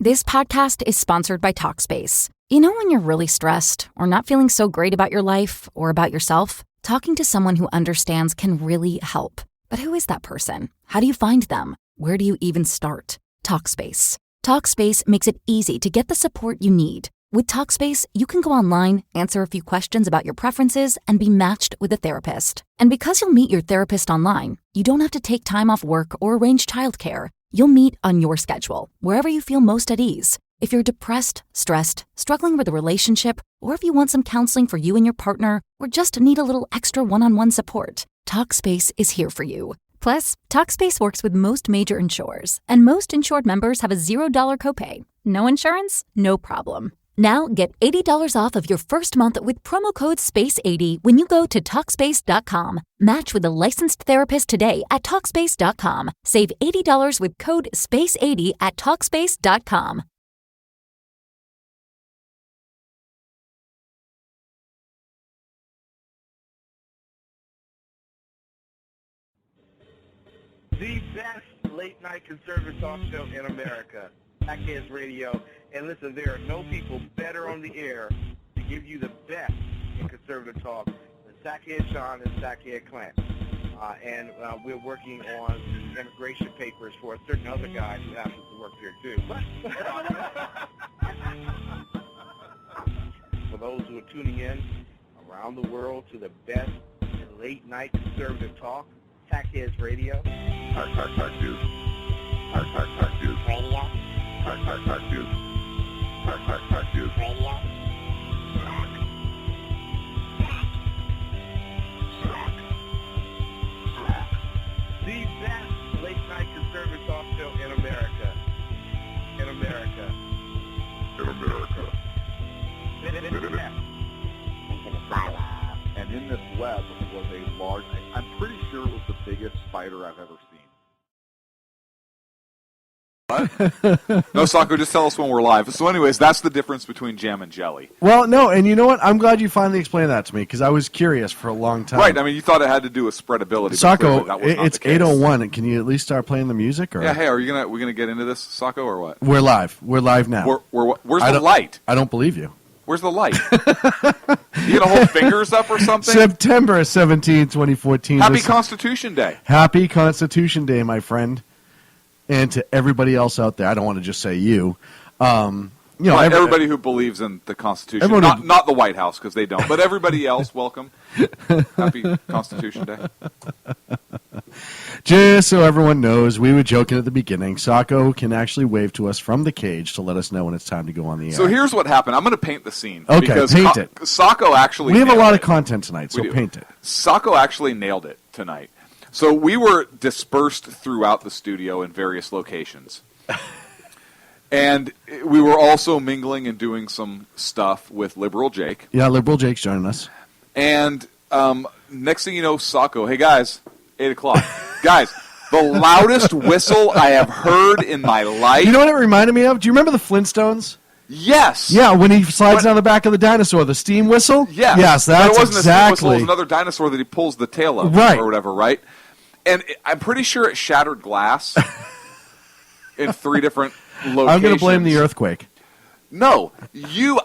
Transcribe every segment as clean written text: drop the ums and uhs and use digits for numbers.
This podcast is sponsored by Talkspace. You know when you're really stressed or not feeling so great about your life or about yourself? Talking to someone who understands can really help. But who is that person? How do you find them? Where do you even start? Talkspace. Talkspace makes it easy to get the support you need. With Talkspace, you can go online, answer a few questions about your preferences, and be matched with a therapist. And because you'll meet your therapist online, you don't have to take time off work or arrange childcare. You'll meet on your schedule, wherever you feel most at ease. If you're depressed, stressed, struggling with a relationship, or if you want some counseling for you and your partner, or just need a little extra one-on-one support, Talkspace is here for you. Plus, Talkspace works with most major insurers, and most insured members have a $0 copay. No insurance? No problem. Now get $80 off of your first month with promo code SPACE80 when you go to Talkspace.com. Match with a licensed therapist today at Talkspace.com. Save $80 with code SPACE80 at Talkspace.com. The best late-night conservative talk show in America, Sackheads Radio. And listen, there are no people better on the air to give you the best in conservative talk than Sackhead Sean and Sackhead Clint. And we're working on immigration papers for a certain other guy who happens to work here too. For those who are tuning in around the world to the best late-night conservative talk, Sackheads Radio. News. News. Radio. News. News. Radio. The best late-night conservative talk show in America. In America. And in this web was a large, I'm pretty sure it was the biggest spider I've ever seen. What? No, Sacco, just tell us when we're live. So anyways, that's the difference between jam and jelly. Well, no, and you know what? I'm glad you finally explained that to me, because I was curious for a long time. Right, I mean, you thought it had to do with spreadability. Sacco, but that was it's 8:01. Can you at least start playing the music? Or? Yeah, hey, we're gonna get into this, Sacco, or what? We're live. We're live now. Where's the light? I don't believe you. Where's the light? You gonna hold fingers up or something? September 17, 2014. Happy Constitution Day. Happy Constitution Day, my friend. And to everybody else out there, I don't want to just say you. Everybody who believes in the Constitution, not the White House, because they don't, but everybody else, welcome. Happy Constitution Day. Just so everyone knows, we were joking at the beginning. Sacco can actually wave to us from the cage to let us know when it's time to go on the air. So here's what happened. I'm going to paint the scene. Okay, because paint it. Sacco actually We have a lot of it. content tonight, so paint it. Sacco actually nailed it tonight. So we were dispersed throughout the studio in various locations. And we were also mingling and doing some stuff with Liberal Jake. Yeah, Liberal Jake's joining us. And next thing you know, Sacco, hey guys, 8 o'clock. Guys, the loudest whistle I have heard in my life. You know what it reminded me of? Do you remember the Flintstones? Yes. Yeah, when he slides down the back of the dinosaur, the steam whistle? Yes. Yes, But that's it wasn't exactly. a steam whistle, it was another dinosaur that he pulls the tail of, right, or whatever, right? And I'm pretty sure it shattered glass in 3 different locations. I'm going to blame the earthquake. No,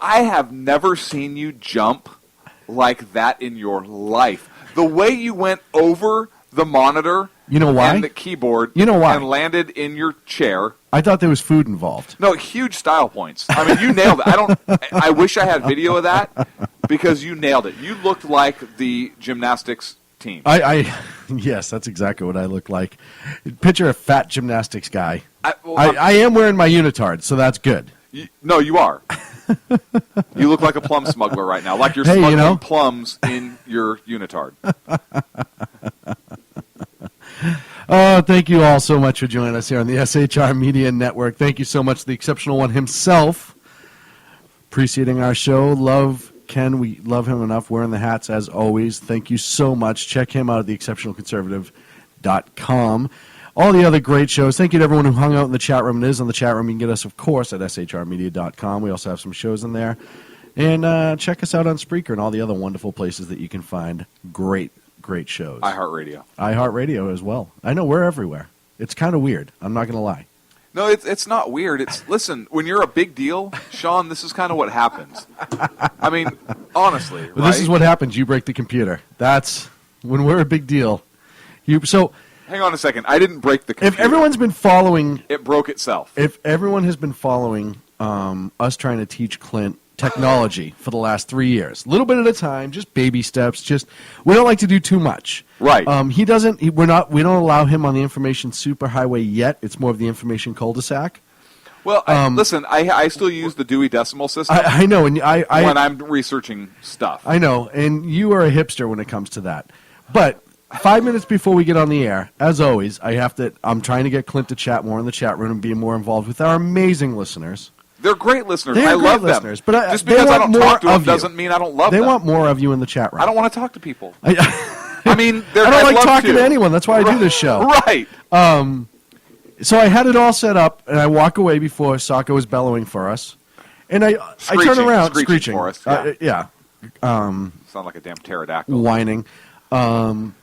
I have never seen you jump like that in your life. The way you went over the monitor, you know why? And the keyboard, you know why? And landed in your chair. I thought there was food involved. No, huge style points. I mean, you nailed it. I wish I had video of that because you nailed it. You looked like the gymnastics team. Yes, that's exactly what I look like. Picture a fat gymnastics guy. I am wearing my unitard, so that's good. No, you are. You look like a plum smuggler right now, like you're smuggling plums in your unitard. Oh, thank you all so much for joining us here on the SHR Media Network. Thank you so much to the exceptional one himself, appreciating our show. Love Ken. We love him enough wearing the hats as always. Thank you so much. Check him out at theexceptionalconservative.com. All the other great shows. Thank you to everyone who hung out in the chat room and is on the chat room. You can get us, of course, at shrmedia.com. We also have some shows in there. And check us out on Spreaker and all the other wonderful places that you can find great shows. iHeartRadio. iHeartRadio as well. I know we're everywhere. It's kind of weird. I'm not going to lie. No, it's not weird. Listen, when you're a big deal, Sean, this is kind of what happens. I mean, honestly, right? This is what happens. You break the computer. That's when we're a big deal. Hang on a second. I didn't break the computer. If everyone's been following... It broke itself. If everyone has been following us trying to teach Clint technology for the last 3 years, a little bit at a time, just baby steps. We don't like to do too much. Right. We don't allow him on the information superhighway yet. It's more of the information cul-de-sac. Well, listen, I still use the Dewey Decimal System. I know, and when I'm researching stuff. I know, and you are a hipster when it comes to that. But 5 minutes before we get on the air, as always, I'm trying to get Clint to chat more in the chat room and be more involved with our amazing listeners. They're great listeners. They're I great love listeners, them. but just because I don't talk to them doesn't mean I don't love them. They want more of you in the chat room. I don't want to talk to people. I mean, I don't like talking to anyone. That's why I do this show. Right. So I had it all set up, and I walk away before Sokka was bellowing for us. And I turn around, screeching for us. Yeah. Sound like a damn pterodactyl. Whining. All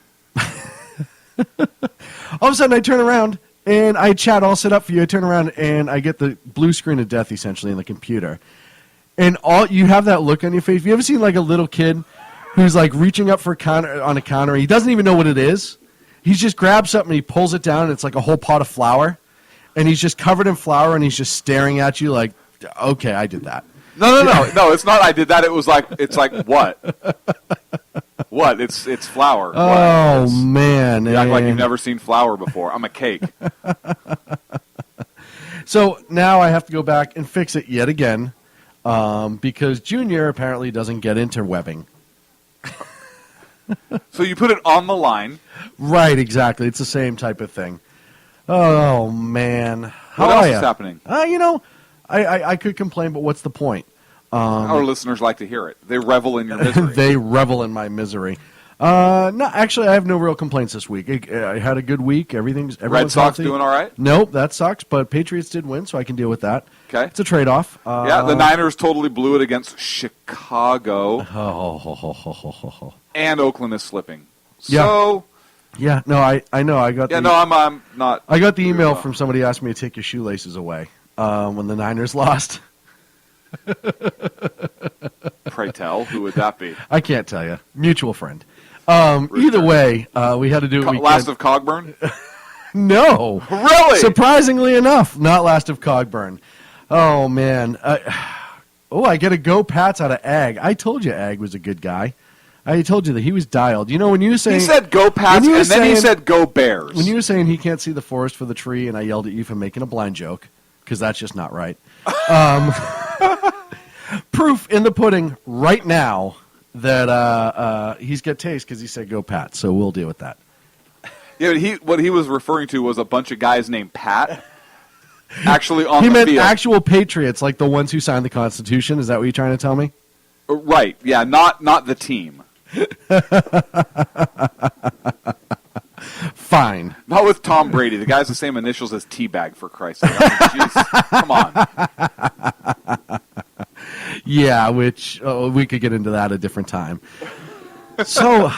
of a sudden, I turn around, and I chat all set up for you. I turn around, and I get the blue screen of death, essentially, in the computer. And you have that look on your face. Have you ever seen, like, a little kid who's, like, reaching up for on a counter? He doesn't even know what it is. He's just grabbed something, he pulls it down, and it's like a whole pot of flour. And he's just covered in flour, and he's just staring at you like, okay, I did that. No, it's not I did that. It's like, what? What? It's flour. Oh, man. You act like you've never seen flour before. I'm a cake. So now I have to go back and fix it yet again because Junior apparently doesn't get interwebbing. So you put it on the line. Right, exactly. It's the same type of thing. Oh, man. What else is happening? I could complain, but what's the point? Our listeners like to hear it. They revel in your misery. They revel in my misery. No, actually, I have no real complaints this week. I had a good week. Everyone's Red Sox healthy. doing all right? Nope, that sucks, but Patriots did win, so I can deal with that. Okay. It's a trade-off. Yeah, the Niners totally blew it against Chicago. And Oakland is slipping. So... Yeah, no, I know. I'm not... I got the email from somebody asking me to take your shoelaces away when the Niners lost. Pray tell, who would that be? I can't tell you. Mutual friend. Either way, we had to do it. Last of Cogburn? No. Really? Surprisingly enough, not Last of Cogburn. Oh, man. I get a Go Pats out of Ag. I told you Ag was a good guy. I told you that he was dialed. You know, when you were saying... He said Go Pats, and then he said Go Bears. When you were saying he can't see the forest for the tree, and I yelled at you for making a blind joke, because that's just not right. Proof in the pudding right now that he's got taste because he said Go Pat, so we'll deal with that. Yeah, but what he was referring to was a bunch of guys named Pat actually on the field. He meant actual patriots, like the ones who signed the Constitution. Is that what you're trying to tell me? Right, yeah, not the team. Fine. Not with Tom Brady. The guy's the same initials as Teabag, for Christ's sake. I mean, come on. Yeah, which we could get into that a different time. So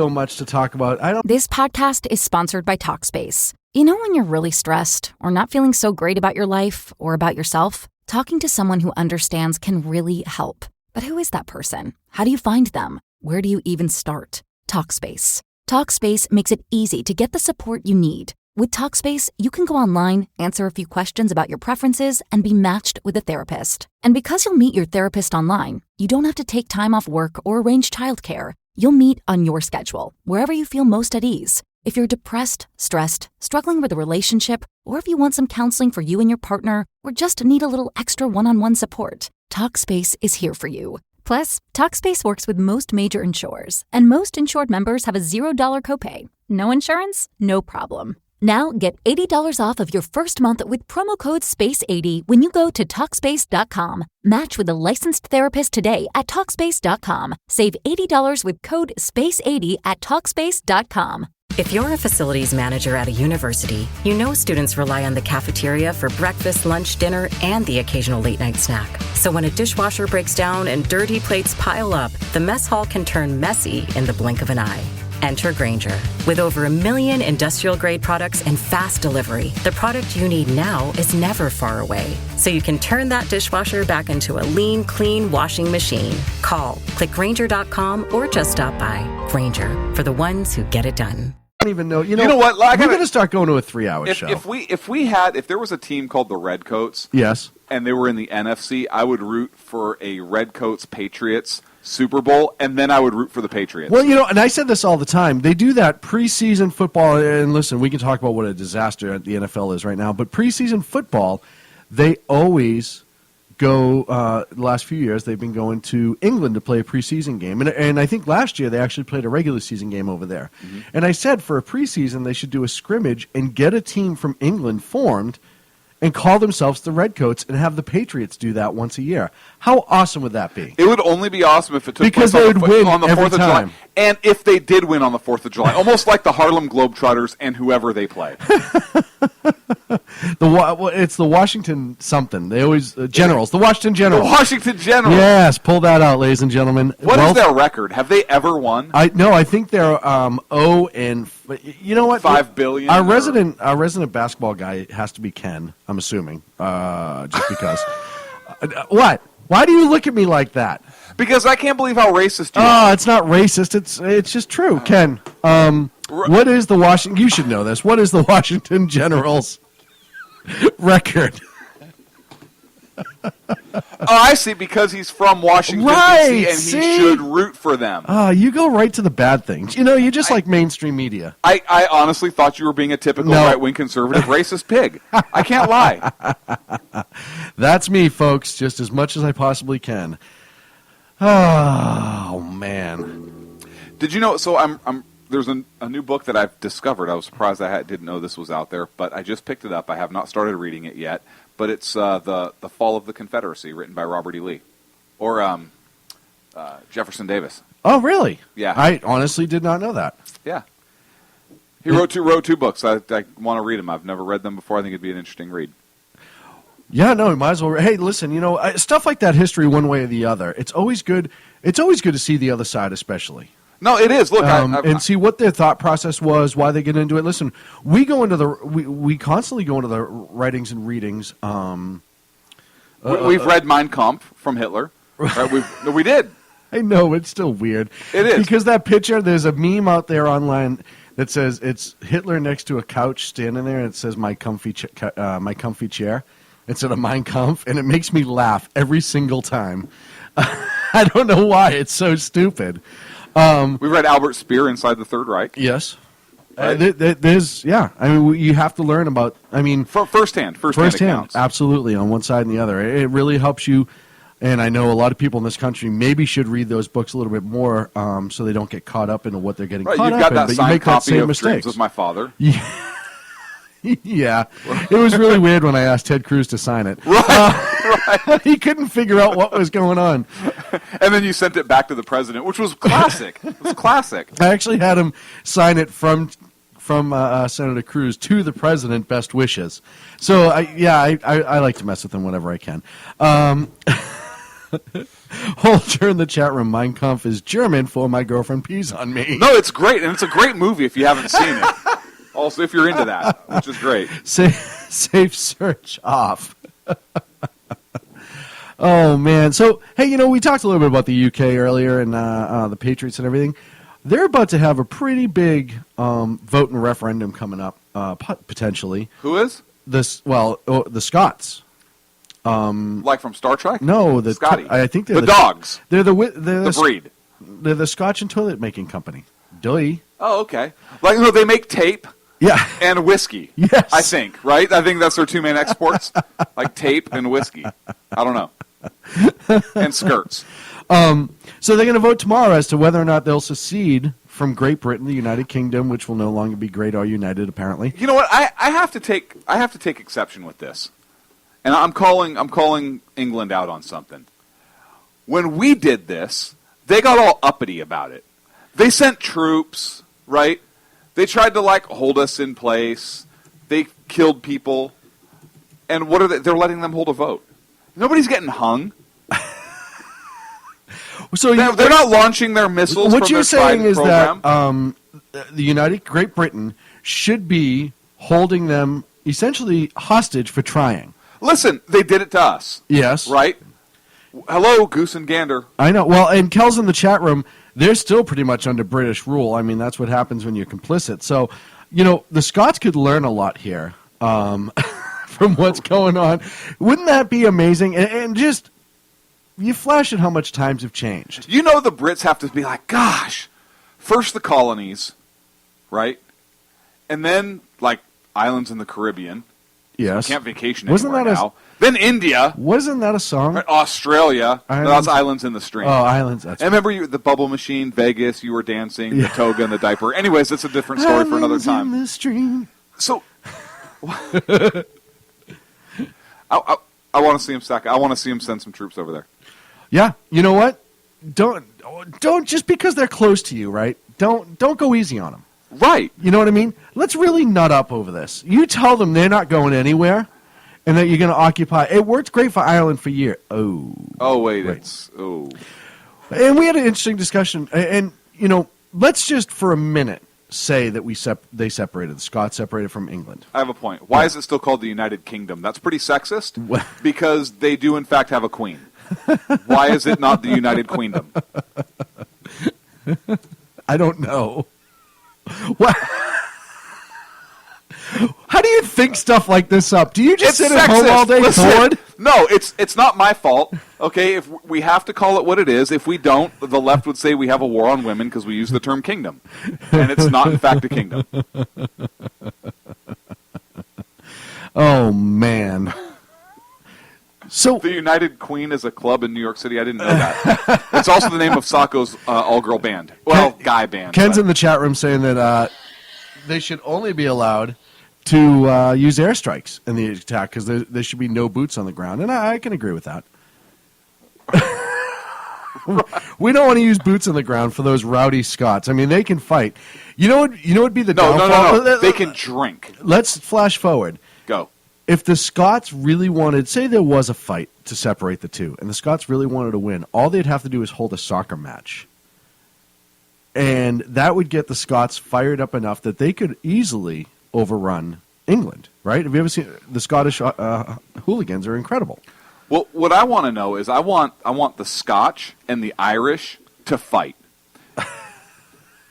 much to talk about. This podcast is sponsored by Talkspace. You know when you're really stressed or not feeling so great about your life or about yourself? Talking to someone who understands can really help. But who is that person? How do you find them? Where do you even start? Talkspace. Talkspace makes it easy to get the support you need. With Talkspace, you can go online, answer a few questions about your preferences, and be matched with a therapist. And because you'll meet your therapist online, you don't have to take time off work or arrange childcare. You'll meet on your schedule, wherever you feel most at ease. If you're depressed, stressed, struggling with a relationship, or if you want some counseling for you and your partner, or just need a little extra one-on-one support, Talkspace is here for you. Plus, Talkspace works with most major insurers, and most insured members have a $0 copay. No insurance? No problem. Now get $80 off of your first month with promo code SPACE80 when you go to Talkspace.com. Match with a licensed therapist today at Talkspace.com. Save $80 with code SPACE80 at Talkspace.com. If you're a facilities manager at a university, you know students rely on the cafeteria for breakfast, lunch, dinner, and the occasional late-night snack. So when a dishwasher breaks down and dirty plates pile up, the mess hall can turn messy in the blink of an eye. Enter Granger. With over 1 million industrial-grade products and fast delivery, the product you need now is never far away. So you can turn that dishwasher back into a lean, clean washing machine. Call, click Granger.com, or just stop by. Granger, for the ones who get it done. I don't even know. You know what? We're going to start going to a 3-hour show. If there was a team called the Redcoats, yes, and they were in the NFC, I would root for a Redcoats Patriots Super Bowl, and then I would root for the Patriots. Well, and I said this all the time. They do that preseason football, and listen, we can talk about what a disaster the NFL is right now, but preseason football, they always go, the last few years, they've been going to England to play a preseason game. And I think last year they actually played a regular season game over there. Mm-hmm. And I said for a preseason they should do a scrimmage and get a team from England formed and call themselves the Redcoats and have the Patriots do that once a year. How awesome would that be? It would only be awesome if it took because place they would win on the every 4th of time. July. And if they did win on the 4th of July, almost like the Harlem Globetrotters and whoever they play. It's the Washington something. They always Generals. The Washington Generals. The Washington Generals. Yes, pull that out, ladies and gentlemen. What is their record? Have they ever won? I think they're 0 and you know what? $5 billion. Our resident basketball guy has to be Ken. I'm assuming, just because. What? Why do you look at me like that? Because I can't believe how racist you are. Oh, it's not racist. It's just true, Ken. What is the Washington? You should know this. What is the Washington Generals record? I see. Because he's from Washington, D.C., and he should root for them. Oh, you go right to the bad things. You're just like mainstream media. I honestly thought you were being a typical right-wing conservative racist pig. I can't lie. That's me, folks, just as much as I possibly can. Oh, man. Did you know, so there's a new book that I've discovered. I was surprised I didn't know this was out there, but I just picked it up. I have not started reading it yet, but it's the Fall of the Confederacy, written by Robert E. Lee, or Jefferson Davis. Oh, really? Yeah. I honestly did not know that. Yeah. He wrote two books. I want to read them. I've never read them before. I think it'd be an interesting read. Yeah, no, might as well. Hey, listen, stuff like that, history one way or the other. It's always good. It's always good to see the other side, especially. No, it is. Look, and see what their thought process was, why they get into it. Listen, we constantly go into the writings and readings. We've read Mein Kampf from Hitler. Right? We did. I know, it's still weird. It is because that picture. There's a meme out there online that says it's Hitler next to a couch standing there, and it says my comfy chair instead of Mein Kampf, and it makes me laugh every single time. I don't know why. It's so stupid. We read Albert Speer Inside the Third Reich. Yes. Right? I mean, you have to learn about, firsthand accounts. Absolutely, on one side and the other. It really helps you, and I know a lot of people in this country maybe should read those books a little bit more so they don't get caught up into what they're getting caught up in. You've got that but signed you make copy that same of mistakes. Dreams of My Father. Yeah. Yeah, it was really weird when I asked Ted Cruz to sign it. Right. He couldn't figure out what was going on. And then you sent it back to the president, which was classic. It was classic. I actually had him sign it from Senator Cruz to the president, best wishes. So, I like to mess with him whenever I can. Holger in the chat room, Mein Kampf is German for my girlfriend pees on me. No, it's great, and it's a great movie if you haven't seen it. Also, if you're into that, which is great. Safe search off. Oh, man. So, hey, we talked a little bit about the UK earlier and the Patriots and everything. They're about to have a pretty big vote and referendum coming up, potentially. Who is? The Scots. Like from Star Trek? No, Scotty. I think they're the dogs. They're the breed. They're the Scotch and toilet making company. Doy. Oh, okay. They make tape. Yeah. And whiskey. Yes. I think, right? I think that's their two main exports. Like tape and whiskey. I don't know. And skirts. So they're going to vote tomorrow as to whether or not they'll secede from Great Britain, the United Kingdom, which will no longer be Great or United, apparently. You know what? I have to take exception with this. And I'm calling England out on something. When we did this, they got all uppity about it. They sent troops, right? They tried to hold us in place. They killed people. And what are they? They're letting them hold a vote. Nobody's getting hung. So they're not launching their missiles. What from you're their saying is program. that Great Britain should be holding them essentially hostage for trying. Listen, they did it to us. Yes. Right? Hello, Goose and Gander. I know. Well, and Kel's in the chat room, they're still pretty much under British rule. I mean, that's what happens when you're complicit. So, the Scots could learn a lot here from what's going on. Wouldn't that be amazing? And just, you flash at how much times have changed. The Brits have to be like, gosh, first the colonies, right? And then, islands in the Caribbean. Yes. Can't vacation Wasn't anywhere that now. Then India. Wasn't that a song? Right, Australia. Islands. No, that's Islands in the Stream. Oh, Islands. That's and remember the bubble machine, Vegas, you were dancing, the toga and the diaper. Anyways, that's a different story for another time. In the stream. So, I want to see him sack. I want to see him send some troops over there. Yeah. You know what? Don't just because they're close to you, right? Don't go easy on them. Right. You know what I mean? Let's really nut up over this. You tell them they're not going anywhere and that you're going to occupy. It worked great for Ireland for years. Oh, wait. It's. Oh. And we had an interesting discussion. And, let's just for a minute say that they separated. The Scots separated from England. I have a point. Why is it still called the United Kingdom? That's pretty sexist because they do, in fact, have a queen. Why is it not the United Queendom? I don't know. What? How do you think stuff like this up? Do you just sit at home all day bored? No, it's not my fault. Okay, if we have to call it what it is. If we don't, the left would say we have a war on women because we use the term kingdom, and it's not in fact a kingdom. Oh man. So the United Queen is a club in New York City. I didn't know that. It's also the name of Sacco's all-girl band. Well, guy band. Ken's in the chat room saying that they should only be allowed to use airstrikes in the attack because there should be no boots on the ground, and I can agree with that. We don't want to use boots on the ground for those rowdy Scots. I mean, they can fight. You know what would be the downfall? No. They can drink. Let's flash forward. Go. If the Scots really wanted, say there was a fight to separate the two, and the Scots really wanted to win, all they'd have to do is hold a soccer match. And that would get the Scots fired up enough that they could easily overrun England, right? Have you ever seen the Scottish hooligans are incredible. Well, what I want to know is I want the Scotch and the Irish to fight. Why?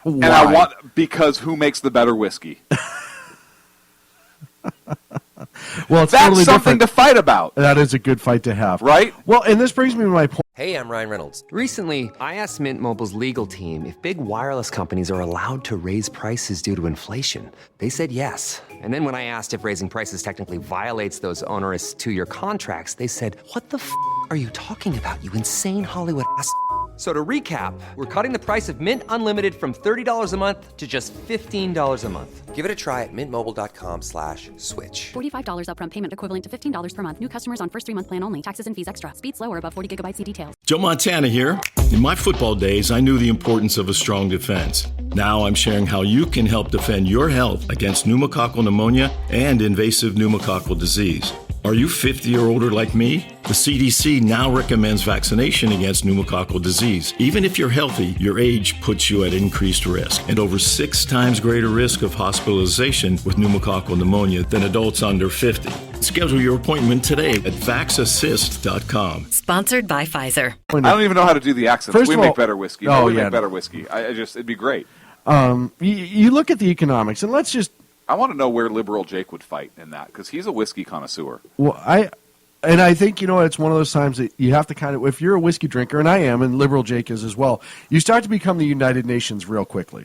And I want because who makes the better whiskey? Well, it's that's totally something different. To fight about. That is a good fight to have. Right? Well, and this brings me to my point. Hey, I'm Ryan Reynolds. Recently, I asked Mint Mobile's legal team if big wireless companies are allowed to raise prices due to inflation. They said yes. And then when I asked if raising prices technically violates those onerous two-year contracts, they said, "What the f*** are you talking about, you insane Hollywood ass?" So to recap, we're cutting the price of Mint Unlimited from $30 a month to just $15 a month. Give it a try at mintmobile.com/switch. $45 upfront payment equivalent to $15 per month. New customers on first 3-month plan only. Taxes and fees extra. Speed slower above 40 gigabytes. See details. Joe Montana here. In my football days, I knew the importance of a strong defense. Now I'm sharing how you can help defend your health against pneumococcal pneumonia and invasive pneumococcal disease. Are you 50 or older like me? The CDC now recommends vaccination against pneumococcal disease. Even if you're healthy, your age puts you at increased risk and over 6 times greater risk of hospitalization with pneumococcal pneumonia than adults under 50. Schedule your appointment today at vaxassist.com. Sponsored by Pfizer. I don't even know how to do the accents. First We of all- make better whiskey. Oh, We yeah. make better whiskey. It'd be great. You look at the economics, and let's just. I want to know where Liberal Jake would fight in that because he's a whiskey connoisseur. Well, I think it's one of those times that you have to kind of, if you're a whiskey drinker, and I am, and Liberal Jake is as well, you start to become the United Nations real quickly.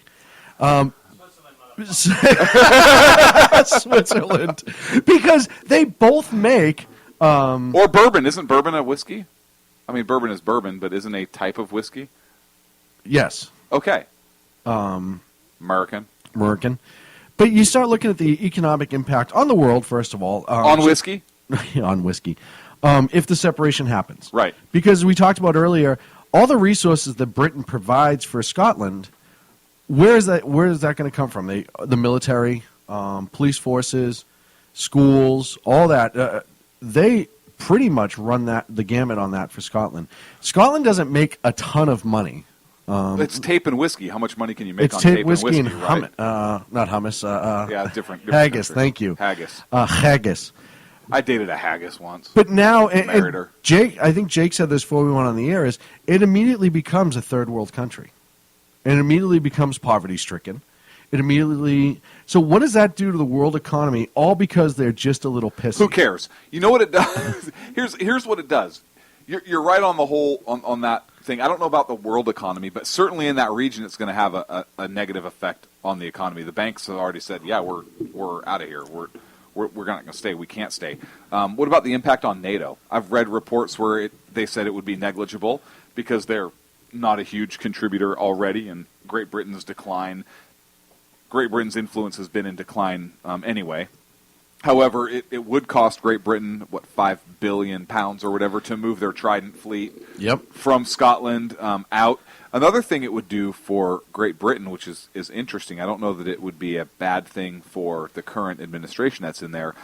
Switzerland, because they both make or bourbon. Isn't bourbon a whiskey? I mean, bourbon is bourbon, but isn't a type of whiskey? Yes. Okay. American. But you start looking at the economic impact on the world, first of all. On whiskey? On whiskey. If the separation happens. Right. Because we talked about earlier, all the resources that Britain provides for Scotland, where is that going to come from? The military, police forces, schools, all that. They pretty much run the gamut on that for Scotland. Scotland doesn't make a ton of money It's tape and whiskey. How much money can you make It's on tape, tape whiskey, and whiskey? and Right? not hummus. Yeah, different haggis. country. Thank you. Haggis. Haggis. I dated a haggis once. But now, Married her. Jake, I think Jake said this before we went on the air, is it immediately becomes a third world country. It immediately becomes poverty-stricken. It immediately... So what does that do to the world economy, all because they're just a little pissy? Who cares? You know what it does? Here's what it does. You're right on the whole on that thing. I don't know about the world economy, but certainly in that region it's going to have a negative effect on the economy. The banks have already said, yeah, we're out of here. We're not going to stay. We can't stay. What about the impact on NATO? I've read reports where they said it would be negligible because they're not a huge contributor already, and Great Britain's decline. Great Britain's influence has been in decline anyway. However, it would cost Great Britain, £5 billion or whatever, to move their Trident fleet from Scotland out. Another thing it would do for Great Britain, which is interesting, I don't know that it would be a bad thing for the current administration that's in there,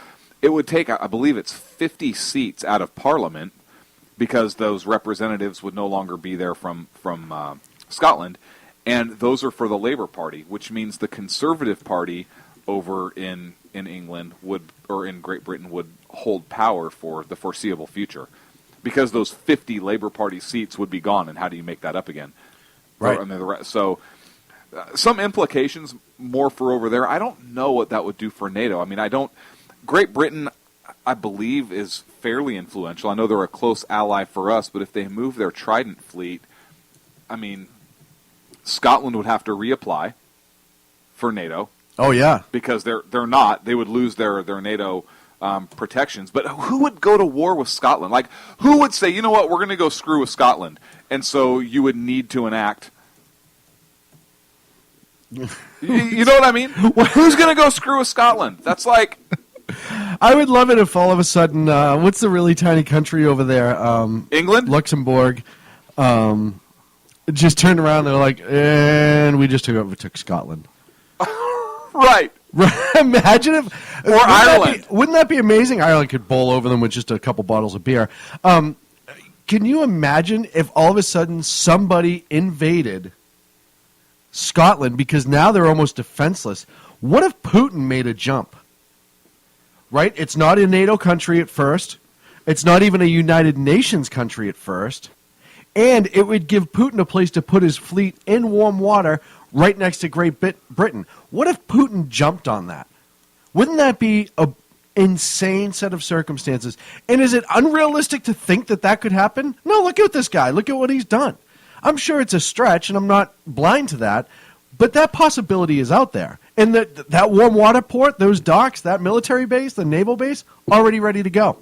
it would take, I believe it's 50 seats out of Parliament, because those representatives would no longer be there from Scotland, and those are for the Labour Party, which means the Conservative Party over in England or in Great Britain would hold power for the foreseeable future, because those 50 Labour Party seats would be gone, and how do you make that up again? Right. So some implications more for over there. I don't know what that would do for NATO. I mean, Great Britain, I believe, is fairly influential. I know they're a close ally for us, but if they move their Trident fleet, I mean, Scotland would have to reapply for NATO. Oh, yeah. Because they're not. They would lose their NATO protections. But who would go to war with Scotland? Like, who would say, you know what, we're going to go screw with Scotland? And so you would need to enact... you know what I mean? Who's going to go screw with Scotland? That's like... I would love it if all of a sudden, what's the really tiny country over there? England? Luxembourg. Just turned around, they're like, and we just took Scotland. Right. Imagine if... Or Ireland. Wouldn't that be amazing? Ireland could bowl over them with just a couple bottles of beer. Can you imagine if all of a sudden somebody invaded Scotland, because now they're almost defenseless? What if Putin made a jump? Right? It's not a NATO country at first. It's not even a United Nations country at first. And it would give Putin a place to put his fleet in warm water right next to Great Britain. What if Putin jumped on that? Wouldn't that be an insane set of circumstances? And is it unrealistic to think that that could happen? No, look at this guy. Look at what he's done. I'm sure it's a stretch, and I'm not blind to that, but that possibility is out there. And that warm water port, those docks, that military base, the naval base, already ready to go.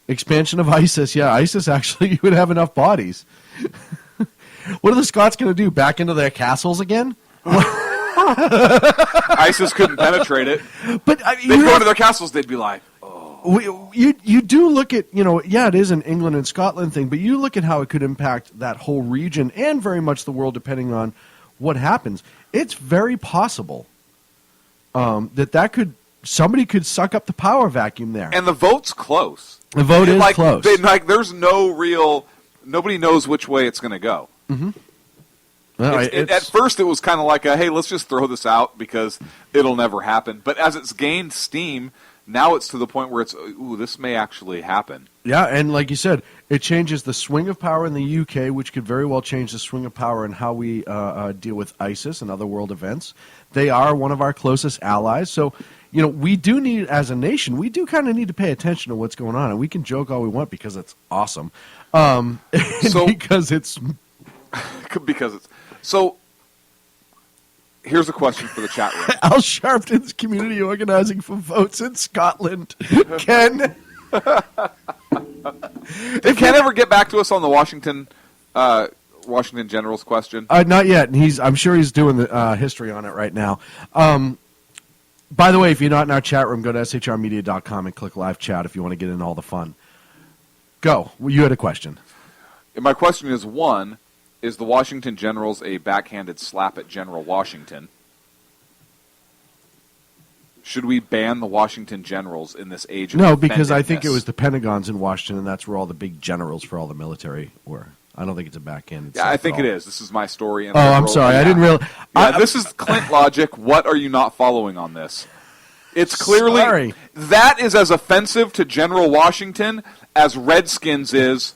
Expansion of ISIS. Yeah, ISIS actually, you would have enough bodies. What are the Scots going to do? Back into their castles again? ISIS couldn't penetrate it. But they'd go into their castles, they'd be like, oh. You do look at, yeah, it is an England and Scotland thing, but you look at how it could impact that whole region and very much the world depending on what happens. It's very possible that somebody could suck up the power vacuum there. And the vote's close. The vote is close. There's nobody knows which way it's going to go. Mm-hmm. Well, at first, it was kind of like hey, let's just throw this out because it'll never happen. But as it's gained steam, now it's to the point where this may actually happen. Yeah, and like you said, it changes the swing of power in the UK, which could very well change the swing of power in how we deal with ISIS and other world events. They are one of our closest allies, so we do need, as a nation, we do kind of need to pay attention to what's going on, and we can joke all we want because it's awesome. Because it's... So, here's a question for the chat room. Al Sharpton's community organizing for votes in Scotland. Ken? Did Ken ever get back to us on the Washington Generals question? Not yet, and I'm sure he's doing the history on it right now. By the way, if you're not in our chat room, go to shrmedia.com and click live chat if you want to get in all the fun. Go. You had a question. And my question is, one, is the Washington Generals a backhanded slap at General Washington? Should we ban the Washington Generals in this age of No, because I think it offendedness? was the Pentagon's in Washington, and that's where all the big generals for all the military were. I don't think it's a backhanded. Yeah, I think it is. This is my story. And I'm sorry. I didn't realize. This is Clint logic. What are you not following on this? It's clearly Sorry. that is as offensive to General Washington as Redskins is.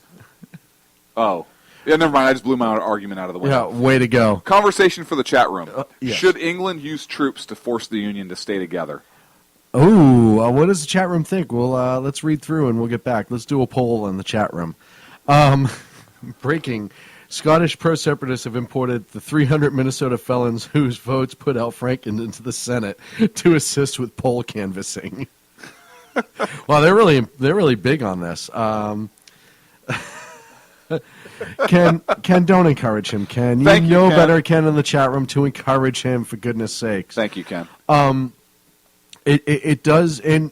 Oh, yeah. Never mind. I just blew my argument out of the way. Yeah, way to go. Conversation for the chat room. Yes. Should England use troops to force the Union to stay together? Oh, what does the chat room think? Well, let's read through and we'll get back. Let's do a poll in the chat room. Breaking. Scottish pro-separatists have imported the 300 Minnesota felons whose votes put Al Franken into the Senate to assist with poll canvassing. Well, they're really big on this. Ken, don't encourage him, Ken. You know Ken. better, Ken, in the chat room to encourage him, for goodness sakes. Thank you, Ken. It does, and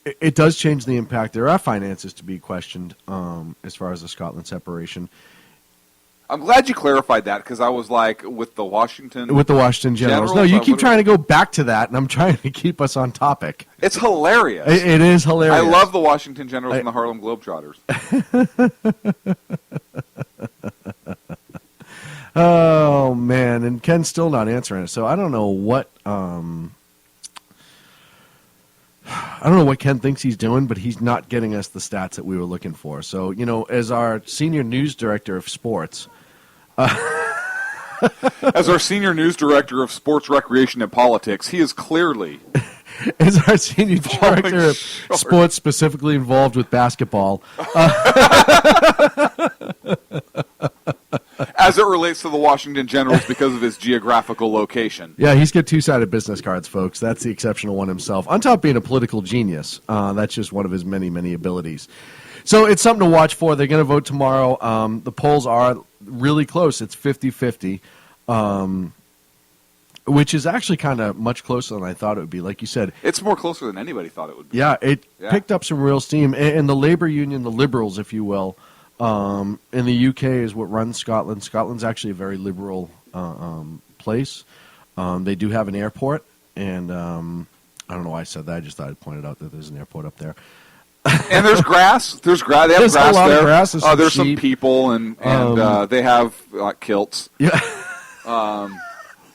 it does change the impact. There are finances to be questioned as far as the Scotland separation. I'm glad you clarified that, because I was like, with the Washington Generals. No, you keep trying to go back to that, and I'm trying to keep us on topic. It's hilarious. It is hilarious. I love the Washington Generals and the Harlem Globetrotters. Oh man, and Ken's still not answering it. So I don't know what Ken thinks he's doing, but he's not getting us the stats that we were looking for. So, as our senior news director of sports, as our senior news director of sports, recreation, and politics, he is clearly as our senior director of sports, specifically involved with basketball. As it relates to the Washington Generals because of his geographical location. Yeah, he's got two-sided business cards, folks. That's the exceptional one himself. On top of being a political genius, that's just one of his many, many abilities. So it's something to watch for. They're going to vote tomorrow. The polls are really close. It's 50-50, which is actually kind of much closer than I thought it would be. Like you said, it's more closer than anybody thought it would be. Yeah, it picked up some real steam. And the Labour Union, the Liberals, if you will, in the UK is what runs Scotland. Scotland's actually a very liberal place. They do have an airport, and I don't know why I said that. I just thought I'd point it out that there's an airport up there. And there's grass. There's grass. They have there's grass a lot there. Of grass. There's some people, and they have kilts. Yeah.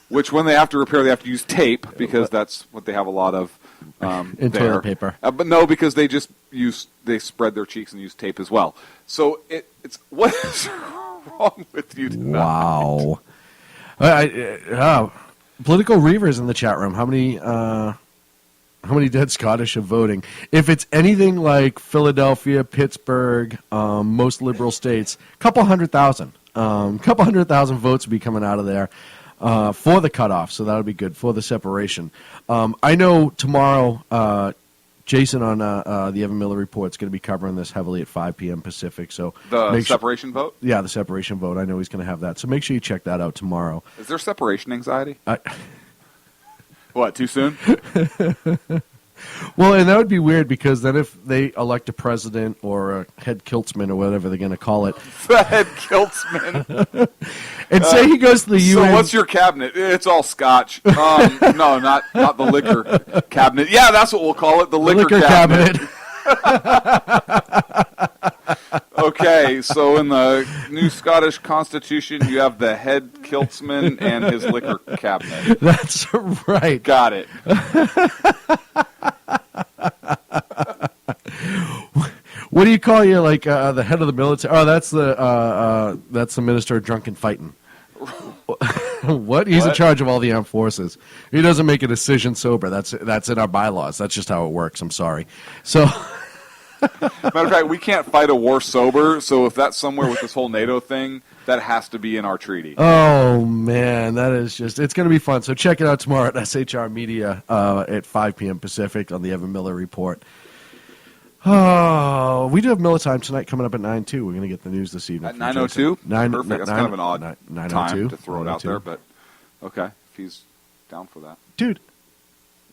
Which when they have to repair, they have to use tape, because that's what they have a lot of. In there. toilet paper. But no, because they spread their cheeks and use tape as well. So it's what is wrong with you tonight? Wow. Political reavers in the chat room. How many dead Scottish are voting? If it's anything like Philadelphia, Pittsburgh, most liberal states, couple hundred thousand votes will be coming out of there for the cutoff. So that'll be good for the separation. I know tomorrow, Jason on the Evan Miller Report is going to be covering this heavily at 5 p.m. Pacific. So the separation vote? Yeah, the separation vote. I know he's going to have that. So make sure you check that out tomorrow. Is there separation anxiety? What, too soon? Well, and that would be weird, because then if they elect a president or a head kiltsman or whatever they're going to call it. The head kiltsman. And say he goes to the UN. So what's your cabinet? It's all scotch. No, not the liquor cabinet. Yeah, that's what we'll call it, the liquor cabinet. Okay, so in the new Scottish Constitution, you have the head kiltsman and his liquor cabinet. That's right. Got it. What do you call you, like the head of the military? Oh, that's the minister of drunken fighting. What? He's in charge of all the armed forces. He doesn't make a decision sober. That's in our bylaws. That's just how it works. I'm sorry. So. Matter of fact, we can't fight a war sober, so if that's somewhere with this whole NATO thing, that has to be in our treaty. Oh, man, that is just, it's going to be fun. So check it out tomorrow at SHR Media at 5 p.m. Pacific on the Evan Miller Report. Oh, we do have Miller Time tonight coming up at 9, too. We're going to get the news this evening. At 9:02? Perfect. That's kind of an odd 9:02 time to throw it out there, but okay, if he's down for that. Dude.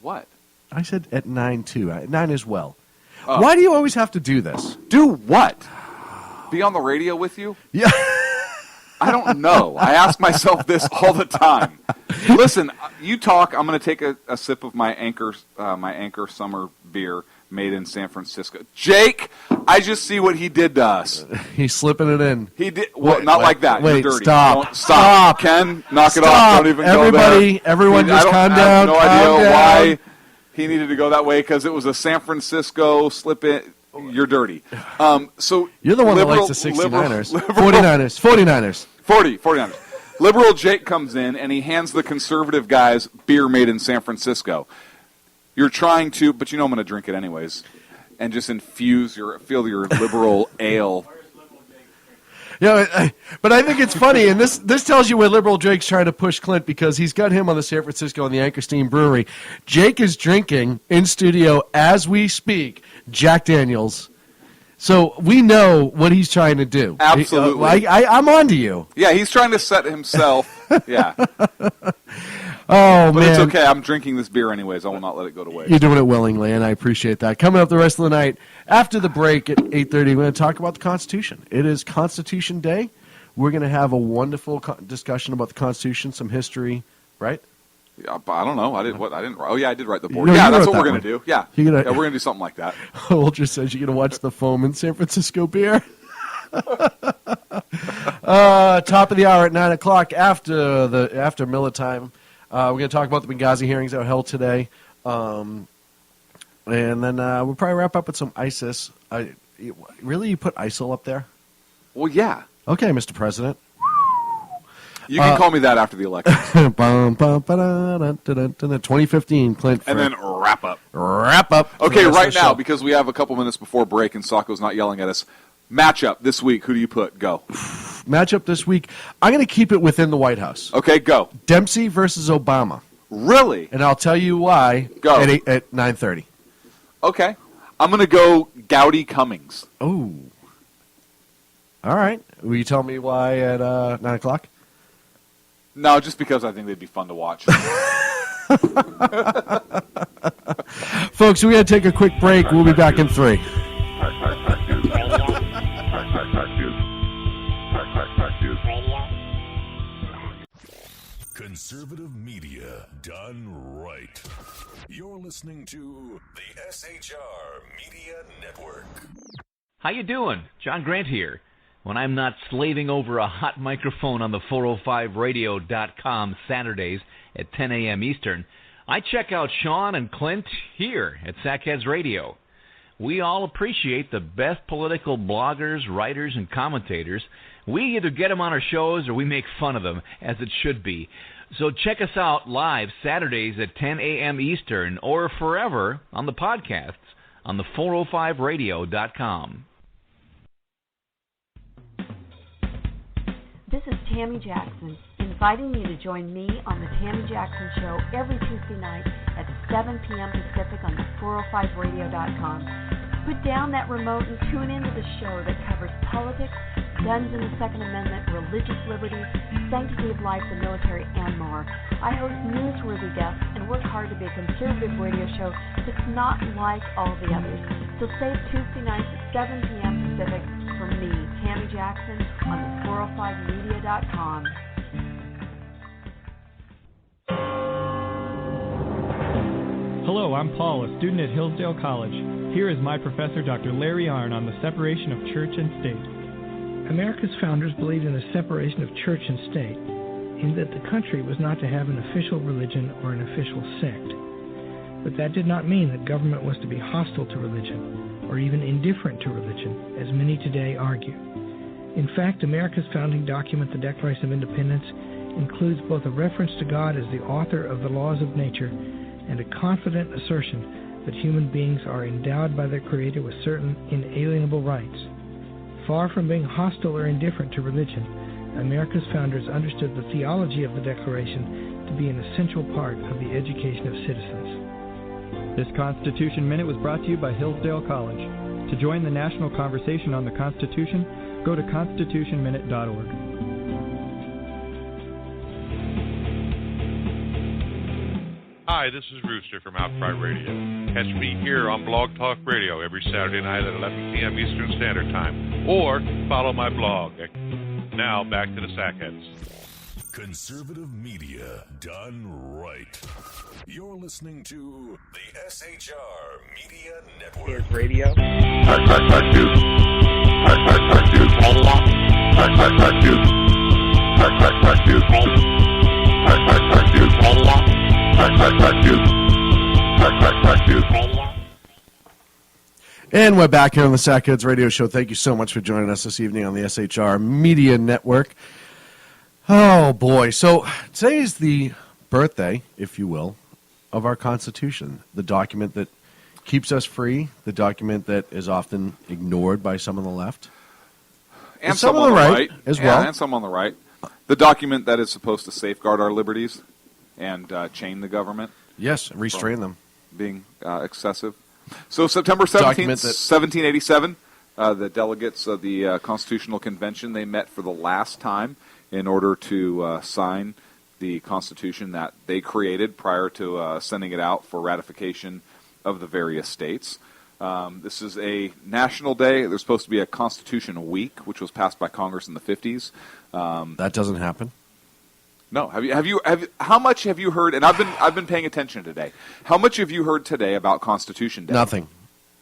What? I said at 9, too. 9 as well. Why do you always have to do this? Do what? Be on the radio with you? Yeah. I don't know. I ask myself this all the time. Listen, you talk. I'm going to take a sip of my Anchor summer beer. made in San Francisco. Jake, I just see what he did to us. He's slipping it in. He did. Well, not like that. Wait, You're dirty. stop. Stop. Ken, knock it off. Don't even go there. Everyone just calm down. I have no idea why he needed to go that way, because it was a San Francisco slip-in. You're dirty. So you're the one that likes the 69ers. 49ers. 49ers. Liberal Jake comes in, and he hands the conservative guys beer made in San Francisco. You're trying to, but you know I'm going to drink it anyways, and just feel your liberal ale. Yeah, but I think it's funny, and this tells you where Liberal Jake's trying to push Clint, because he's got him on the San Francisco and the Anchorstein Brewery. Jake is drinking in studio as we speak Jack Daniels. So we know what he's trying to do. Absolutely. I'm on to you. Yeah, he's trying to set himself. Yeah. Oh, but man. It's okay. I'm drinking this beer anyways. I will not let it go to waste. You're doing it willingly, and I appreciate that. Coming up the rest of the night, after the break at 8:30, we're going to talk about the Constitution. It is Constitution Day. We're going to have a wonderful discussion about the Constitution, some history, right? Yeah, I don't know. I didn't. Oh, yeah, I did write the board. No, yeah, that's what we're going to do. Yeah. We're going to do something like that. Ultra says you're going to watch the foam in San Francisco beer. Top of the hour at 9 o'clock after Miller time. We're going to talk about the Benghazi hearings that were held today. And then we'll probably wrap up with some ISIS. Really, you put ISIL up there? Well, yeah. Okay, Mr. President. You can call me that after the election. 2015, Clint. And then wrap up. Okay, Okay, right now, because we have a couple minutes before break and Sacco's not yelling at us. Matchup this week, who do you put? Go. Matchup this week, I'm going to keep it within the White House. Okay, go. Dempsey versus Obama. Really? And I'll tell you why go. At 9:30. Okay. I'm going to go Gowdy Cummings. Oh. All right. Will you tell me why at 9 o'clock? No, just because I think they'd be fun to watch. Folks, we're going to take a quick break. We'll be back in 3. Conservative media done right. You're listening to the SHR Media Network. How you doing? John Grant here. When I'm not slaving over a hot microphone on the 405radio.com Saturdays at 10 a.m. Eastern, I check out Sean and Clint here at Sackheads Radio. We all appreciate the best political bloggers, writers, and commentators. We either get them on our shows or we make fun of them, as it should be. So check us out live Saturdays at 10 a.m. Eastern or forever on the podcasts on the 405radio.com. This is Tammy Jackson, inviting you to join me on the Tammy Jackson Show every Tuesday night at 7 p.m. Pacific on the 405radio.com. Put down that remote and tune into the show that covers politics, guns and the Second Amendment, religious liberties, sanctity of life, the military, and more. I host newsworthy guests and work hard to be a conservative radio show that's not like all the others. So save Tuesday nights at 7 p.m. Pacific for me, Tammy Jackson, on the 405media.com. Hello, I'm Paul, a student at Hillsdale College. Here is my professor, Dr. Larry Arnn, on the separation of church and state. America's founders believed in the separation of church and state, in that the country was not to have an official religion or an official sect. But that did not mean that government was to be hostile to religion, or even indifferent to religion, as many today argue. In fact, America's founding document, the Declaration of Independence, includes both a reference to God as the author of the laws of nature and a confident assertion that human beings are endowed by their Creator with certain inalienable rights. Far from being hostile or indifferent to religion, America's founders understood the theology of the Declaration to be an essential part of the education of citizens. This Constitution Minute was brought to you by Hillsdale College. To join the national conversation on the Constitution, go to constitutionminute.org. Hi, this is Rooster from Outcry Radio. Catch me here on Blog Talk Radio every Saturday night at 11 p.m. Eastern Standard Time, or follow my blog. Now, back to the Sackheads. Conservative media done right. You're listening to the SHR Media Network. His radio. And we're back here on the Sackheads Radio Show. Thank you so much for joining us this evening on the SHR Media Network. Oh, boy. So today is the birthday, if you will, of our Constitution, the document that keeps us free, the document that is often ignored by some on the left. And some on the right as well. And some on the right. The document that is supposed to safeguard our liberties and chain the government. Yes, restrain them. Being excessive. So September 17th, 1787, the delegates of the Constitutional Convention, they met for the last time in order to sign the Constitution that they created prior to sending it out for ratification of the various states. This is a national day. There's supposed to be a Constitution Week, which was passed by Congress in the 50s. That doesn't happen. No. Have you? How much have you heard? And I've been paying attention today. How much have you heard today about Constitution Day? Nothing.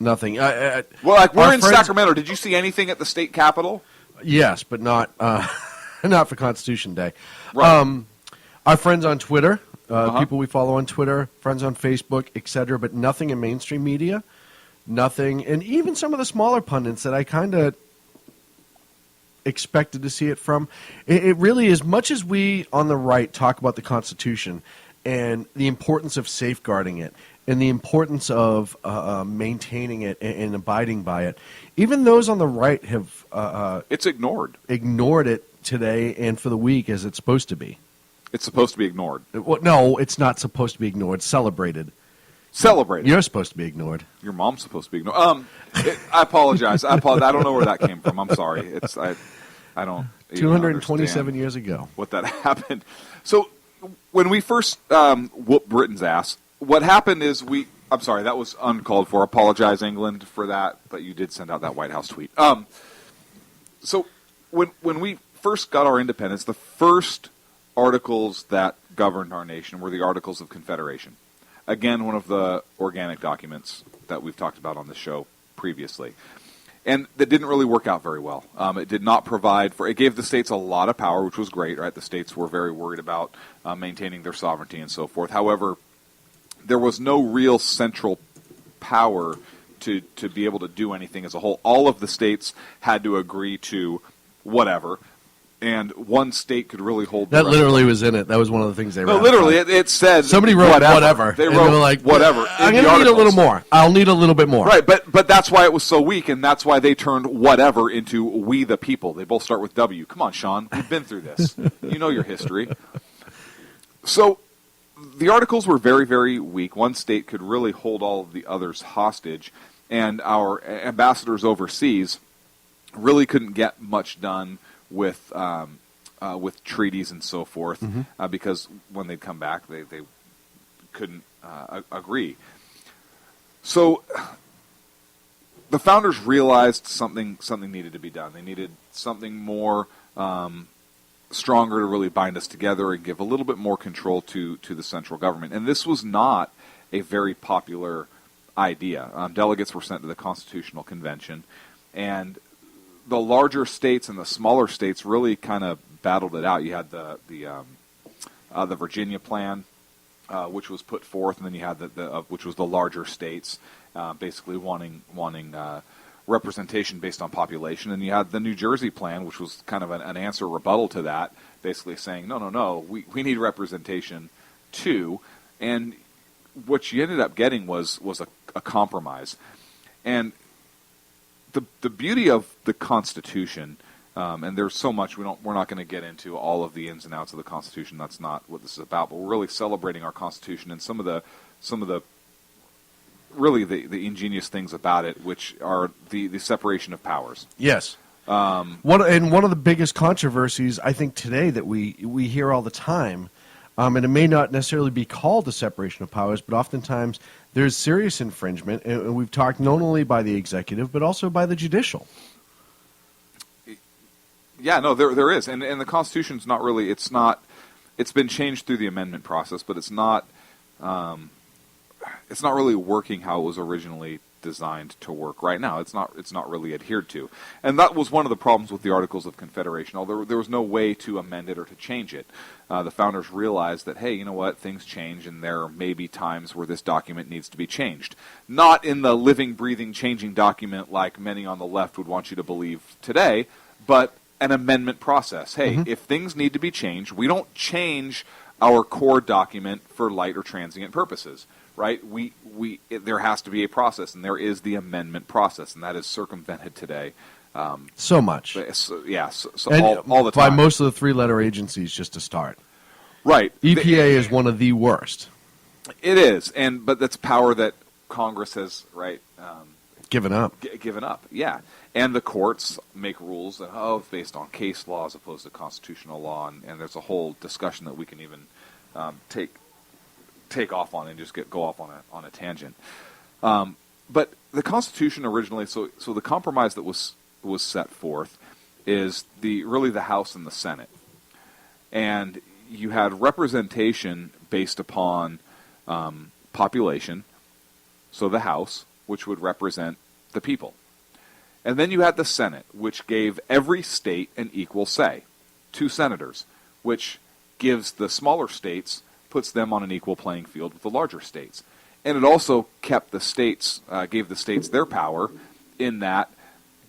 Well, like we're in Sacramento. Did you see anything at the state capitol? Yes, but not not for Constitution Day. Right. Our friends on Twitter, people we follow on Twitter, friends on Facebook, etc., but nothing in mainstream media. Nothing, and even some of the smaller pundits that I kind of expected to see it from. It really, as much as we on the right talk about the Constitution and the importance of safeguarding it and the importance of maintaining it and abiding by it, even those on the right have it's ignored it today and for the week as it's supposed to be. It's supposed to be ignored. Well, no, it's not supposed to be ignored. Celebrated. You're supposed to be ignored. Your mom's supposed to be ignored. I apologize. I don't know where that came from. I'm sorry. I don't. 227 years ago. What that happened. So when we first whooped Britain's ass, what happened is I'm sorry, that was uncalled for. Apologize, England, for that. But you did send out that White House tweet. So when we first got our independence, the first articles that governed our nation were the Articles of Confederation. Again, one of the organic documents that we've talked about on the show previously. And that didn't really work out very well. It did not provide for, it gave the states a lot of power, which was great, right? The states were very worried about maintaining their sovereignty and so forth. However, there was no real central power to be able to do anything as a whole. All of the states had to agree to whatever. And one state could really hold that. Literally was in it. That was one of the things they wrote. No, literally, it said somebody wrote whatever. They wrote like whatever. I'm going to need a little more. I'll need a little bit more. Right, but that's why it was so weak, and that's why they turned whatever into we the people. They both start with W. Come on, Sean, you've been through this. You know your history. So the articles were very, very weak. One state could really hold all of the others hostage, and our ambassadors overseas really couldn't get much done with treaties and so forth, because when they'd come back, they couldn't agree. So the founders realized something needed to be done. They needed something more stronger to really bind us together and give a little bit more control to the central government. And this was not a very popular idea. Delegates were sent to the Constitutional Convention, and the larger states and the smaller states really kind of battled it out. You had the Virginia plan, which was put forth, and then you had which was the larger states, basically wanting representation based on population, and you had the New Jersey plan, which was kind of an answer rebuttal to that, basically saying no, we need representation too. And what you ended up getting was a compromise, and the beauty of the Constitution, and there's so much we're not going to get into all of the ins and outs of the Constitution. That's not what this is about. But we're really celebrating our Constitution and some of the really the ingenious things about it, which are the separation of powers. Yes. One of the biggest controversies I think today that we hear all the time, and it may not necessarily be called the separation of powers, but oftentimes there's serious infringement, and we've talked not only by the executive, but also by the judicial. Yeah, no, there is. And the Constitution's not really, it's not, it's been changed through the amendment process, but it's not really working how it was originally designed to work right now. It's not really adhered to. And that was one of the problems with the Articles of Confederation. Although there was no way to amend it or to change it. The founders realized that, hey, you know what, things change, and there may be times where this document needs to be changed. Not in the living, breathing, changing document like many on the left would want you to believe today, but an amendment process. Hey, if things need to be changed, we don't change our core document for light or transient purposes. Right? There has to be a process, and there is the amendment process, and that is circumvented today. So much. All the time. By most of the three-letter agencies, just to start. Right. EPA is one of the worst. It is, but that's power that Congress has, given up. Given up, yeah. And the courts make rules that, it's based on case law as opposed to constitutional law, and there's a whole discussion that we can even take off on and just go off on a tangent. But the Constitution originally, so the compromise that was set forth is really the House and the Senate. And you had representation based upon population, so the House, which would represent the people. And then you had the Senate, which gave every state an equal say. 2 senators, which gives the smaller states, puts them on an equal playing field with the larger states. And it also kept the states, gave the states their power in that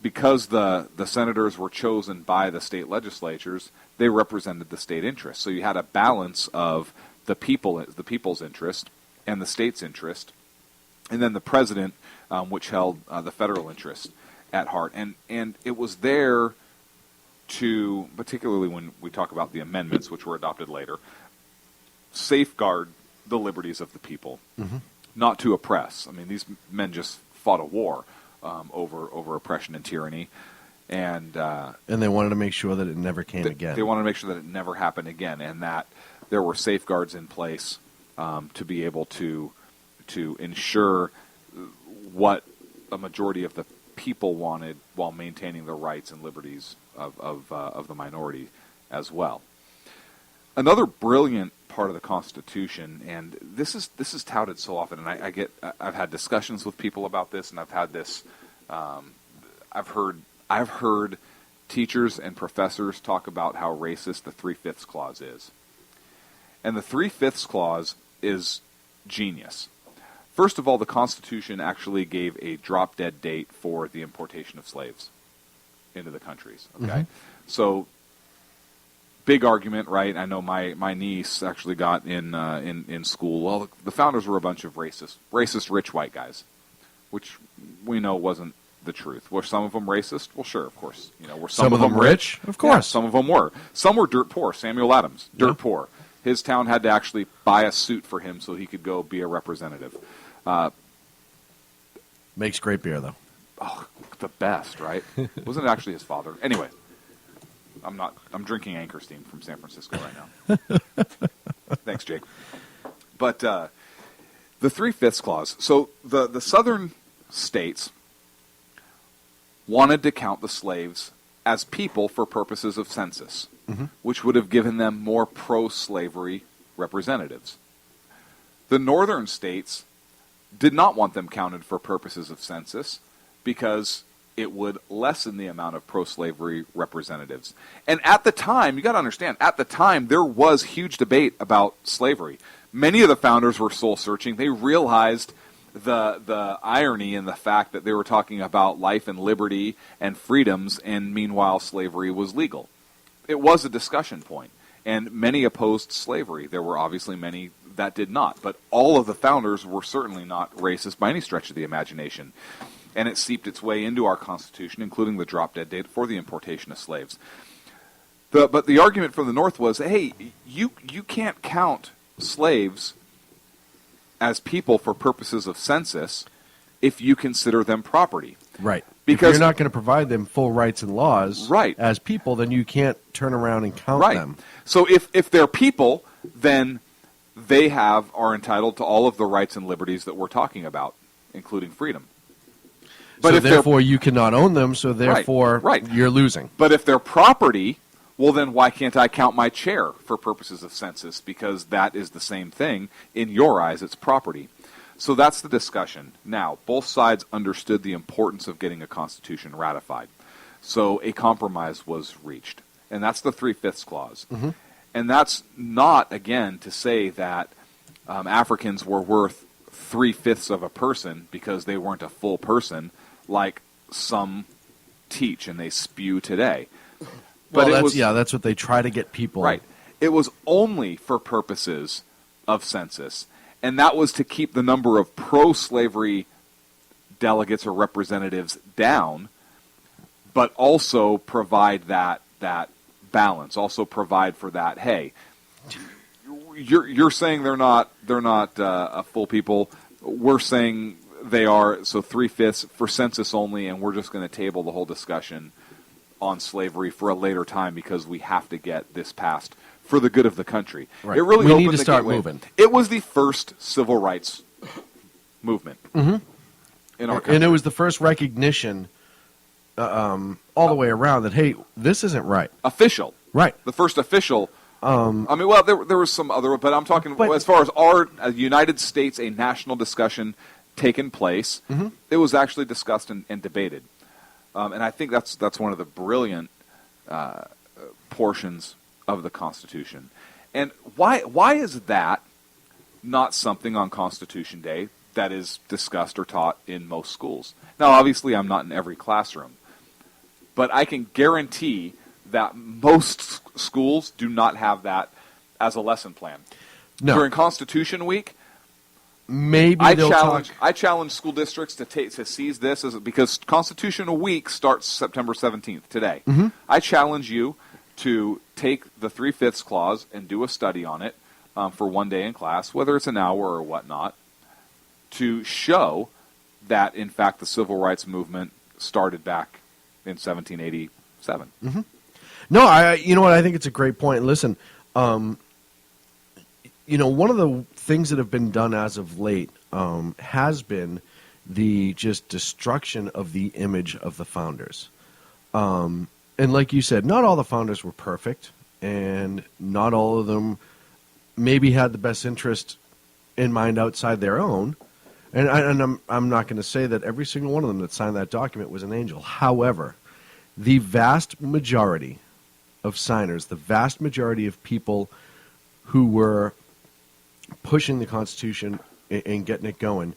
because the senators were chosen by the state legislatures, they represented the state interest. So you had a balance of the people's interest and the state's interest, and then the president, which held the federal interest at heart. And it was there to, particularly when we talk about the amendments, which were adopted later, safeguard the liberties of the people, not to oppress. I mean, these men just fought a war over oppression and tyranny, and they wanted to make sure that it never came again. They wanted to make sure that it never happened again, and that there were safeguards in place to be able to ensure what a majority of the people wanted while maintaining the rights and liberties of the minority as well. Another brilliant part of the Constitution, and this is touted so often, and I've had discussions with people about this, and I've had this, I've heard teachers and professors talk about how racist the 3/5 clause is, and the 3/5 clause is genius. First of all, the Constitution actually gave a drop-dead date for the importation of slaves into the countries. Okay, so. Big argument, right? I know my niece actually got in school. Well, the founders were a bunch of racist rich white guys, which we know wasn't the truth. Were some of them racist? Well, sure, of course. Were some of them rich? Of course. Yeah, some of them were. Some were dirt poor. Samuel Adams, dirt poor. His town had to actually buy a suit for him so he could go be a representative. Makes great beer, though. Oh, the best, right? Wasn't it actually his father? Anyway. I'm drinking Anchor Steam from San Francisco right now. Thanks, Jake. But the 3/5 clause. So the southern states wanted to count the slaves as people for purposes of census, which would have given them more pro-slavery representatives. The northern states did not want them counted for purposes of census because it would lessen the amount of pro-slavery representatives. And at the time, you got to understand, at the time, there was huge debate about slavery. Many of the founders were soul-searching. They realized the irony in the fact that they were talking about life and liberty and freedoms, and meanwhile, slavery was legal. It was a discussion point, and many opposed slavery. There were obviously many that did not, but all of the founders were certainly not racist by any stretch of the imagination. And it seeped its way into our Constitution, including the drop-dead date for the importation of slaves. But the argument from the North was, hey, you can't count slaves as people for purposes of census if you consider them property. Right. Because if you're not going to provide them full rights and laws as people, then you can't turn around and count them. So if they're people, then they are entitled to all of the rights and liberties that we're talking about, including freedom. But so therefore you cannot own them, so therefore you're losing. But if they're property, Well, then why can't I count my chair for purposes of census? Because that is the same thing. In your eyes, it's property. So that's the discussion. Now, both sides understood the importance of getting a constitution ratified. So a compromise was reached. And that's the 3/5 clause. Mm-hmm. And that's not, again, to say that Africans were worth 3/5 of a person because they weren't a full person, like some teach and they spew today. But well, that's what they try to get people. Right. It was only for purposes of census, and that was to keep the number of pro-slavery delegates or representatives down, but also provide that balance. Also provide for that. Hey, you're saying they're not a full people. We're saying they are. So 3/5 for census only, and we're just going to table the whole discussion on slavery for a later time because we have to get this passed for the good of the country. Right. It really we opened need to the start gateway. moving. It was the first civil rights movement in our country. And it was the first recognition all the way around that, hey, this isn't right. Official. Right. The first official. I mean, well, there was some other, but I'm talking as far as our United States, a national discussion taken place. Mm-hmm. It was actually discussed and debated. And I think that's one of the brilliant portions of the Constitution. And why is that not something on Constitution Day that is discussed or taught in most schools? Now, obviously, I'm not in every classroom, but I can guarantee that most schools do not have that as a lesson plan. No. During Constitution Week, maybe I they'll challenge school districts to seize this because Constitution Week starts September 17th today. Mm-hmm. I challenge you to take the 3/5 clause and do a study on it for one day in class, whether it's an hour or whatnot, to show that in fact the civil rights movement started back in 1787. Mm-hmm. No, you know what? I think it's a great point. Listen, one of the things that have been done as of late has been the just destruction of the image of the founders. And like you said, not all the founders were perfect, and not all of them maybe had the best interest in mind outside their own. And I'm not going to say that every single one of them that signed that document was an angel. However, the vast majority of signers, the vast majority of people who were pushing the Constitution and getting it going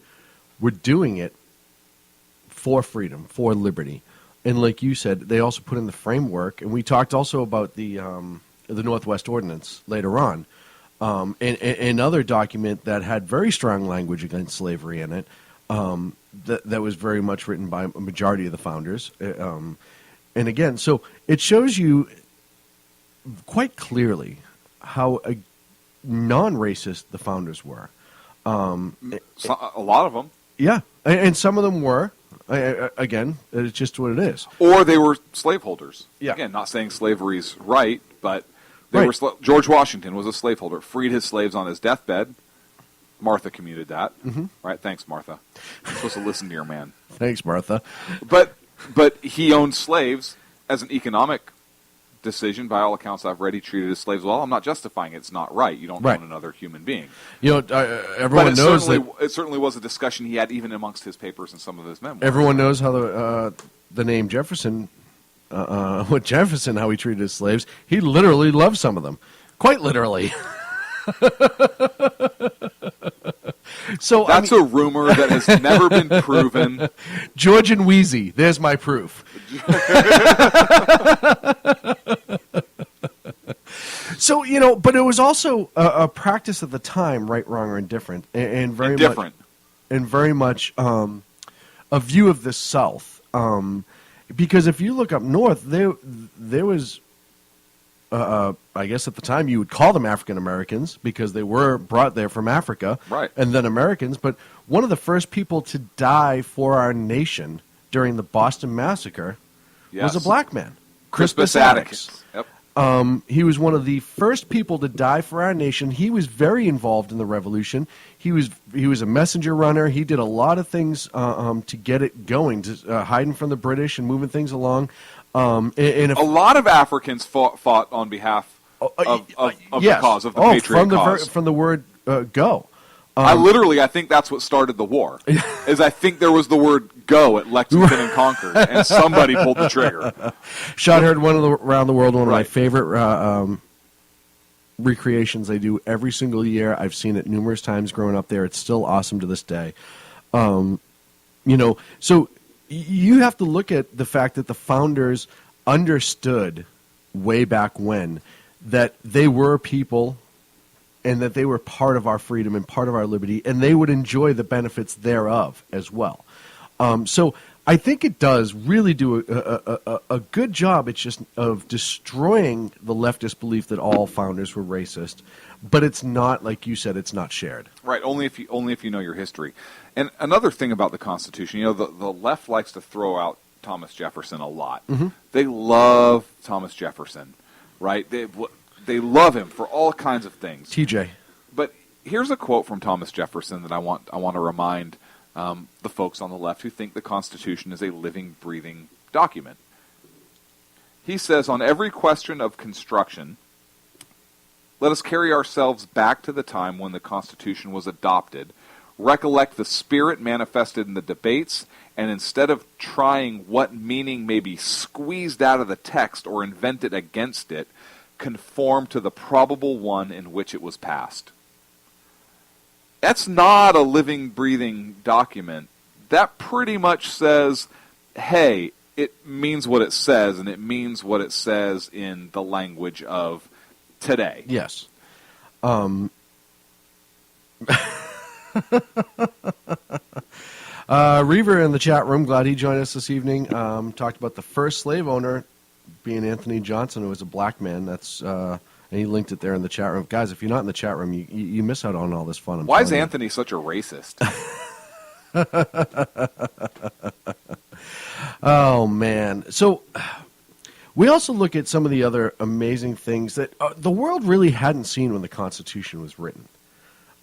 were doing it for freedom, for liberty. And like you said, they also put in the framework, and we talked also about the Northwest Ordinance later on, and other document that had very strong language against slavery in it, that was very much written by a majority of the founders. And again, so it shows you quite clearly how non-racist the founders were. A lot of them. Yeah, and some of them were. Again, it's just what it is. Or they were slaveholders. Yeah. Again, not saying slavery's right, but they were. George Washington was a slaveholder, freed his slaves on his deathbed. Martha commuted that. Mm-hmm. Right? Thanks, Martha. You're supposed to listen to your man. Thanks, Martha. But he owned slaves as an economic decision. By all accounts I've read, he treated his slaves well. I'm not justifying it. It's not right. You don't own another human being. Everyone knows that it certainly was a discussion he had even amongst his papers and some of his memoirs. Everyone knows how the name Jefferson, how he treated his slaves. He literally loved some of them, quite literally. So that's a rumor that has never been proven. George and Wheezy, there's my proof. So, but it was also a practice at the time, right, wrong, or indifferent, and very much a view of the South. Because if you look up north, there was, I guess at the time you would call them African Americans because they were brought there from Africa, right, and then Americans. But one of the first people to die for our nation during the Boston Massacre was a black man, Crispus Attucks. Yep. He was one of the first people to die for our nation. He was very involved in the revolution. He was a messenger runner. He did a lot of things to get it going, hiding from the British and moving things along. A lot of Africans fought on behalf of the cause of the Patriot cause. From the word go. I think that's what started the war. Is I think there was the word "go" at Lexington and Concord, and somebody pulled the trigger. Shot heard around the world. One of my favorite recreations they do every single year. I've seen it numerous times growing up there. It's still awesome to this day. So you have to look at the fact that the founders understood way back when that they were people and that they were part of our freedom and part of our liberty, and they would enjoy the benefits thereof as well. So I think it does really do a good job. It's just of destroying the leftist belief that all founders were racist, but it's not, like you said, it's not shared. Right. Only if you know your history. And another thing about the Constitution, the left likes to throw out Thomas Jefferson a lot. Mm-hmm. They love Thomas Jefferson, right? They love him for all kinds of things. TJ. But here's a quote from Thomas Jefferson that I want to remind the folks on the left who think the Constitution is a living, breathing document. He says, on every question of construction, let us carry ourselves back to the time when the Constitution was adopted, recollect the spirit manifested in the debates, and instead of trying what meaning may be squeezed out of the text or invented against it, conform to the probable one in which it was passed. That's not a living, breathing document. That pretty much says, hey, it means what it says, and it means what it says in the language of today. Yes. Reaver in the chat room, glad he joined us this evening. Talked about the first slave owner being Anthony Johnson, who was a black man. That's and he linked it there in the chat room. Guys, if you're not in the chat room, you miss out on all this fun. Why is Anthony such a racist? Oh, man. So we also look at some of the other amazing things that the world really hadn't seen when the Constitution was written.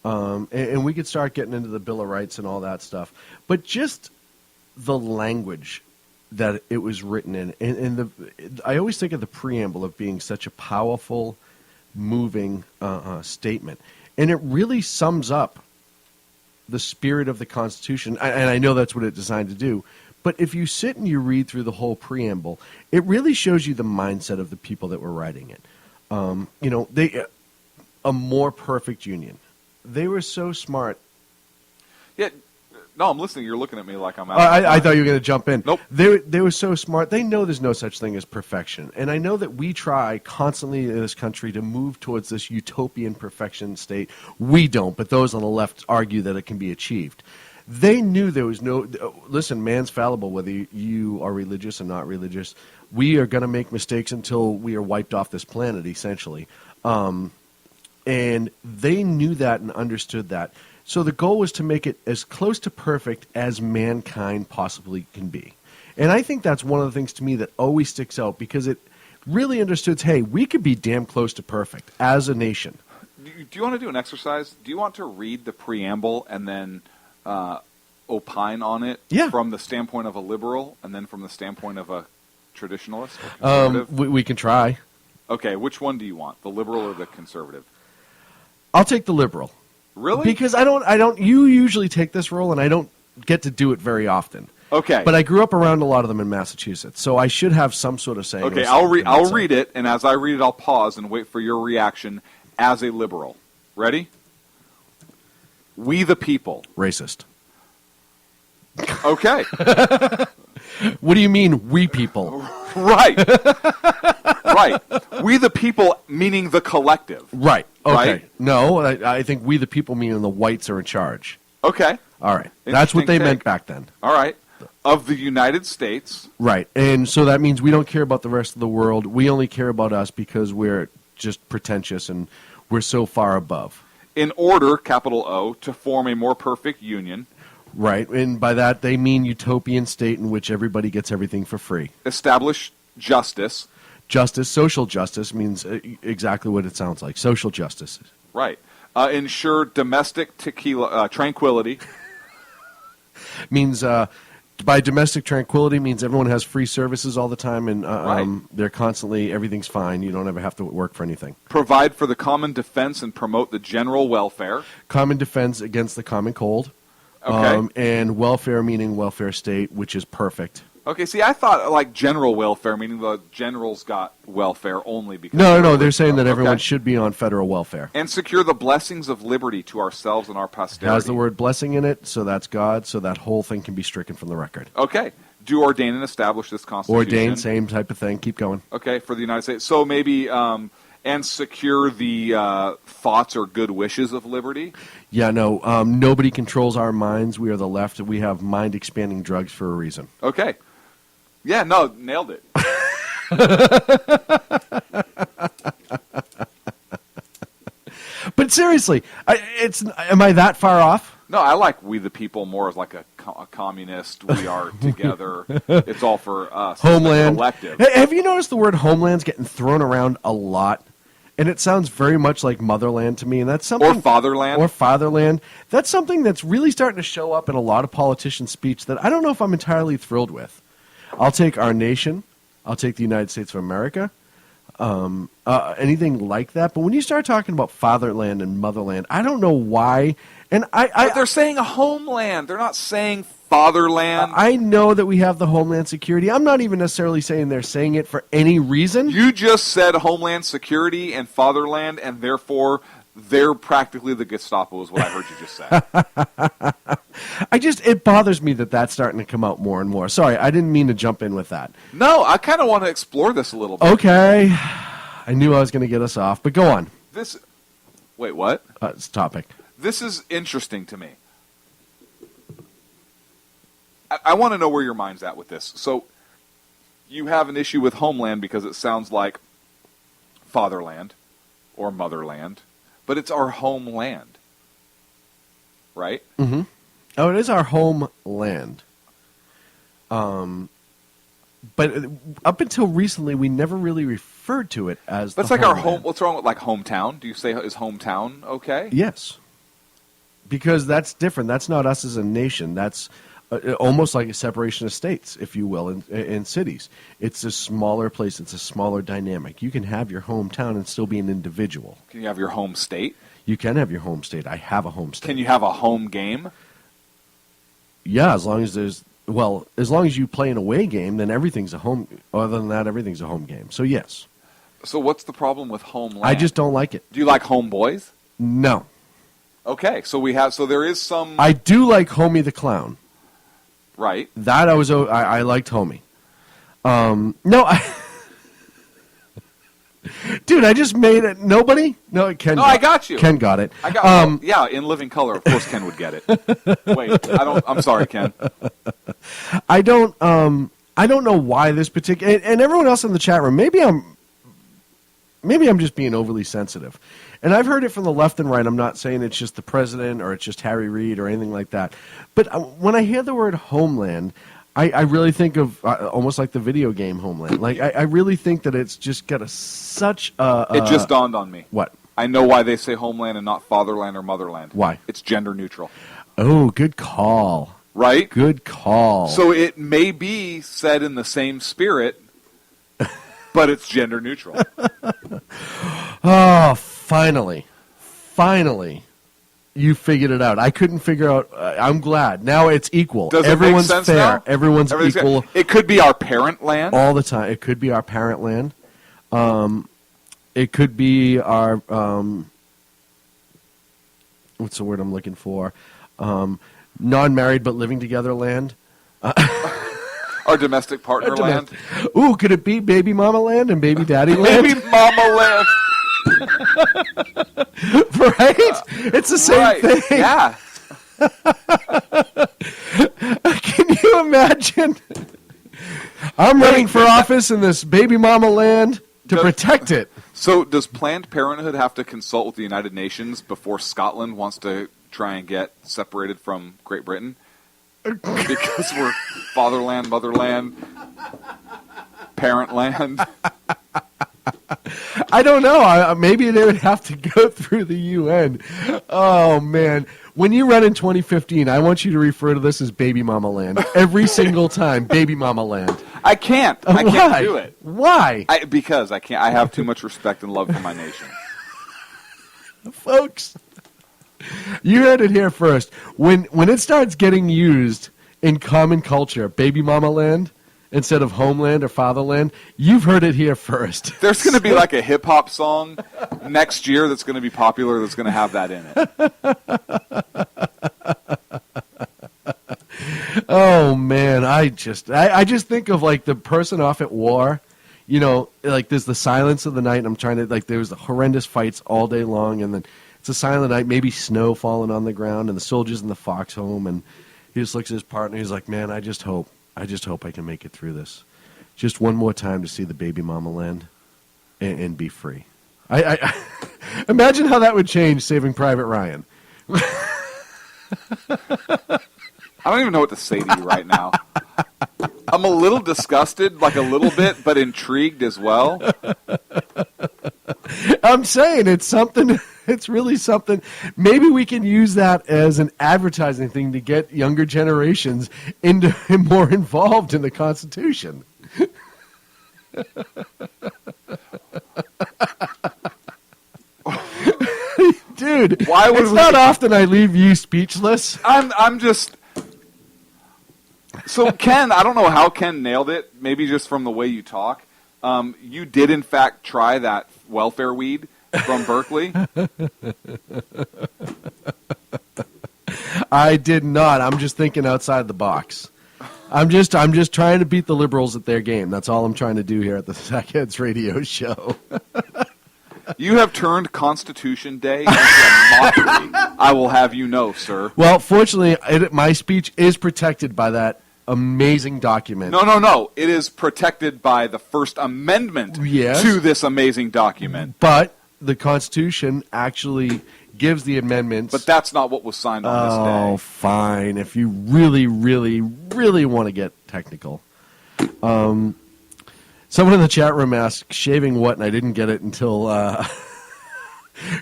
And we could start getting into the Bill of Rights and all that stuff. But just the language that it was written in. And I always think of the preamble of being such a powerful, moving statement. And it really sums up the spirit of the Constitution. And I know that's what it's designed to do. But if you sit and you read through the whole preamble, it really shows you the mindset of the people that were writing it. A more perfect union. They were so smart. Yeah. No, I'm listening. You're looking at me like I'm out. I thought you were going to jump in. Nope. They were so smart. They know there's no such thing as perfection. And I know that we try constantly in this country to move towards this utopian perfection state. We don't, but those on the left argue that it can be achieved. They knew there was no... Listen, man's fallible, whether you are religious or not religious. We are going to make mistakes until we are wiped off this planet, essentially. And they knew that and understood that. So the goal was to make it as close to perfect as mankind possibly can be. And I think that's one of the things to me that always sticks out, because it really understood, hey, we could be damn close to perfect as a nation. Do you want to do an exercise? Do you want to read the preamble and then opine on it from the standpoint of a liberal and then from the standpoint of a traditionalist or conservative? We can try. Okay, which one do you want, the liberal or the conservative? I'll take the liberal. Really? Because I don't. You usually take this role, and I don't get to do it very often. Okay. But I grew up around a lot of them in Massachusetts, so I should have some sort of say. Okay, I'll read it, and as I read it, I'll pause and wait for your reaction as a liberal. Ready? We the people. Racist. Okay. What do you mean, we people? Right. Right. We the people, meaning the collective. Right. Okay. Right? No, I think we the people meaning the whites are in charge. Okay. All right. That's what they meant back then. All right. Of the United States. Right. And so that means we don't care about the rest of the world. We only care about us because we're just pretentious and we're so far above. In order, capital O, to form a more perfect union. Right. And by that, they mean utopian state in which everybody gets everything for free. Establish justice. Justice, social justice means exactly what it sounds like. Social justice. Right. Ensure domestic tranquility. Means by domestic tranquility means everyone has free services all the time, and Right. they're constantly, everything's fine. You don't ever have to work for anything. Provide for the common defense and promote the general welfare. Common defense against the common cold. Okay. And welfare meaning welfare state, which is perfect. Okay, see, I thought like general welfare, meaning the generals got welfare only because... No, they're saying that Okay. everyone should be on federal welfare. And secure the blessings of liberty to ourselves and our It posterity. has the word blessing in it, so that's God, so that whole thing can be stricken from the record. Okay. Do ordain and establish this Constitution. Ordain, same type of thing. Keep going. Okay, for the United States. So maybe, and secure the thoughts or good wishes of liberty. Yeah, no, nobody controls our minds. We are the left. We have mind-expanding drugs for a reason. Okay. Yeah, no, nailed it. But seriously, am I that far off? No, I like we the people more as like a communist. We are together. It's all for us. Homeland. Collective. Have you noticed the word homeland's getting thrown around a lot? And it sounds very much like motherland to me, and that's something. Or fatherland. Or fatherland. That's something that's really starting to show up in a lot of politicians' speech that I don't know if I'm entirely thrilled with. I'll take our nation. I'll take the United States of America. Anything like that. But when you start talking about fatherland and motherland, I don't know why. And But they're saying a homeland. They're not saying fatherland. I know that we have the Homeland Security. I'm not even necessarily saying they're saying it for any reason. You just said Homeland Security and fatherland, and therefore they're practically the Gestapo is what I heard you just say. It bothers me that that's starting to come out more and more. Sorry, I didn't mean to jump in with that. No, I kind of want to explore this a little bit. Okay. I knew I was going to get us off, but go on. Wait, what? It's a topic. This is interesting to me. I want to know where your mind's at with this. So, you have an issue with homeland because it sounds like fatherland or motherland, but it's our homeland, right? Mm-hmm. Oh, it is our homeland. But up until recently, we never really referred to it as That's the like our homeland. home. What's wrong with like hometown? Do you say is hometown okay? Yes. Because that's different. That's not us as a nation. That's almost like a separation of states, if you will, in cities. It's a smaller place. It's a smaller dynamic. You can have your hometown and still be an individual. Can you have your home state? You can have your home state. I have a home state. Can you have a home game? Yeah, as long as you play an away game, then everything's a home. Other than that, everything's a home game. So yes. So what's the problem with homeland? I just don't like it. Do you like homeboys? No. Okay, so there is some. I do like Homie the Clown. Right. That I liked Homie. No, dude, I just made it. Nobody? No, Ken. No, I got you. Ken got it. I got. Yeah, in living color, of course, Ken would get it. Wait, I don't. I'm sorry, Ken. I don't know why this particular and everyone else in the chat room. Maybe I'm just being overly sensitive. And I've heard it from the left and right. I'm not saying it's just the president or it's just Harry Reid or anything like that. But when I hear the word homeland, I really think of almost like the video game Homeland. Like I really think that it's just got such a... It just dawned on me. What? I know why they say homeland and not fatherland or motherland. Why? It's gender neutral. Oh, good call. Right? Good call. So it may be said in the same spirit, but it's gender neutral. Oh, finally, you figured it out. I couldn't figure out. I'm glad. Now it's equal. Does Everyone's it make sense fair. now? Everyone's equal. Fair. It could be our parent land. All the time. It could be our parent land. It could be our what's the word I'm looking for? Non-married but living together land. Our domestic partner land. Ooh, could it be baby mama land and baby daddy land? Baby mama land. Right? It's the same thing. Yeah. Can you imagine? I'm running for office in this baby mama land to protect it. So does Planned Parenthood have to consult with the United Nations before Scotland wants to try and get separated from Great Britain? Because we're fatherland, motherland, parent land. I don't know. Maybe they would have to go through the UN. Oh, man. When you run in 2015, I want you to refer to this as Baby Mama Land. Every single time, Baby Mama Land. I can't. I can't do it. Why? Because I can't. I have too much respect and love for my nation. Folks, you heard it here first. When it starts getting used in common culture, Baby Mama Land, instead of homeland or fatherland, you've heard it here first. There's going to be like a hip-hop song next year that's going to be popular that's going to have that in it. Oh, man, I just think of, like, the person off at war. You know, like, there's the silence of the night, and I'm trying to, like, there was the horrendous fights all day long, and then it's a silent night, maybe snow falling on the ground, and the soldiers in the foxhome, and he just looks at his partner, he's like, man, I just hope I can make it through this. Just one more time to see the Baby Mama Land and be free. I imagine how that would change Saving Private Ryan. I don't even know what to say to you right now. I'm a little disgusted, like a little bit, but intrigued as well. I'm saying it's something. It's really something. Maybe we can use that as an advertising thing to get younger generations more involved in the Constitution. Dude, why would it's not often I leave you speechless. I'm just. So Ken, I don't know how Ken nailed it. Maybe just from the way you talk. You did in fact try that welfare weed from Berkeley. I did not. I'm just thinking outside the box. I'm just trying to beat the liberals at their game. That's all I'm trying to do here at the Sackheads Radio Show. You have turned Constitution Day into a mockery. I will have you know, sir. Well, fortunately, my speech is protected by that amazing document. No. It is protected by the First Amendment to this amazing document. But the Constitution actually gives the amendments. But that's not what was signed on this day. Oh, fine. If you really, really, really want to get technical. Someone in the chat room asked, shaving what? And I didn't get it until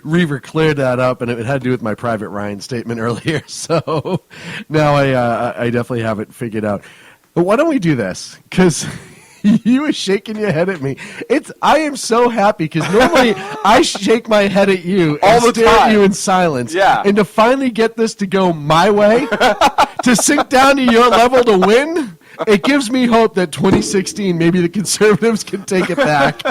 Reaver cleared that up, and it had to do with my Private Ryan statement earlier. So now I definitely have it figured out. But why don't we do this? Because you were shaking your head at me. I am so happy because normally I shake my head at you all and the stare time at you in silence. Yeah. And to finally get this to go my way, to sink down to your level to win, it gives me hope that 2016, maybe the Conservatives can take it back.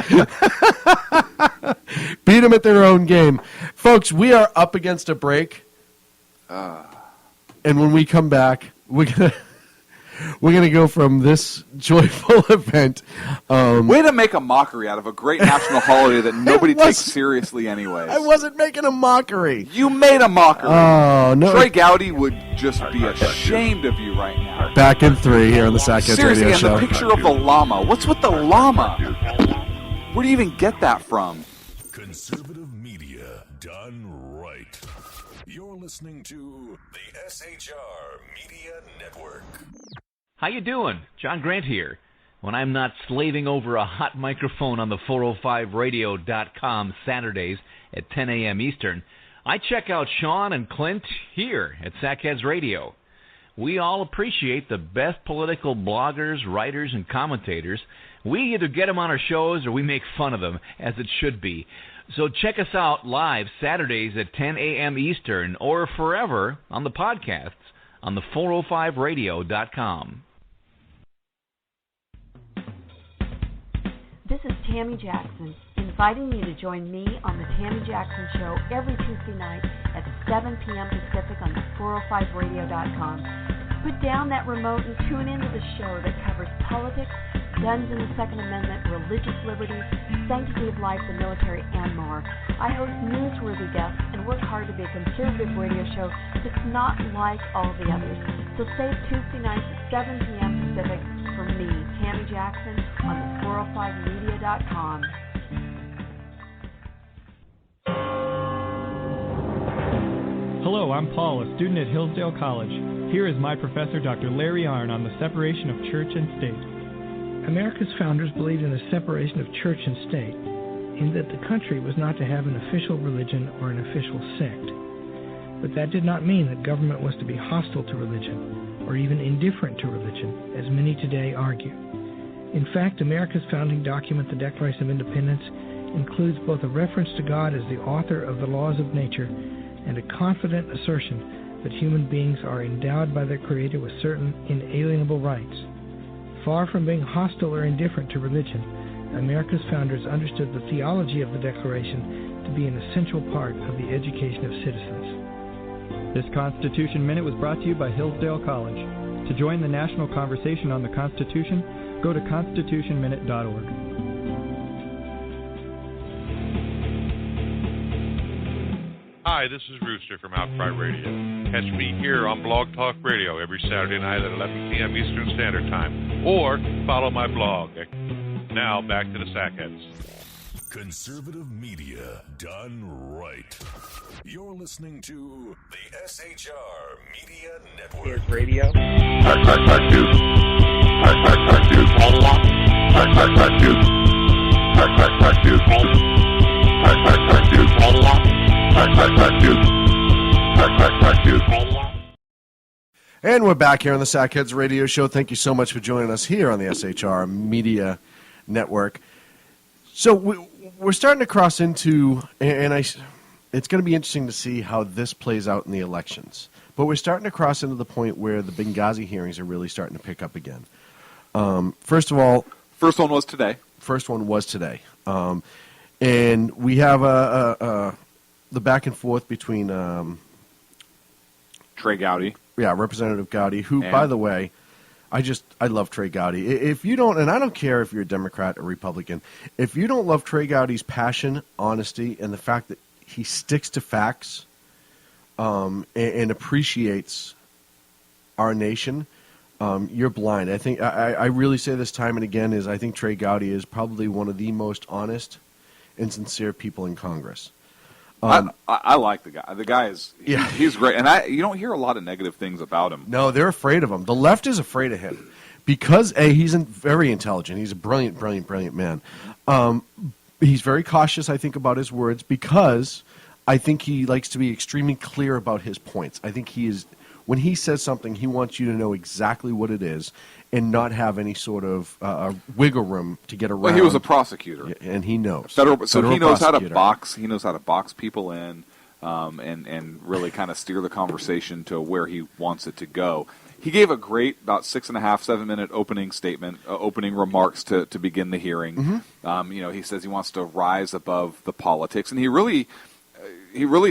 Beat them at their own game. Folks, we are up against a break. And when we come back, we're gonna go from this joyful event. Way to make a mockery out of a great national holiday that nobody takes seriously anyways. I wasn't making a mockery. You made a mockery. Oh, no. Trey Gowdy would just be ashamed of you right now. Back in 3 here on the Sackheads Radio Seriously, Show. and the picture of the llama. What's with the llama? Where do you even get that from? Conservative media done right. You're listening to the SHR Media Network. How you doing? John Grant here. When I'm not slaving over a hot microphone on the 405radio.com Saturdays at 10 a.m. Eastern, I check out Sean and Clint here at Sackheads Radio. We all appreciate the best political bloggers, writers, and commentators. We either get them on our shows or we make fun of them, as it should be. So check us out live Saturdays at 10 a.m. Eastern or forever on the podcasts on the 405radio.com. This is Tammy Jackson, inviting you to join me on the Tammy Jackson Show every Tuesday night at 7 p.m. Pacific on the 405radio.com. Put down that remote and tune into the show that covers politics, guns and the Second Amendment, religious liberties, sanctity of life, the military, and more. I host newsworthy guests and work hard to be a conservative radio show that's not like all the others. So save Tuesday nights at 7 p.m. Pacific for me, Tammy Jackson, on the 405media.com. Hello, I'm Paul, a student at Hillsdale College. Here is my professor, Dr. Larry Arnn, on the separation of church and state. America's founders believed in the separation of church and state, in that the country was not to have an official religion or an official sect. But that did not mean that government was to be hostile to religion, or even indifferent to religion, as many today argue. In fact, America's founding document, the Declaration of Independence, includes both a reference to God as the author of the laws of nature and a confident assertion that human beings are endowed by their Creator with certain inalienable rights. Far from being hostile or indifferent to religion, America's founders understood the theology of the Declaration to be an essential part of the education of citizens. This Constitution Minute was brought to you by Hillsdale College. To join the national conversation on the Constitution, go to constitutionminute.org. Hi, this is Rooster from Outcry Radio. Catch me here on Blog Talk Radio every Saturday night at 11 p.m. Eastern Standard Time, or follow my blog. Now, back to the Sackheads. Conservative media done right. You're listening to the SHR Media Network. Here's radio. And we're back here on the Sackheads Radio Show. Thank you so much for joining us here on the SHR Media Network. So we're starting to cross into, it's going to be interesting to see how this plays out in the elections. But we're starting to cross into the point where the Benghazi hearings are really starting to pick up again. First of all, first one was today. And we have the back and forth between Trey Gowdy. Yeah, Representative Gowdy, who, by the way, I love Trey Gowdy. If you don't, and I don't care if you're a Democrat or Republican, if you don't love Trey Gowdy's passion, honesty, and the fact that he sticks to facts and appreciates our nation, you're blind. I think I really say this time and again I think Trey Gowdy is probably one of the most honest and sincere people in Congress. I like the guy. The guy he's great, and you don't hear a lot of negative things about him. No, they're afraid of him. The left is afraid of him because he's very intelligent. He's a brilliant man. He's very cautious, I think, about his words because I think he likes to be extremely clear about his points. I think when he says something, he wants you to know exactly what it is and not have any sort of wiggle room to get around. Well, he was a prosecutor, and he knows. So he knows how to box. He knows how to box people in, and really kind of steer the conversation to where he wants it to go. He gave a great, about 6.5, 7-minute opening statement, opening remarks to begin the hearing. Mm-hmm. He says he wants to rise above the politics, and he really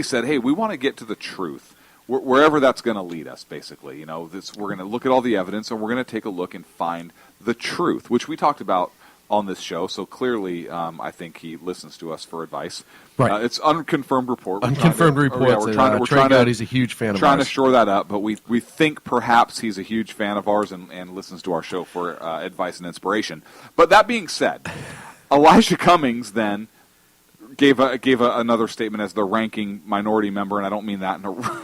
said, "Hey, we want to get to the truth." Wherever that's going to lead us, basically. We're going to look at all the evidence, and we're going to take a look and find the truth, which we talked about on this show. So clearly, I think he listens to us for advice. Right. It's unconfirmed report. Trey Gowdy's a huge fan of ours. Trying to shore that up, but we think perhaps he's a huge fan of ours and listens to our show for advice and inspiration. But that being said, Elijah Cummings then gave another statement as the ranking minority member, and I don't mean that in a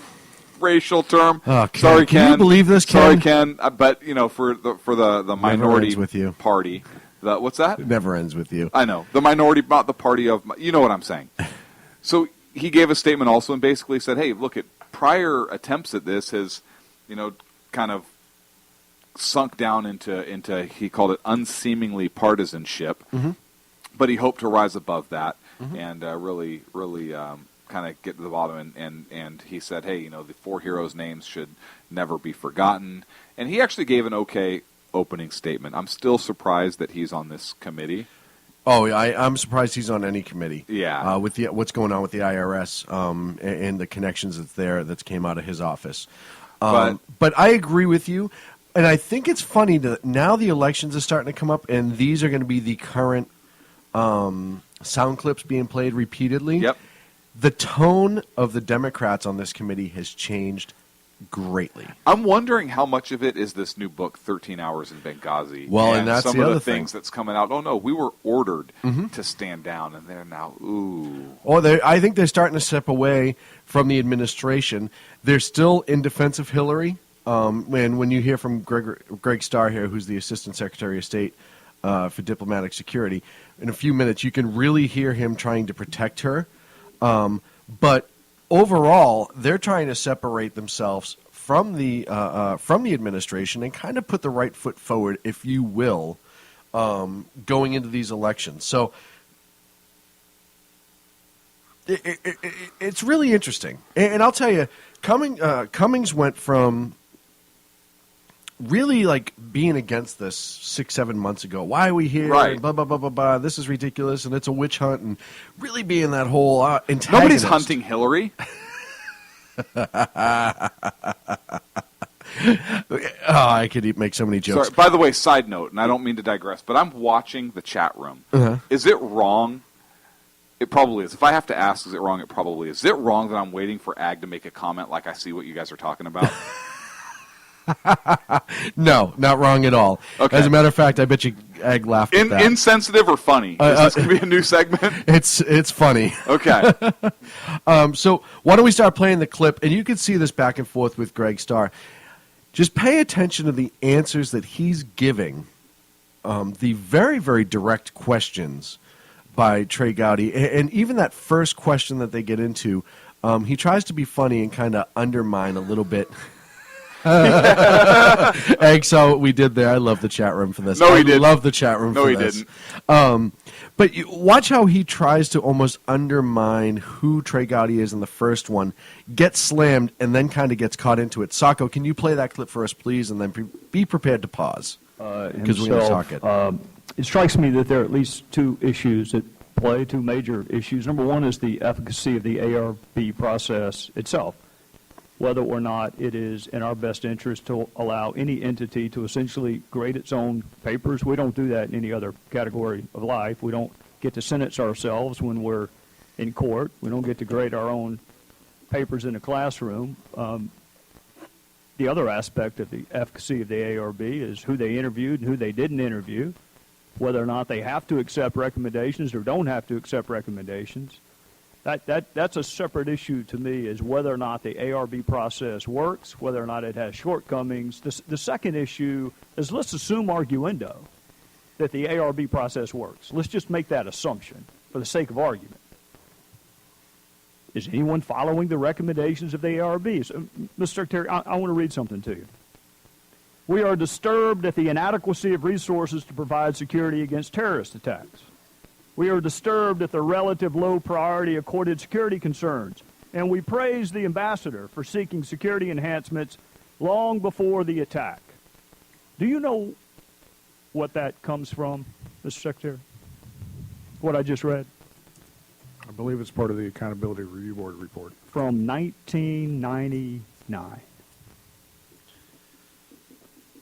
racial term. Oh, Ken. Sorry, Ken. Can you believe this, Ken? Sorry, Ken. But for the minority with you. party, what's that? It never ends with you. I know the minority, not the party of. You know what I'm saying. So he gave a statement also and basically said, "Hey, look at prior attempts at this has, kind of sunk down into he called it unseemingly partisanship, mm-hmm. but he hoped to rise above that mm-hmm. and really." Kind of get to the bottom, and he said, hey, the four heroes' names should never be forgotten. And he actually gave an okay opening statement. I'm still surprised that he's on this committee. Oh, I'm surprised he's on any committee. Yeah. With what's going on with the IRS and the connections that came out of his office. But I agree with you, and I think it's funny that now the elections are starting to come up, and these are going to be the current sound clips being played repeatedly. Yep. The tone of the Democrats on this committee has changed greatly. I'm wondering how much of it is this new book, 13 Hours in Benghazi. Well, and that's some the of other the things thing that's coming out. Oh, no, we were ordered mm-hmm. to stand down, and they're now, ooh. I think they're starting to step away from the administration. They're still in defense of Hillary. And when you hear from Greg Starr here, who's the Assistant Secretary of State, for diplomatic security. In a few minutes, you can really hear him trying to protect her. But overall, they're trying to separate themselves from the administration and kind of put the right foot forward, if you will, going into these elections. So it's really interesting. And I'll tell you, Cummings went from really like being against this 6-7 months ago. Why are we here? Right. And blah, blah, blah, blah, blah. This is ridiculous, and it's a witch hunt, and really being that whole antagonist. Nobody's hunting Hillary. I could make so many jokes. Sorry, by the way, side note, and I don't mean to digress, but I'm watching the chat room. Uh-huh. Is it wrong? It probably is. If I have to ask, is it wrong? It probably is. Is it wrong that I'm waiting for Ag to make a comment like I see what you guys are talking about? No, not wrong at all. Okay. As a matter of fact, I bet you Ag laughed at that. Insensitive or funny? Is this going to be a new segment? It's funny. Okay. So why don't we start playing the clip, and you can see this back and forth with Greg Starr. Just pay attention to the answers that he's giving, the very, very direct questions by Trey Gowdy. And even that first question that they get into, he tries to be funny and kind of undermine a little bit. Egg saw what we did there. I love the chat room for this. No, he didn't. I love the chat room for this. No, he didn't. But watch how he tries to almost undermine who Trey Gowdy is in the first one, gets slammed, and then kind of gets caught into it. Sacco, can you play that clip for us, please, and then be prepared to pause? Because we're going to talk it. It strikes me that there are at least two issues at play, two major issues. Number one is the efficacy of the ARB process itself, whether or not it is in our best interest to allow any entity to essentially grade its own papers. We don't do that in any other category of life. We don't get to sentence ourselves when we're in court. We don't get to grade our own papers in a classroom. The other aspect of the efficacy of the ARB is who they interviewed and who they didn't interview, whether or not they have to accept recommendations or don't have to accept recommendations. That's a separate issue to me, is whether or not the ARB process works, whether or not it has shortcomings. The second issue is, let's assume arguendo that the ARB process works. Let's just make that assumption for the sake of argument. Is anyone following the recommendations of the ARB? So, Mr. Secretary, I want to read something to you. We are disturbed at the inadequacy of resources to provide security against terrorist attacks. We are disturbed at the relative low priority accorded security concerns, and we praise the ambassador for seeking security enhancements long before the attack. Do you know what that comes from, Mr. Secretary? What I just read? I believe it's part of the Accountability Review Board report. From 1999.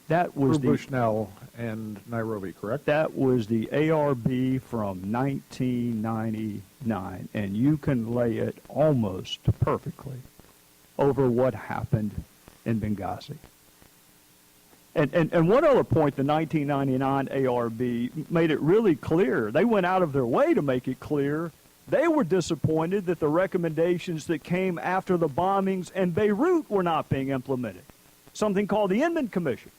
That was Bushnell and Nairobi, correct? That was the ARB from 1999, and you can lay it almost perfectly over what happened in Benghazi. And one other point, the 1999 ARB made it really clear. They went out of their way to make it clear. They were disappointed that the recommendations that came after the bombings in Beirut were not being implemented, something called the Inman Commission.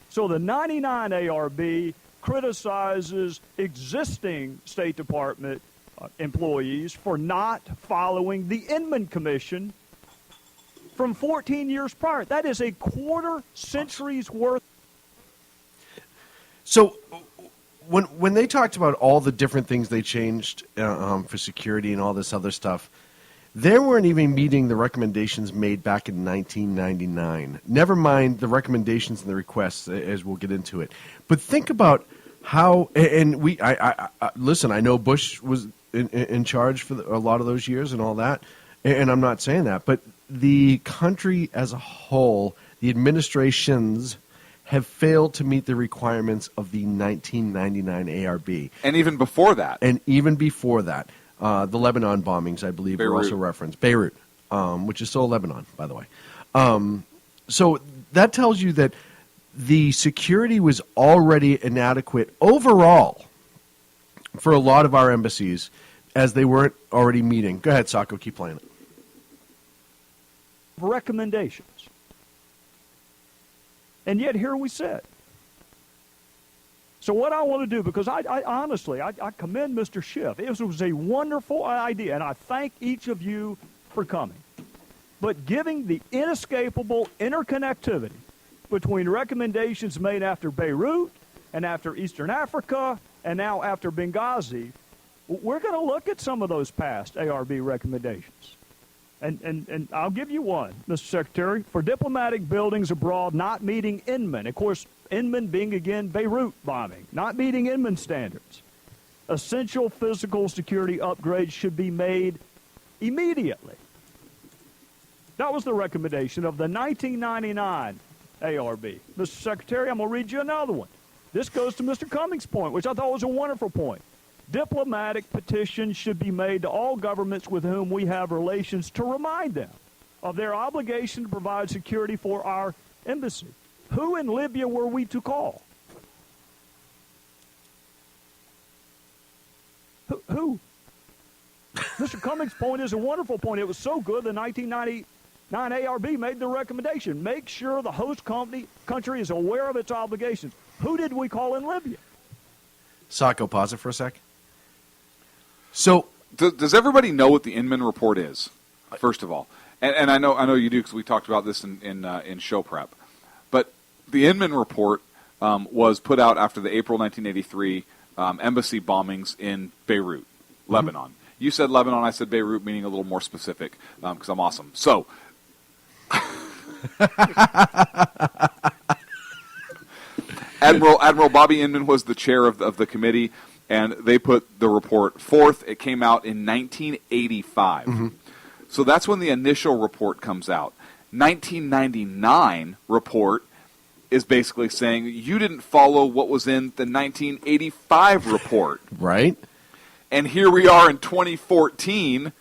So the 99 ARB criticizes existing State Department employees for not following the Inman Commission from 14 years prior. That is a quarter century's worth. So when they talked about all the different things they changed for security and all this other stuff, they weren't even meeting the recommendations made back in 1999. Never mind the recommendations and the requests, as we'll get into it. But think about how, and listen, I know Bush was in charge for a lot of those years and all that, and I'm not saying that, but the country as a whole, the administrations have failed to meet the requirements of the 1999 ARB. And even before that. The Lebanon bombings, I believe, were also referenced. Beirut, which is still Lebanon, by the way. So that tells you that the security was already inadequate overall for a lot of our embassies, as they weren't already meeting. Go ahead, Sacco, keep playing it. Recommendations. And yet here we sit. So what I want to do, because I honestly commend Mr. Schiff. It was a wonderful idea, and I thank each of you for coming. But giving the inescapable interconnectivity between recommendations made after Beirut and after Eastern Africa and now after Benghazi, we're going to look at some of those past ARB recommendations. And I'll give you one, Mr. Secretary. For diplomatic buildings abroad not meeting Inman, of course, Inman being, again, Beirut bombing, not meeting Inman standards, essential physical security upgrades should be made immediately. That was the recommendation of the 1999 ARB. Mr. Secretary, I'm going to read you another one. This goes to Mr. Cummings' point, which I thought was a wonderful point. Diplomatic petitions should be made to all governments with whom we have relations to remind them of their obligation to provide security for our embassy. Who in Libya were we to call? Who? Mr. Cummings' point is a wonderful point. It was so good the 1999 ARB made the recommendation. Make sure the host country is aware of its obligations. Who did we call in Libya? Sacco, pause it for a sec. So, does everybody know what the Inman report is? First of all, and I know you do because we talked about this in show prep. But the Inman report was put out after the April 1983 embassy bombings in Beirut, Lebanon. You said Lebanon, I said Beirut, meaning a little more specific because I'm awesome. So, Admiral Bobby Inman was the chair of the committee, and they put the report forth. It came out in 1985. So that's when the initial report comes out. 1999 report is basically saying you didn't follow what was in the 1985 report. Right. And here we are in 2014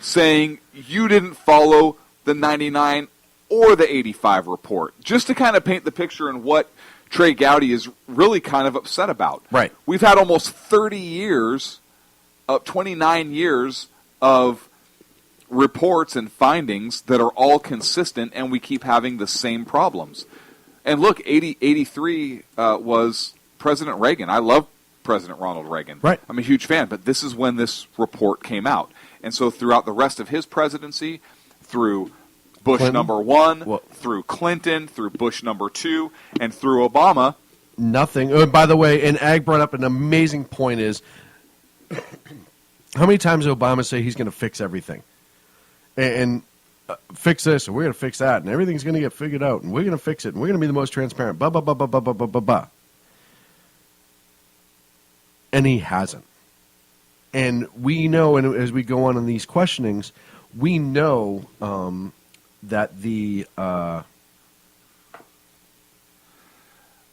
saying you didn't follow the 99 or the 85 report. Just to kind of paint the picture in what Trey Gowdy is really kind of upset about. Right. We've had almost 30 years, 29 years of reports and findings that are all consistent, and we keep having the same problems. And look, 83 was President Reagan. I love President Ronald Reagan. Right. I'm a huge fan, but this is when this report came out. And so throughout the rest of his presidency, through Bush Clinton. #1, through Clinton, through Bush #2, and through Obama. Nothing. Oh, by the way, and Ag brought up an amazing point is, how many times did Obama say he's going to fix everything? And fix this, and we're going to fix that, and everything's going to get figured out, and we're going to fix it, and we're going to be the most transparent, blah, blah, blah, blah, blah, blah, blah, blah, blah. And he hasn't. And we know, and as we go on in these questionings, we know that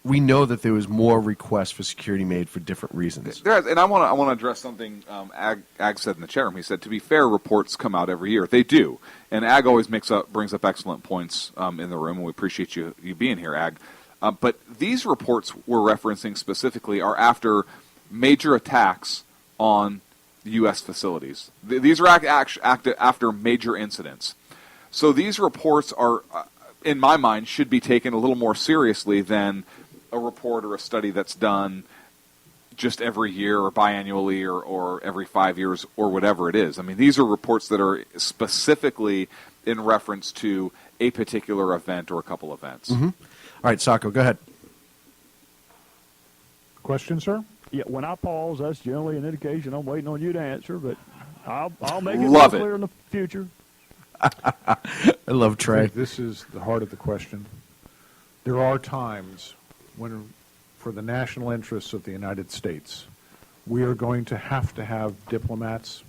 we know that there was more requests for security made for different reasons. And I want to address something Ag said in the chat room. He said, to be fair, reports come out every year. They do. And Ag always brings up excellent points in the room, and we appreciate you being here, Ag. But these reports we're referencing specifically are after major attacks on U.S. facilities. These are after major incidents. So these reports are, in my mind, should be taken a little more seriously than a report or a study that's done just every year or biannually or every 5 years or whatever it is. I mean, these are reports that are specifically in reference to a particular event or a couple events. Mm-hmm. All right, Sacco, go ahead. Question, sir? Yeah, when I pause, that's generally an indication I'm waiting on you to answer, but I'll make it Love clear in the future. I love Trey. I think this is the heart of the question. There are times when, for the national interests of the United States, we are going to have diplomats,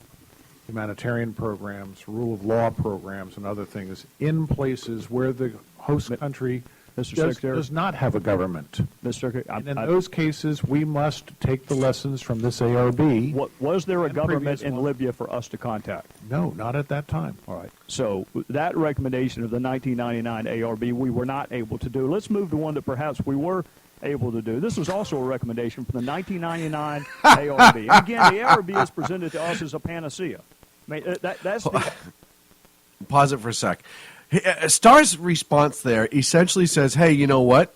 humanitarian programs, rule of law programs, and other things in places where the host country does not have a government. Mr. Secretary, and in those cases, we must take the lessons from this ARB. Was there a government in Libya for us to contact? No, not at that time. All right. So that recommendation of the 1999 ARB, we were not able to do. Let's move to one that perhaps we were able to do. This was also a recommendation from the 1999 ARB. And again, the ARB is presented to us as a panacea. I mean, that's the... Pause it for a sec. Starr's response there essentially says, hey, you know what?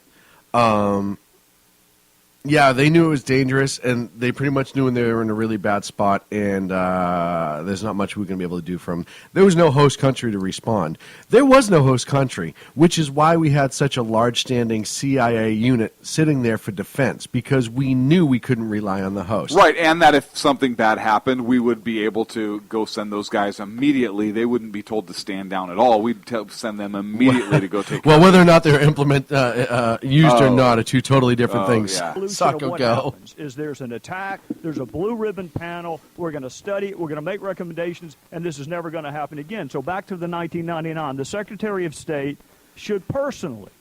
Yeah, they knew it was dangerous, and they pretty much knew when they were in a really bad spot, and there's not much we're going to be able to do from. There was no host country to respond. There was no host country, which is why we had such a large-standing CIA unit sitting there for defense, because we knew we couldn't rely on the host. Right, and that if something bad happened, we would be able to go send those guys immediately. They wouldn't be told to stand down at all. We'd send them immediately to go take care Well, of whether it. or not they're used or not are two totally different things. Yeah. Suck or what go. happens is there's an attack, there's a blue ribbon panel, we're going to study it, we're going to make recommendations, and this is never going to happen again. So back to the 1999, the Secretary of State should personally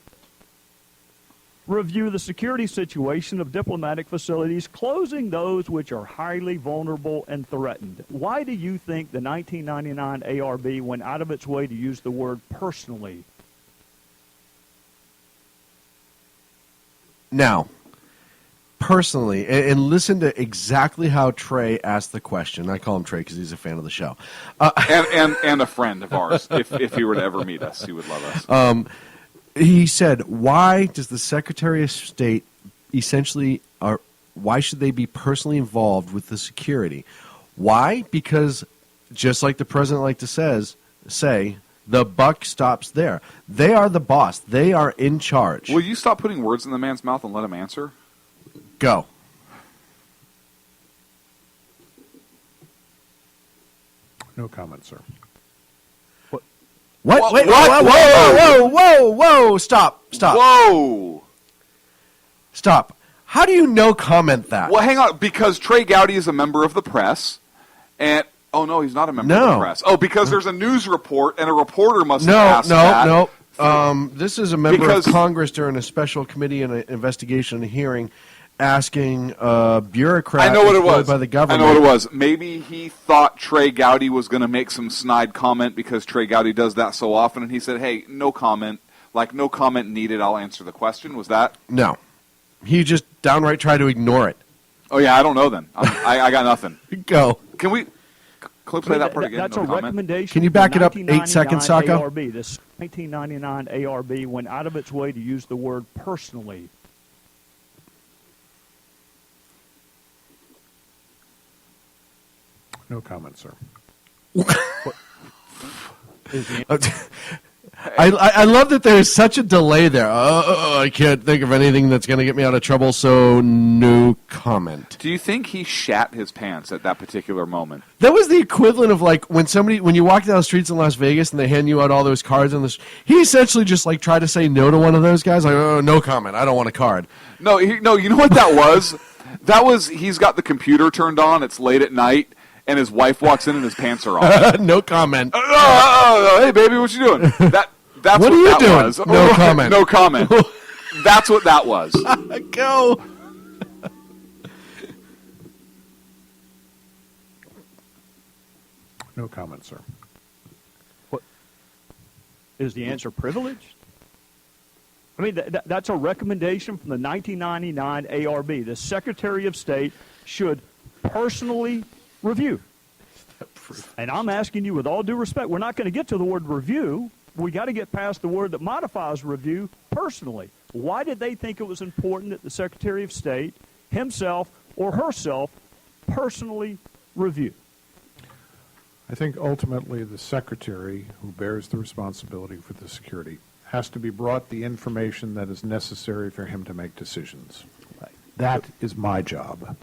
review the security situation of diplomatic facilities, closing those which are highly vulnerable and threatened. Why do you think the 1999 ARB went out of its way to use the word personally? Now, personally, and listen to exactly how Trey asked the question. I call him Trey because he's a fan of the show. And a friend of ours. If he were to ever meet us, he would love us. He said, why does the Secretary of State essentially, why should they be personally involved with the security? Why? Because just like the president liked to say, the buck stops there. They are the boss. They are in charge. Will you stop putting words in the man's mouth and let him answer? Go. No comment, sir. What? Wait, whoa, stop. Whoa. Stop. How do you no comment that? Well, hang on, because Trey Gowdy is a member of the press, and... Oh, no, he's not a member of the press. Oh, because there's a news report, and a reporter must have asked that. No. This is a member of Congress during a special committee and an investigation and a hearing asking a bureaucrat I know what it was. by the government. I know what it was. Maybe he thought Trey Gowdy was going to make some snide comment because Trey Gowdy does that so often, and he said, hey, no comment. Like, no comment needed. I'll answer the question. Was that? No. He just downright tried to ignore it. Oh, yeah, I don't know then. I got nothing. Go. Can we play that part again? That's no a comment? recommendation. Can you back it up 8 seconds, Sacco? ARB. This 1999 ARB went out of its way to use the word personally. No comment, sir. I love that there's such a delay there. I can't think of anything that's going to get me out of trouble, so no comment. Do you think he shat his pants at that particular moment? That was the equivalent of like when you walk down the streets in Las Vegas and they hand you out all those cards on this. He essentially just like tried to say no to one of those guys. Like, oh, no comment. I don't want a card. No, you know what that was? That was he's got the computer turned on. It's late at night. And his wife walks in and his pants are off. No comment. Hey, baby, what you doing? That's what are you that doing? Was. No comment. No comment. That's what that was. Go. No comment, sir. What? Is the answer privileged? I mean, that's a recommendation from the 1999 ARB. The Secretary of State should personally review. And I'm asking you with all due respect, we're not going to get to the word review. We got to get past the word that modifies review personally. Why did they think it was important that the Secretary of State himself or herself personally review? I think ultimately the Secretary, who bears the responsibility for the security, has to be brought the information that is necessary for him to make decisions. Right. That is my job.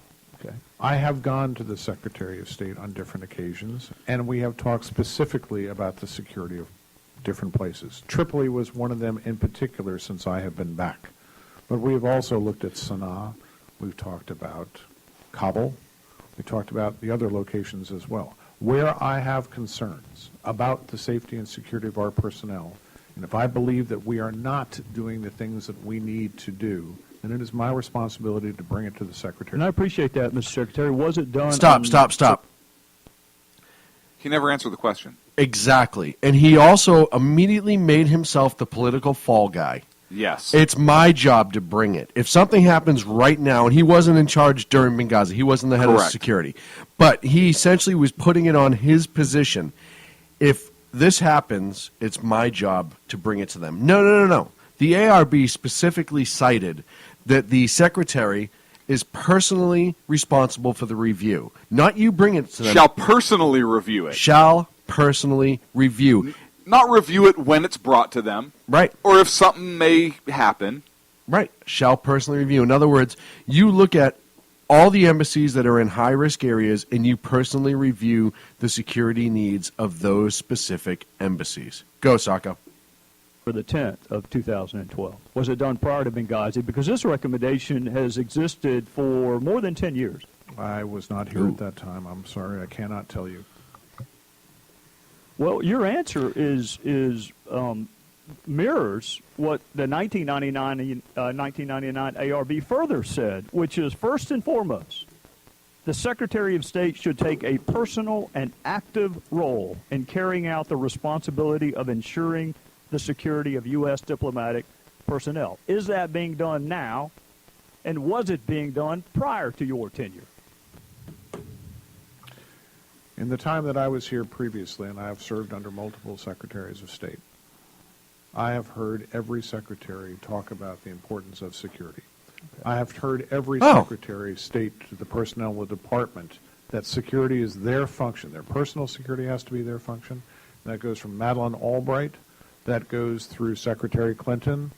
Okay. I have gone to the Secretary of State on different occasions, and we have talked specifically about the security of different places. Tripoli was one of them in particular since I have been back. But we have also looked at Sana'a. We've talked about Kabul. We talked about the other locations as well. Where I have concerns about the safety and security of our personnel, and if I believe that we are not doing the things that we need to do, then it is my responsibility to bring it to the Secretary. And I appreciate that, Mr. Secretary. Was it done? Stop. He never answered the question. Exactly. And he also immediately made himself the political fall guy. Yes. It's my job to bring it. If something happens right now, and he wasn't in charge during Benghazi, he wasn't the head of security, but he essentially was putting it on his position. If this happens, it's my job to bring it to them. No. The ARB specifically cited that the secretary is personally responsible for the review. Not you bring it to them. Shall personally review it. Shall personally review. Not review it when it's brought to them. Right. Or if something may happen. Right. Shall personally review. In other words, you look at all the embassies that are in high-risk areas and you personally review the security needs of those specific embassies. Go, Sacco. For the 10th of 2012. Was it done prior to Benghazi? Because this recommendation has existed for more than 10 years. I was not here at that time. I'm sorry. I cannot tell you. Well, your answer mirrors what the 1999 ARB further said, which is, first and foremost, the Secretary of State should take a personal and active role in carrying out the responsibility of ensuring the security of U.S. diplomatic personnel. Is that being done now, and was it being done prior to your tenure? In the time that I was here previously, and I have served under multiple Secretaries of State, I have heard every secretary talk about the importance of security. Okay. I have heard every secretary state to the personnel of the department that security is their function. Their personal security has to be their function. That goes from Madeleine Albright, that goes through Secretary Clinton,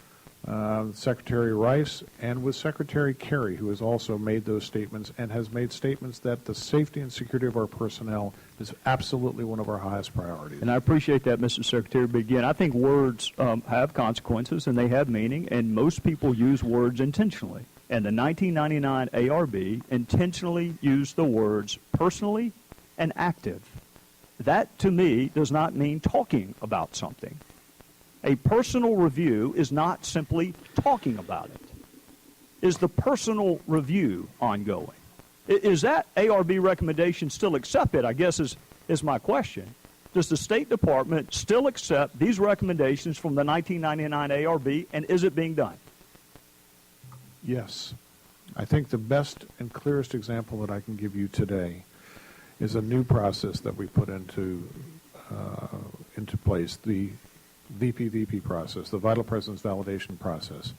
Secretary Rice, and with Secretary Kerry, who has also made those statements and has made statements that the safety and security of our personnel is absolutely one of our highest priorities. And I appreciate that, Mr. Secretary. But again, I think words have consequences and they have meaning, and most people use words intentionally. And the 1999 ARB intentionally used the words personally and active. That, to me, does not mean talking about something. A personal review is not simply talking about it. Is the personal review ongoing? Is that ARB recommendation still accepted, I guess is my question. Does the State Department still accept these recommendations from the 1999 ARB, and is it being done? Yes. I think the best and clearest example that I can give you today is a new process that we put into place, the VPVP process, the Vital Presence Validation process,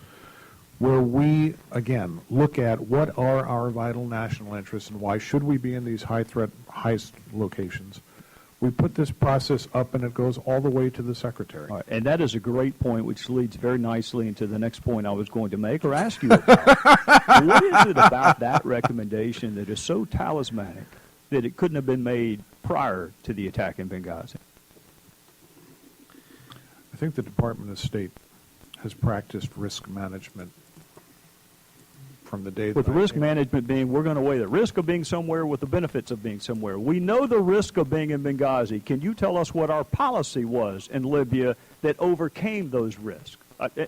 where we, again, look at what are our vital national interests and why should we be in these high-threat, highest locations. We put this process up, and it goes all the way to the Secretary. All right, and that is a great point, which leads very nicely into the next point I was going to make or ask you about. What is it about that recommendation that is so talismanic that it couldn't have been made prior to the attack in Benghazi? I think the Department of State has practiced risk management from the day that with the risk management being, we're going to weigh the risk of being somewhere with the benefits of being somewhere. We know the risk of being in Benghazi. Can you tell us what our policy was in Libya that overcame those risks?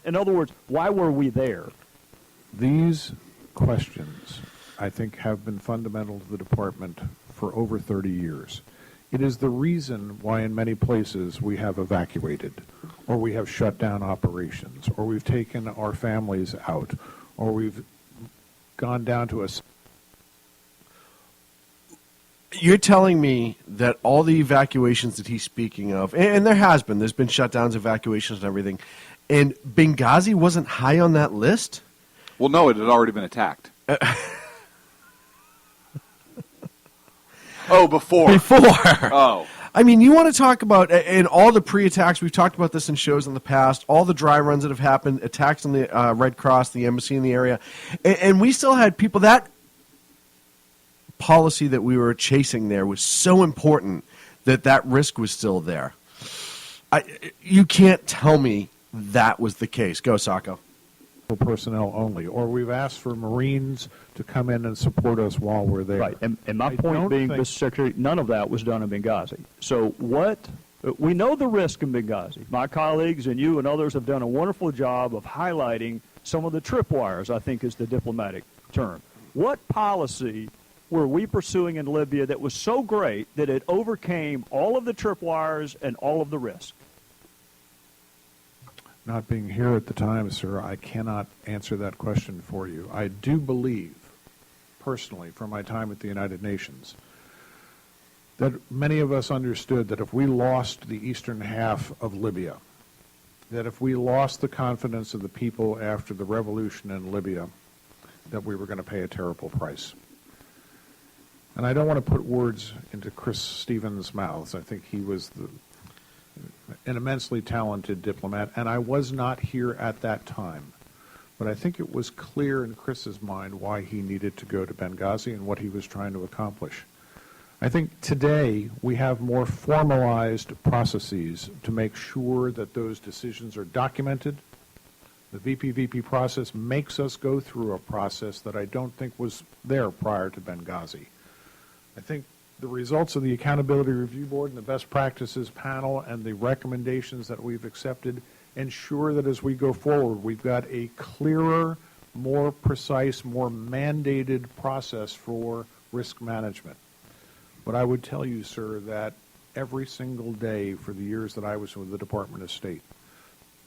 In other words, why were we there? These questions, I think, have been fundamental to the department for over 30 years. It is the reason why in many places we have evacuated, or we have shut down operations, or we've taken our families out, or we've gone down to a... You're telling me that all the evacuations that he's speaking of, and there's been shutdowns, evacuations, and everything, and Benghazi wasn't high on that list? Well, no, it had already been attacked. Oh, before. Oh. I mean, you want to talk about, and all the pre-attacks, we've talked about this in shows in the past, all the dry runs that have happened, attacks on the Red Cross, the embassy in the area, and we still had people, that policy that we were chasing there was so important that risk was still there. You can't tell me that was the case. Go, Sacco. Personnel only, or we've asked for Marines to come in and support us while we're there. Right, and my point being, Mr. Secretary, none of that was done in Benghazi. So we know the risk in Benghazi. My colleagues and you and others have done a wonderful job of highlighting some of the tripwires, I think is the diplomatic term. What policy were we pursuing in Libya that was so great that it overcame all of the tripwires and all of the risk? Not being here at the time, sir, I cannot answer that question for you. I do believe, personally, from my time at the United Nations, that many of us understood that if we lost the eastern half of Libya, that if we lost the confidence of the people after the revolution in Libya, that we were going to pay a terrible price. And I don't want to put words into Chris Stevens' mouths. I think he was an immensely talented diplomat, and I was not here at that time. But I think it was clear in Chris's mind why he needed to go to Benghazi and what he was trying to accomplish. I think today we have more formalized processes to make sure that those decisions are documented. The VP process makes us go through a process that I don't think was there prior to Benghazi. I think the results of the Accountability Review Board and the Best Practices Panel and the recommendations that we've accepted ensure that as we go forward, we've got a clearer, more precise, more mandated process for risk management. But I would tell you, sir, that every single day for the years that I was with the Department of State,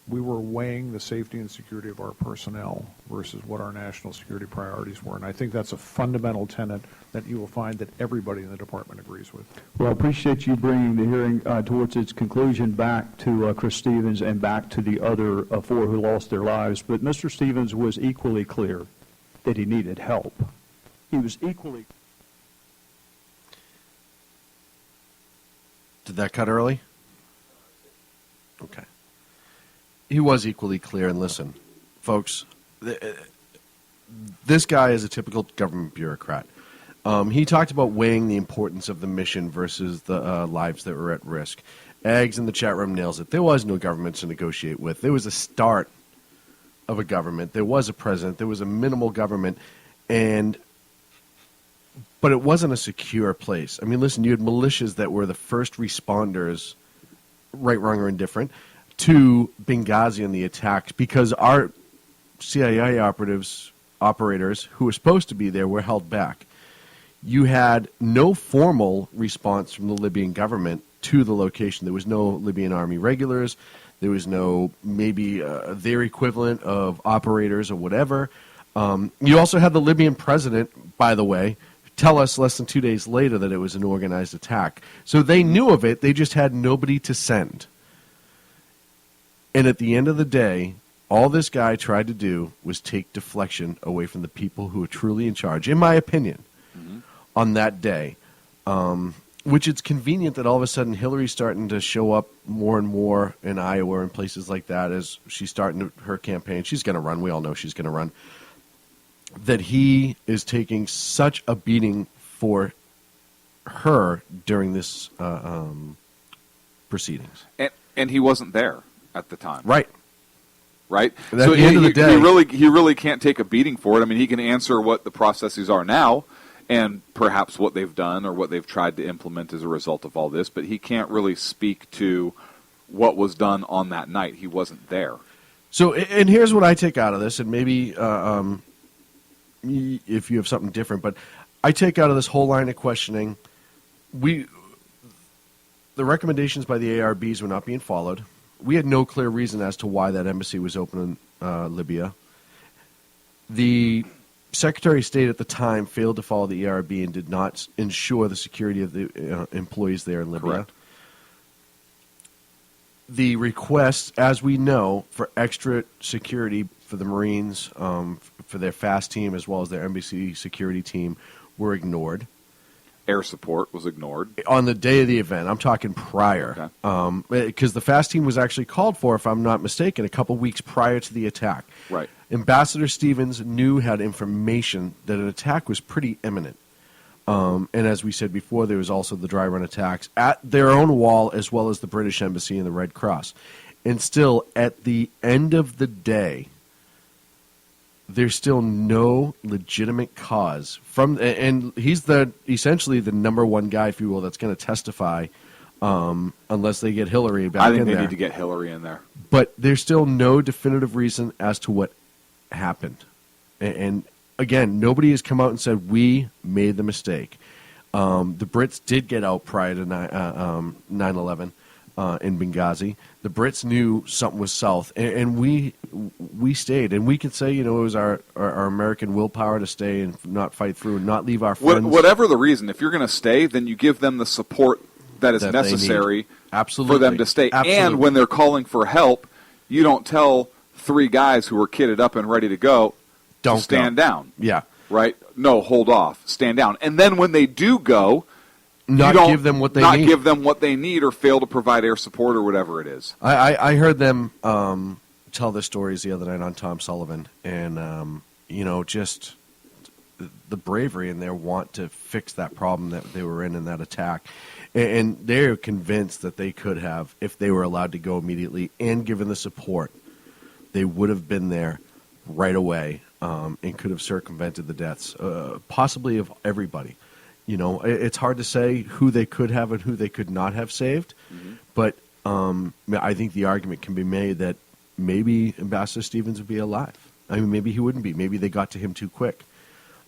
we were weighing the safety and security of our personnel versus what our national security priorities were. And I think that's a fundamental tenet that you will find that everybody in the department agrees with. Well, I appreciate you bringing the hearing towards its conclusion back to Chris Stevens and back to the other four who lost their lives. But Mr. Stevens was equally clear that he needed help. He was equally... Did that cut early? Okay. He was equally clear, and listen, folks, this guy is a typical government bureaucrat. He talked about weighing the importance of the mission versus the lives that were at risk. Eggs in the chat room nails it. There was no government to negotiate with. There was a start of a government. There was a president. There was a minimal government, but it wasn't a secure place. I mean, listen, you had militias that were the first responders, right, wrong, or indifferent, to Benghazi and the attacks because our CIA operators who were supposed to be there were held back. You had no formal response from the Libyan government to the location. There was no Libyan army regulars. There was no maybe their equivalent of operators or whatever. You also had the Libyan president, by the way, tell us less than 2 days later that it was an organized attack. So they knew of it. They just had nobody to send. And at the end of the day, all this guy tried to do was take deflection away from the people who are truly in charge, in my opinion, on that day. Which it's convenient that all of a sudden Hillary's starting to show up more and more in Iowa and places like that as she's starting her campaign. She's going to run. We all know she's going to run. That he is taking such a beating for her during this proceedings. And he wasn't there at the time. Right. Right? At the end of the day, he really can't take a beating for it. I mean, he can answer what the processes are now and perhaps what they've done or what they've tried to implement as a result of all this, but he can't really speak to what was done on that night. He wasn't there. So, and here's what I take out of this, and maybe if you have something different, but I take out of this whole line of questioning, the recommendations by the ARBs were not being followed. We had no clear reason as to why that embassy was open in Libya. The Secretary of State at the time failed to follow the ARB and did not ensure the security of the employees there in Libya. Correct. The requests, as we know, for extra security for the Marines, for their FAST team as well as their embassy security team, were ignored. Air support was ignored. On the day of the event. I'm talking prior. Because the FAST team was actually called for, if I'm not mistaken, a couple weeks prior to the attack. Right. Ambassador Stevens had information that an attack was pretty imminent. And as we said before, there was also the dry run attacks at their own wall as well as the British Embassy and the Red Cross. And still, at the end of the day, there's still no legitimate cause and he's essentially the number one guy, if you will, that's going to testify unless they get Hillary back in there. I think they need to get Hillary in there. But there's still no definitive reason as to what happened. And again, nobody has come out and said, we made the mistake. The Brits did get out prior to 9/11 in Benghazi. The Brits knew something was south, and we stayed. And we could say, it was our American willpower to stay and not fight through and not leave our friends. Whatever the reason, if you're going to stay, then you give them the support that is necessary for them to stay. Absolutely. And when they're calling for help, you don't tell 3 guys who are kitted up and ready to go, Don't to stand go. down. Yeah. Right? No, hold off. Stand down. And then when they do go, Not you don't give them what they not need. give them what they need or fail to provide air support or whatever it is. I heard them tell their stories the other night on Tom Sullivan, and just the bravery and their want to fix that problem that they were in that attack. And they're convinced that they could have, if they were allowed to go immediately and given the support, they would have been there right away and could have circumvented the deaths, possibly of everybody. It's hard to say who they could have and who they could not have saved, but I think the argument can be made that maybe Ambassador Stevens would be alive. I mean, maybe he wouldn't be. Maybe they got to him too quick.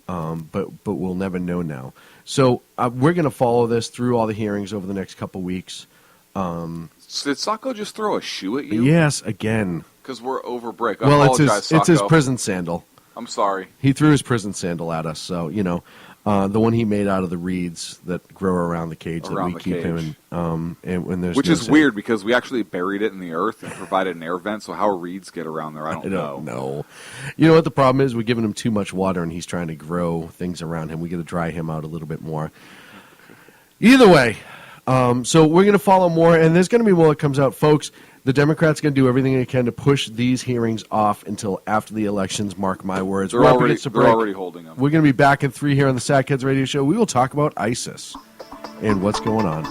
But we'll never know now. So we're going to follow this through all the hearings over the next couple weeks. Did Sacco just throw a shoe at you? Yes, again. Because we're over break. I Well, apologize, it's his Sacco. prison sandal. I'm sorry. He threw his prison sandal at us. So, the one he made out of the reeds that grow around the cage Around that we the keep cage. him in. And when there's Which no is sand. weird because we actually buried it in the earth and provided an air vent, so how reeds get around there, I don't know. know. You know what the problem is? We're giving him too much water, and he's trying to grow things around him. We got to dry him out a little bit more. Either way, so we're going to follow more, and there's going to be more that comes out. Folks, the Democrats going to do everything they can to push these hearings off until after the elections, mark my words. They're We're up already- against a they're break. already holding them. We're going to be back in 3 here on the Sad Kids Radio Show. We will talk about ISIS and what's going on.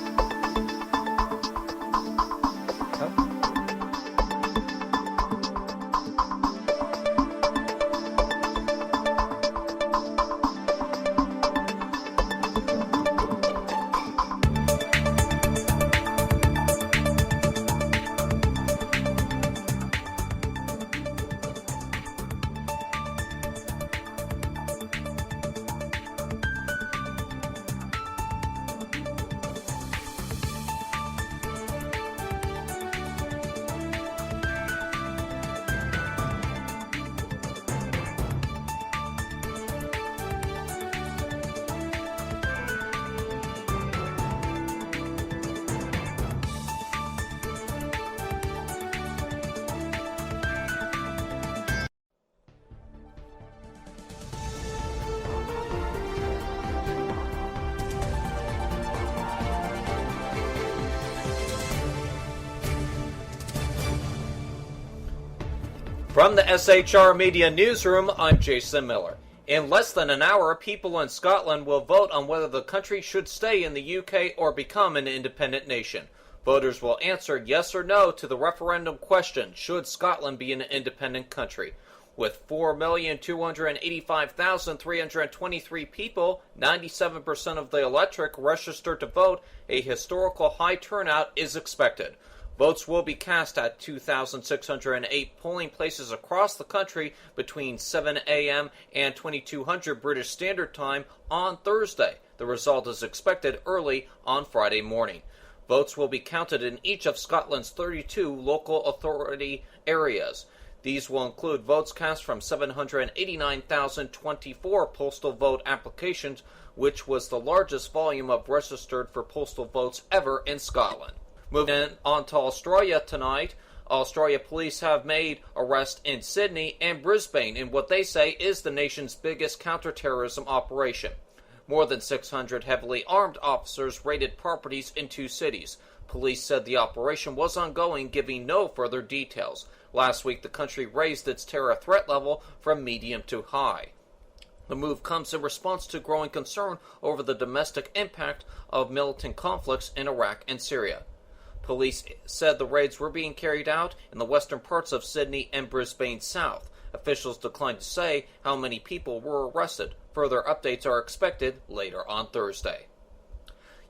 From the SHR Media Newsroom, I'm Jason Miller. In less than an hour, people in Scotland will vote on whether the country should stay in the UK or become an independent nation. Voters will answer yes or no to the referendum question, should Scotland be an independent country? With 4,285,323 people, 97% of the electorate registered to vote, a historical high turnout is expected. Votes will be cast at 2,608 polling places across the country between 7 a.m. and 2200 British Standard Time on Thursday. The result is expected early on Friday morning. Votes will be counted in each of Scotland's 32 local authority areas. These will include votes cast from 789,024 postal vote applications, which was the largest volume of registered for postal votes ever in Scotland. Moving on to Australia tonight, Australia police have made arrests in Sydney and Brisbane in what they say is the nation's biggest counterterrorism operation. More than 600 heavily armed officers raided properties in 2 cities. Police said the operation was ongoing, giving no further details. Last week, the country raised its terror threat level from medium to high. The move comes in response to growing concern over the domestic impact of militant conflicts in Iraq and Syria. Police said the raids were being carried out in the western parts of Sydney and Brisbane South. Officials declined to say how many people were arrested. Further updates are expected later on Thursday.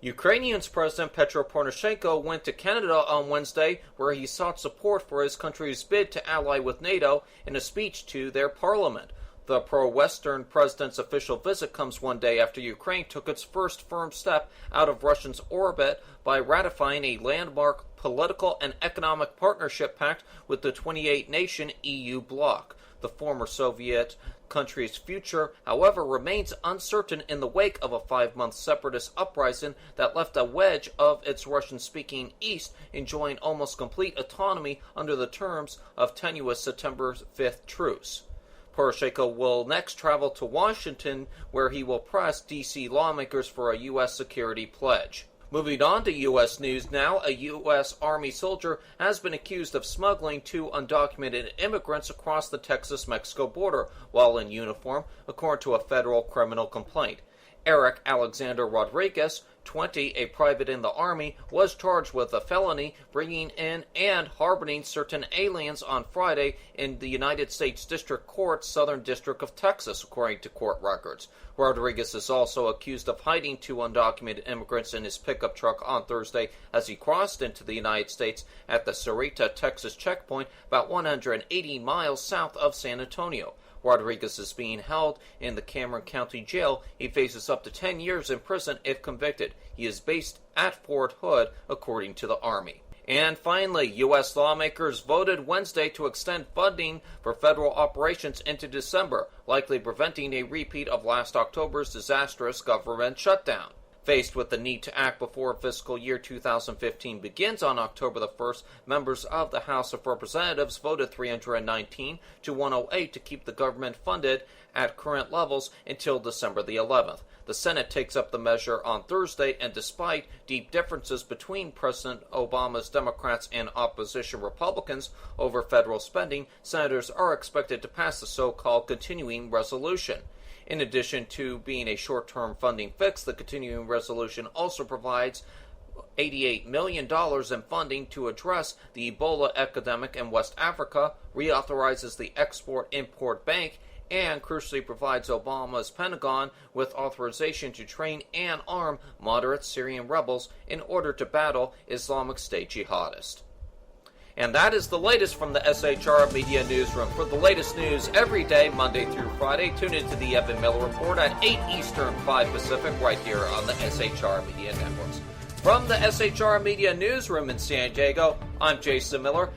Ukrainian's President Petro Poroshenko went to Canada on Wednesday, where he sought support for his country's bid to ally with NATO in a speech to their parliament. The pro-Western president's official visit comes one day after Ukraine took its first firm step out of Russia's orbit by ratifying a landmark political and economic partnership pact with the 28-nation EU bloc. The former Soviet country's future, however, remains uncertain in the wake of a 5-month separatist uprising that left a wedge of its Russian-speaking East enjoying almost complete autonomy under the terms of tenuous September 5th truce. Poroshenko will next travel to Washington, where he will press D.C. lawmakers for a U.S. security pledge. Moving on to U.S. news now, a U.S. Army soldier has been accused of smuggling 2 undocumented immigrants across the Texas-Mexico border while in uniform, according to a federal criminal complaint. Eric Alexander Rodriguez, 20, a private in the Army, was charged with a felony bringing in and harboring certain aliens on Friday in the United States District Court, Southern District of Texas, according to court records. Rodriguez is also accused of hiding 2 undocumented immigrants in his pickup truck on Thursday as he crossed into the United States at the Sarita, Texas checkpoint about 180 miles south of San Antonio. Rodriguez is being held in the Cameron County Jail. He faces up to 10 years in prison if convicted. He is based at Fort Hood, according to the Army. And finally, U.S. lawmakers voted Wednesday to extend funding for federal operations into December, likely preventing a repeat of last October's disastrous government shutdown. Faced with the need to act before fiscal year 2015 begins on October the 1st, members of the House of Representatives voted 319 to 108 to keep the government funded at current levels until December the 11th. The Senate takes up the measure on Thursday, and despite deep differences between President Obama's Democrats and opposition Republicans over federal spending, senators are expected to pass the so-called continuing resolution. In addition to being a short-term funding fix, the continuing resolution also provides $88 million in funding to address the Ebola epidemic in West Africa, reauthorizes the Export-Import Bank, and crucially provides Obama's Pentagon with authorization to train and arm moderate Syrian rebels in order to battle Islamic State jihadists. And that is the latest from the SHR Media Newsroom. For the latest news every day, Monday through Friday, tune into the Evan Miller Report at 8 Eastern, 5 Pacific, right here on the SHR Media Networks. From the SHR Media Newsroom in San Diego, I'm Jason Miller.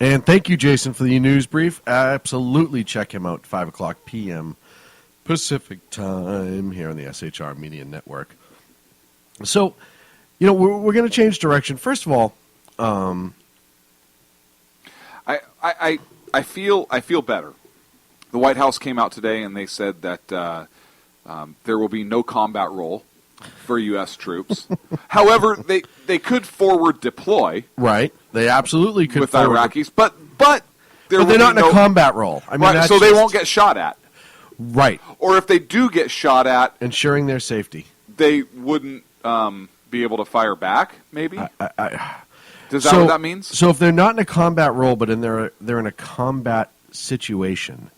And thank you, Jason, for the news brief. Absolutely check him out, 5 o'clock p.m. Pacific time here on the SHR Media Network. So, we're going to change direction. First of all, I feel better. The White House came out today and they said that there will be no combat role for U.S. troops. However, they could forward deploy. Right. They absolutely could with Iraqis, but they're not in a combat role. I mean, right, so they won't get shot at. Right. Or if they do get shot at, ensuring their safety, they wouldn't be able to fire back. Maybe. Does that what that means? So if they're not in a combat role, but they're in a combat situation,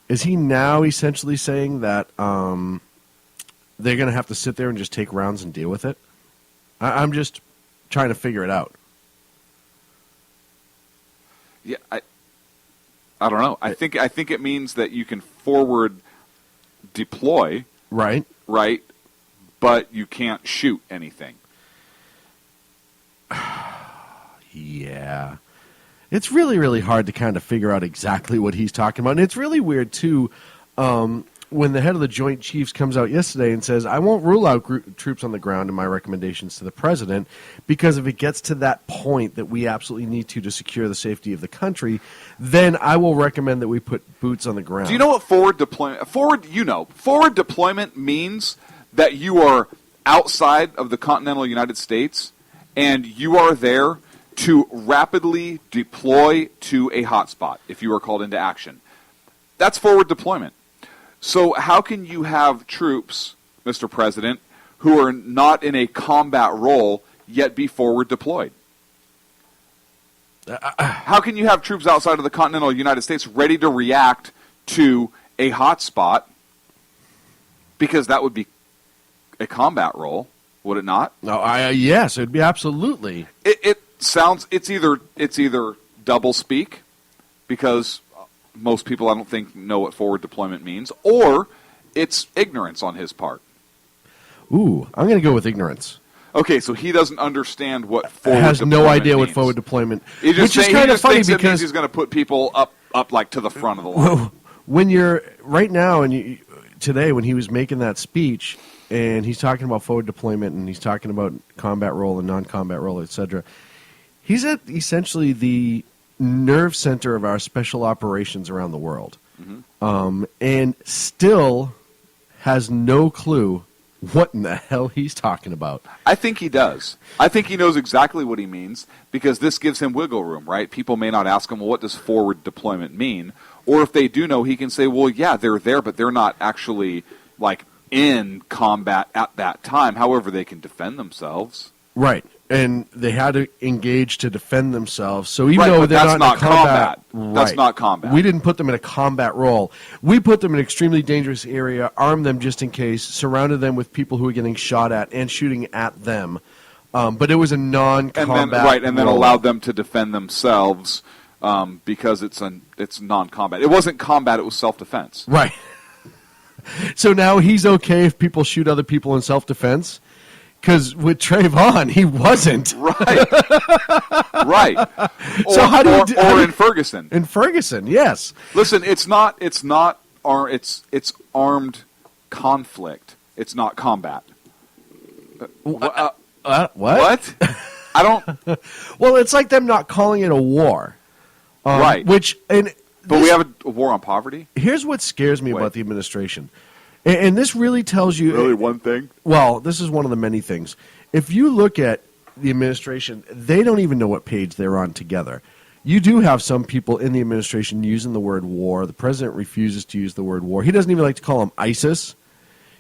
is he now essentially saying that they're going to have to sit there and just take rounds and deal with it? I'm just trying to figure it out. Yeah, I don't know. I think it means that you can forward deploy, right, but you can't shoot anything. Yeah. It's really, really hard to kind of figure out exactly what he's talking about. And it's really weird, too, when the head of the Joint Chiefs comes out yesterday and says, I won't rule out troops on the ground in my recommendations to the president, because if it gets to that point that we absolutely need to secure the safety of the country, then I will recommend that we put boots on the ground. Do you know what forward deployment... Forward deployment means that you are outside of the continental United States and you are there to rapidly deploy to a hotspot if you are called into action. That's forward deployment. So how can you have troops, Mr. President, who are not in a combat role yet be forward deployed? How can you have troops outside of the continental United States ready to react to a hotspot? Because that would be a combat role, would it not? No, yes, it would be absolutely. It sounds it's either double speak, because most people, I don't think, know what forward deployment means, or it's ignorance on his part. Ooh, I'm going to go with ignorance. Okay, so he doesn't understand what forward has deployment no idea means. what forward deployment. Which is kind of funny because he's going to put people up like to the front of the line. When you're right now, and today when he was making that speech, and he's talking about forward deployment, and he's talking about combat role and non-combat role, etc. He's at essentially the nerve center of our special operations around the world, and still has no clue what in the hell he's talking about. I think he does. I think he knows exactly what he means because this gives him wiggle room, right? People may not ask him, well, what does forward deployment mean? Or if they do know, he can say, well, yeah, they're there, but they're not actually, like, in combat at that time. However, they can defend themselves. Right. And they had to engage to defend themselves. So even Right, though but they're that's not not in combat, combat. That's not combat. We didn't put them in a combat role. We put them in an extremely dangerous area, armed them just in case, surrounded them with people who were getting shot at and shooting at them. But it was a non-combat and then role. allowed them to defend themselves because it's non-combat. It wasn't combat; it was self-defense. Right. So now he's okay if people shoot other people in self-defense? Because with Trayvon, he wasn't. Right. Right. So how do you or in Ferguson? In Ferguson, yes. Listen, it's armed conflict. It's not combat. What? What? I don't. Well, it's like them not calling it a war, right? But we have a war on poverty. Here's what scares me about the administration, and this really tells you really one thing. Well, this is one of the many things. If you look at the administration, they don't even know what page they're on together. You do have some people in the administration using the word war. The president refuses to use the word war. He doesn't even like to call them ISIS.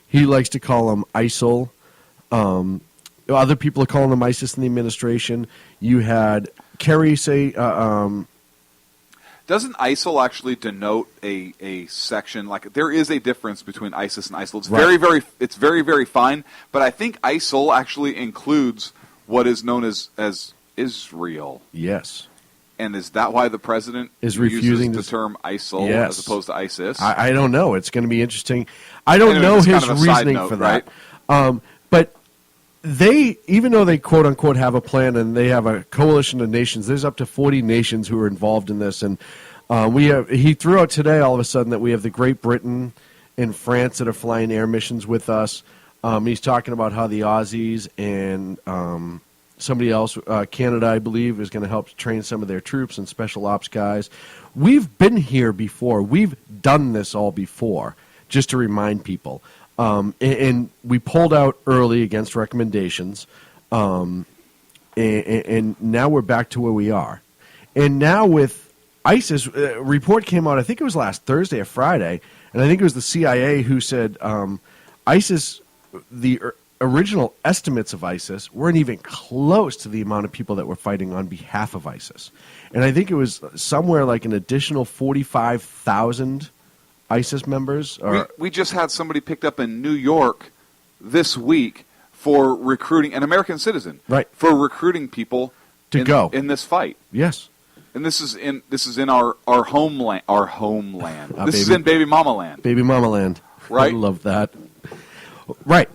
He likes to call them ISIL. Other people are calling them ISIS in the administration. You had Kerry say... Doesn't ISIL actually denote a section? Like, there is a difference between ISIS and ISIL. It's very, very fine. But I think ISIL actually includes what is known as Israel. Yes. And is that why the president is refusing the term ISIL as opposed to ISIS? I don't know. It's going to be interesting. I don't know his kind of a side reasoning note, for that. Right? But they, even though they quote unquote have a plan and they have a coalition of nations, there's up to 40 nations who are involved in this. And he threw out today all of a sudden that we have the Great Britain and France that are flying air missions with us. He's talking about how the Aussies and somebody else, Canada, I believe, is going to help train some of their troops and special ops guys. We've been here before. We've done this all before, just to remind people. And we pulled out early against recommendations, and now we're back to where we are. And now with ISIS, a report came out, I think it was last Thursday or Friday, and I think it was the CIA who said ISIS, the original estimates of ISIS weren't even close to the amount of people that were fighting on behalf of ISIS. And I think it was somewhere like an additional 45,000 ISIS members. We just had somebody picked up in New York this week for recruiting an American citizen, right? For recruiting people to go in this fight. Yes, and this is in our homeland. Our homeland. This is in Baby Mama Land. Baby Mama Land. Right. I love that. Right.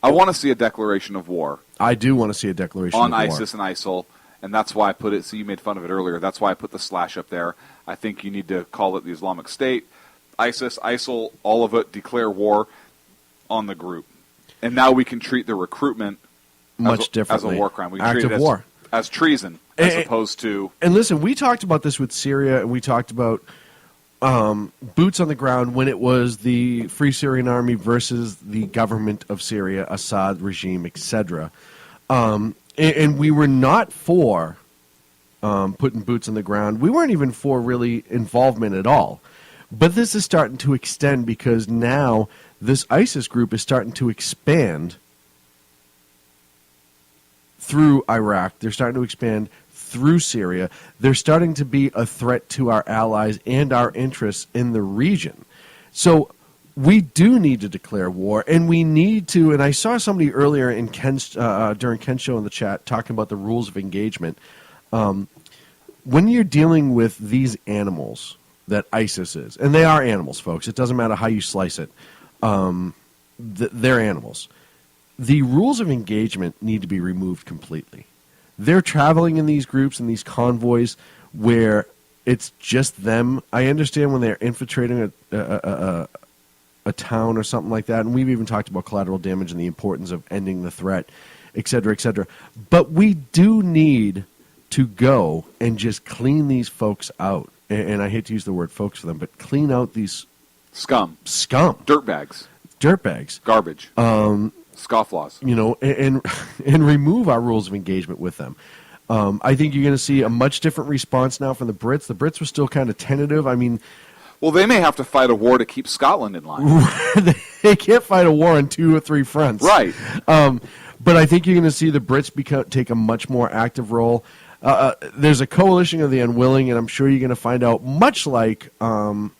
I want to see a declaration of war. I do want to see a declaration on of war. ISIS and ISIL, and that's why I put it. So you made fun of it earlier. That's why I put the slash up there. I think you need to call it the Islamic State. ISIS, ISIL, all of it, declare war on the group. And now we can treat the recruitment much differently. As a war crime. We Act treat of it war. as treason, as opposed to... And listen, we talked about this with Syria, and we talked about boots on the ground when it was the Free Syrian Army versus the government of Syria, Assad regime, etc. And we were not for putting boots on the ground. We weren't even for really involvement at all. But this is starting to extend because now this ISIS group is starting to expand through Iraq. They're starting to expand through Syria. They're starting to be a threat to our allies and our interests in the region. So we do need to declare war, and we need to, and I saw somebody earlier in during Ken's show in the chat talking about the rules of engagement. When you're dealing with these animals that ISIS is, and they are animals, folks. It doesn't matter how you slice it. They're animals. The rules of engagement need to be removed completely. They're traveling in these groups and these convoys where it's just them. I understand when they're infiltrating a town or something like that, and we've even talked about collateral damage and the importance of ending the threat, et cetera, et cetera. But we do need to go and just clean these folks out. And I hate to use the word folks for them, but clean out these scum, dirtbags, garbage, scofflaws. You know, and remove our rules of engagement with them. I think you're going to see a much different response now from the Brits. The Brits were still kind of tentative. I mean, well, they may have to fight a war to keep Scotland in line. They can't fight a war on 2 or 3 fronts, right? But I think you're going to see the Brits take a much more active role. There's a coalition of the unwilling, and I'm sure you're going to find out, much like during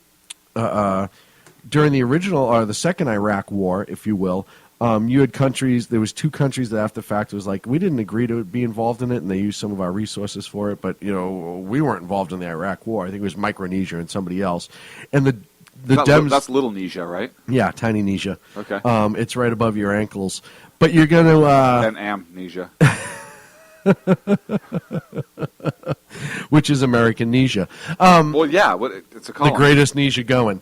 the original or the second Iraq war, if you will. You had countries. There was 2 countries that, after the fact, was like, we didn't agree to be involved in it, and they used some of our resources for it. But we weren't involved in the Iraq war. I think it was Micronesia and somebody else. And the Dems. That's Little Nesia, right? Yeah, tiny Nesia. Okay. It's right above your ankles. But you're going to and amnesia, which is American Nesia. Well, yeah, it's a column. The greatest Nesia going.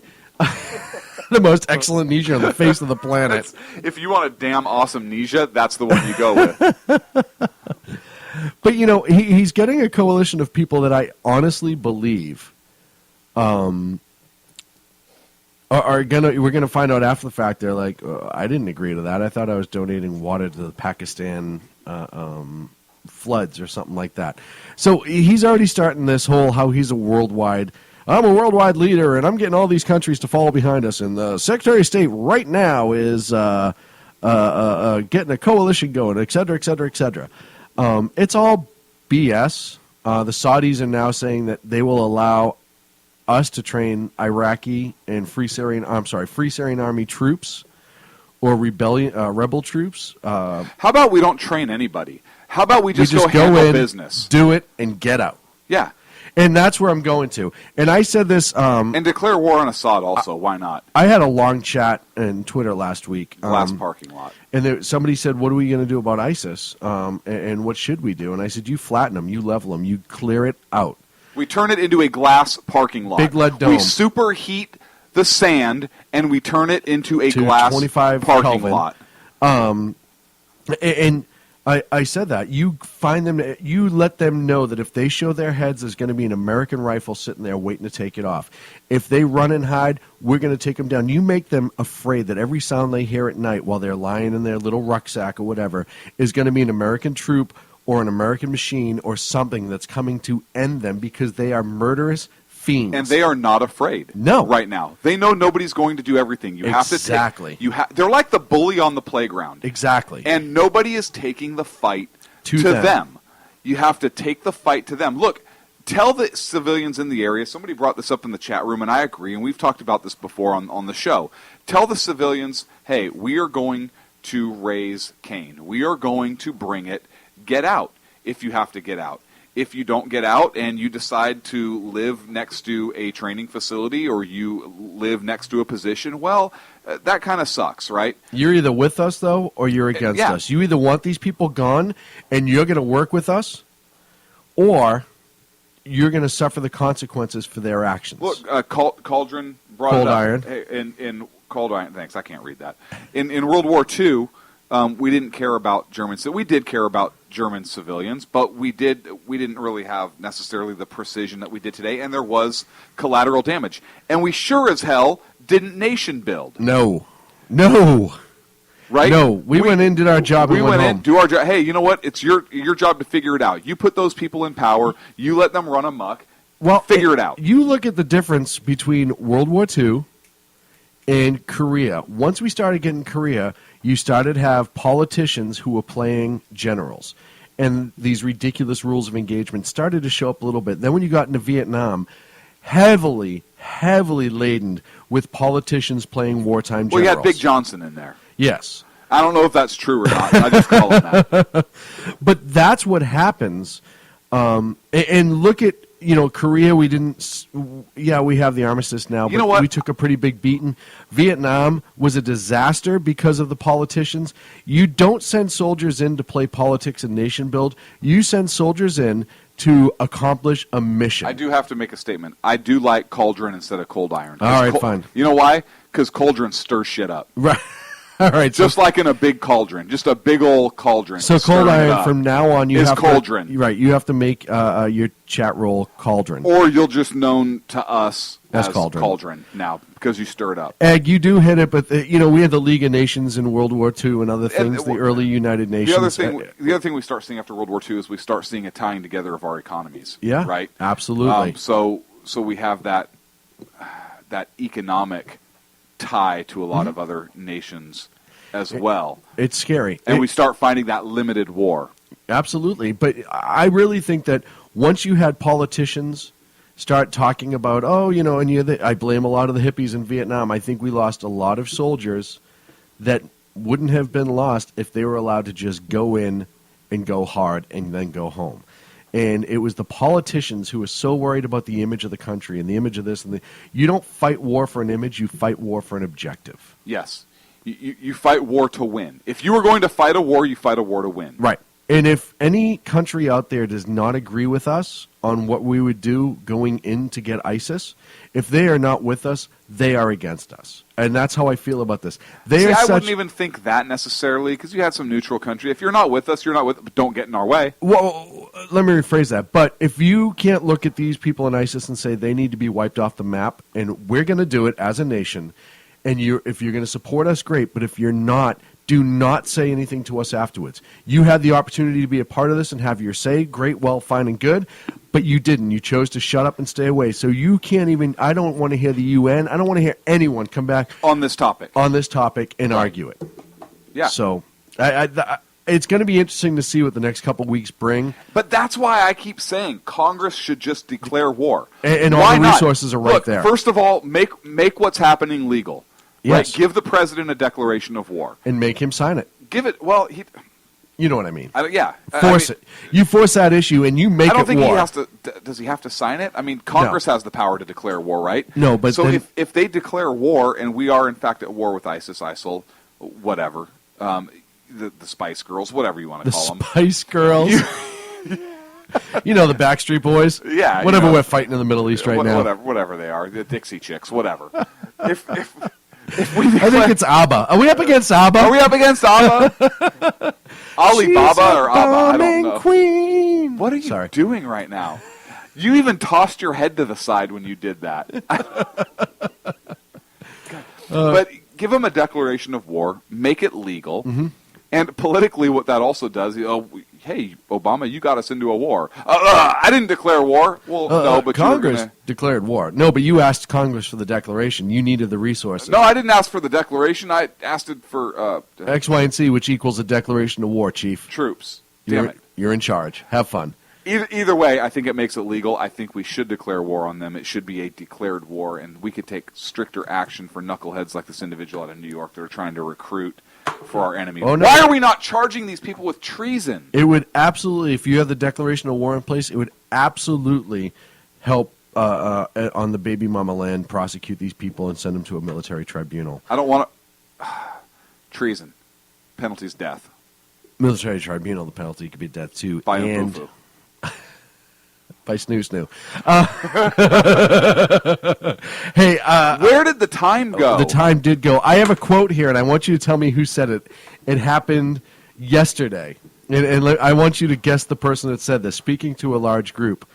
The most excellent Nesia on the face of the planet. If you want a damn awesome Nesia, that's the one you go with. But he's getting a coalition of people that I honestly believe we're gonna find out after the fact. They're like, I didn't agree to that. I thought I was donating water to the Pakistan floods or something like that. So he's already starting this whole how he's I'm a worldwide leader, and I'm getting all these countries to follow behind us. And the Secretary of State right now is getting a coalition going, et cetera, et cetera, et cetera. It's all BS. The Saudis are now saying that they will allow us to train Iraqi and Free Syrian Army troops or rebel troops. How about we don't train anybody? How about we just go handle business? Do it, and get out. Yeah. And that's where I'm going to. And I said this... and declare war on Assad also. Why not? I had a long chat in Twitter last week. Last parking lot. And somebody said, what are we going to do about ISIS? And what should we do? And I said, you flatten them. You level them. You clear it out. We turn it into a glass parking lot. Big lead dome. We superheat the sand, and we turn it into a glass 25 parking Kelvin. lot. And I said that. You find them. You let them know that if they show their heads, there's going to be an American rifle sitting there waiting to take it off. If they run and hide, we're going to take them down. You make them afraid that every sound they hear at night while they're lying in their little rucksack or whatever is going to be an American troop or an American machine or something that's coming to end them because they are murderous fiends. And they are not afraid. No. Right now. They know nobody's going to do everything. You have to Exactly. They're like the bully on the playground. Exactly. And nobody is taking the fight to them. You have to take the fight to them. Look, tell the civilians in the area. Somebody brought this up in the chat room, and I agree, and we've talked about this before on the show. Tell the civilians, hey, we are going to raise Cain. We are going to bring it. Get out if you have to get out. If you don't get out and you decide to live next to a training facility or you live next to a position, well, that kind of sucks, right? You're either with us, though, or you're against us. You either want these people gone and you're going to work with us, or you're going to suffer the consequences for their actions. Look, Cauldron brought Cold it up. Iron. Hey, in Cold Iron, thanks, I can't read that. In World War II, we didn't care about Germans. We did care about German civilians, but we didn't really have necessarily the precision that we did today, and there was collateral damage. And we sure as hell didn't nation build. No. Right? No, we went in, did our job, and went home. in, do our job. Hey, you know what? It's your job to figure it out. You put those people in power. You let them run amok. Well, figure it out. You look at the difference between World War II and Korea. Once we started getting Korea, you started to have politicians who were playing generals. And these ridiculous rules of engagement started to show up a little bit. Then when you got into Vietnam, heavily laden with politicians playing wartime generals. Well, you had Big Johnson in there. Yes. I don't know if that's true or not. I just call him that. But that's what happens. And look at, Korea, we didn't... Yeah, we have the armistice now, but we took a pretty big beating. Vietnam was a disaster because of the politicians. You don't send soldiers in to play politics and nation build. You send soldiers in to accomplish a mission. I do have to make a statement. I do like Cauldron instead of Cold Iron. All right, fine. You know why? Because Cauldron stirs shit up. Right. All right. Just like in a big cauldron. Just a big old cauldron. So Cold Iron, from now on, you is have cauldron. You have to make your chat roll cauldron. Or you'll just known to us as cauldron now because you stir it up. Egg, you do hit it, but we had the League of Nations in World War II and other things, the early United Nations. The other thing we start seeing after World War II is we start seeing a tying together of our economies. Yeah, right. Absolutely. So we have that economic tie to a lot of other nations as well. It's scary, and we start finding that limited war. Absolutely, but I really think that once you had politicians start talking about, I blame a lot of the hippies in Vietnam. I think we lost a lot of soldiers that wouldn't have been lost if they were allowed to just go in and go hard and then go home. And it was the politicians who were so worried about the image of the country and the image of this. You don't fight war for an image, you fight war for an objective. Yes. You fight war to win. If you were going to fight a war, you fight a war to win. Right. And if any country out there does not agree with us on what we would do going in to get ISIS, if they are not with us, they are against us. And that's how I feel about this. I wouldn't even think that necessarily, because you had some neutral country. If you're not with us, you're not with us, but don't get in our way. Well, let me rephrase that. But if you can't look at these people in ISIS and say they need to be wiped off the map, and we're going to do it as a nation, and if you're going to support us, great. But if you're not, do not say anything to us afterwards. You had the opportunity to be a part of this and have your say. Great, well, fine, and good. But you didn't. You chose to shut up and stay away. So you can't even – I don't want to hear the UN. I don't want to hear anyone come back on this topic and argue it. Yeah. So it's going to be interesting to see what the next couple weeks bring. But that's why I keep saying Congress should just declare war. And all the resources are right there. First of all, make what's happening legal. Yes. Right? Give the president a declaration of war. And make him sign it. Give it – well, you know what I mean. Force it. You force that issue and you make it war. I don't think he has to – does he have to sign it? I mean, Congress has the power to declare war, right? No, but so if they declare war and we are, in fact, at war with ISIS, ISIL, whatever, the Spice Girls, whatever you want to call them. The Spice Girls. The Backstreet Boys. Yeah. Whatever we're fighting in the Middle East right now. Whatever they are. The Dixie Chicks, whatever. I think it's ABBA. Are we up against ABBA? Are we up against ABBA? Alibaba or ABBA? I don't know. Queen. What are you doing right now? You even tossed your head to the side when you did that. But give them a declaration of war. Make it legal. Mm-hmm. And politically, what that also does, hey, Obama, you got us into a war. I didn't declare war. Well, no, but Congress declared war. No, but you asked Congress for the declaration. You needed the resources. No, I didn't ask for the declaration. I asked it for X, Y, and Z, which equals a declaration of war, Chief. Troops. Damn it. You're in charge. Have fun. Either way, I think it makes it legal. I think we should declare war on them. It should be a declared war, and we could take stricter action for knuckleheads like this individual out of New York that are trying to recruit for our enemy. Oh, no. Why are we not charging these people with treason? It would absolutely, if you have the declaration of war in place, it would absolutely help on the baby mama land prosecute these people and send them to a military tribunal. I don't want to... treason. Penalty's death. Military tribunal, the penalty could be death too. By Mpofu. By Snoo. Hey, where did the time go? The time did go. I have a quote here, and I want you to tell me who said it. It happened yesterday, and I want you to guess the person that said this. Speaking to a large group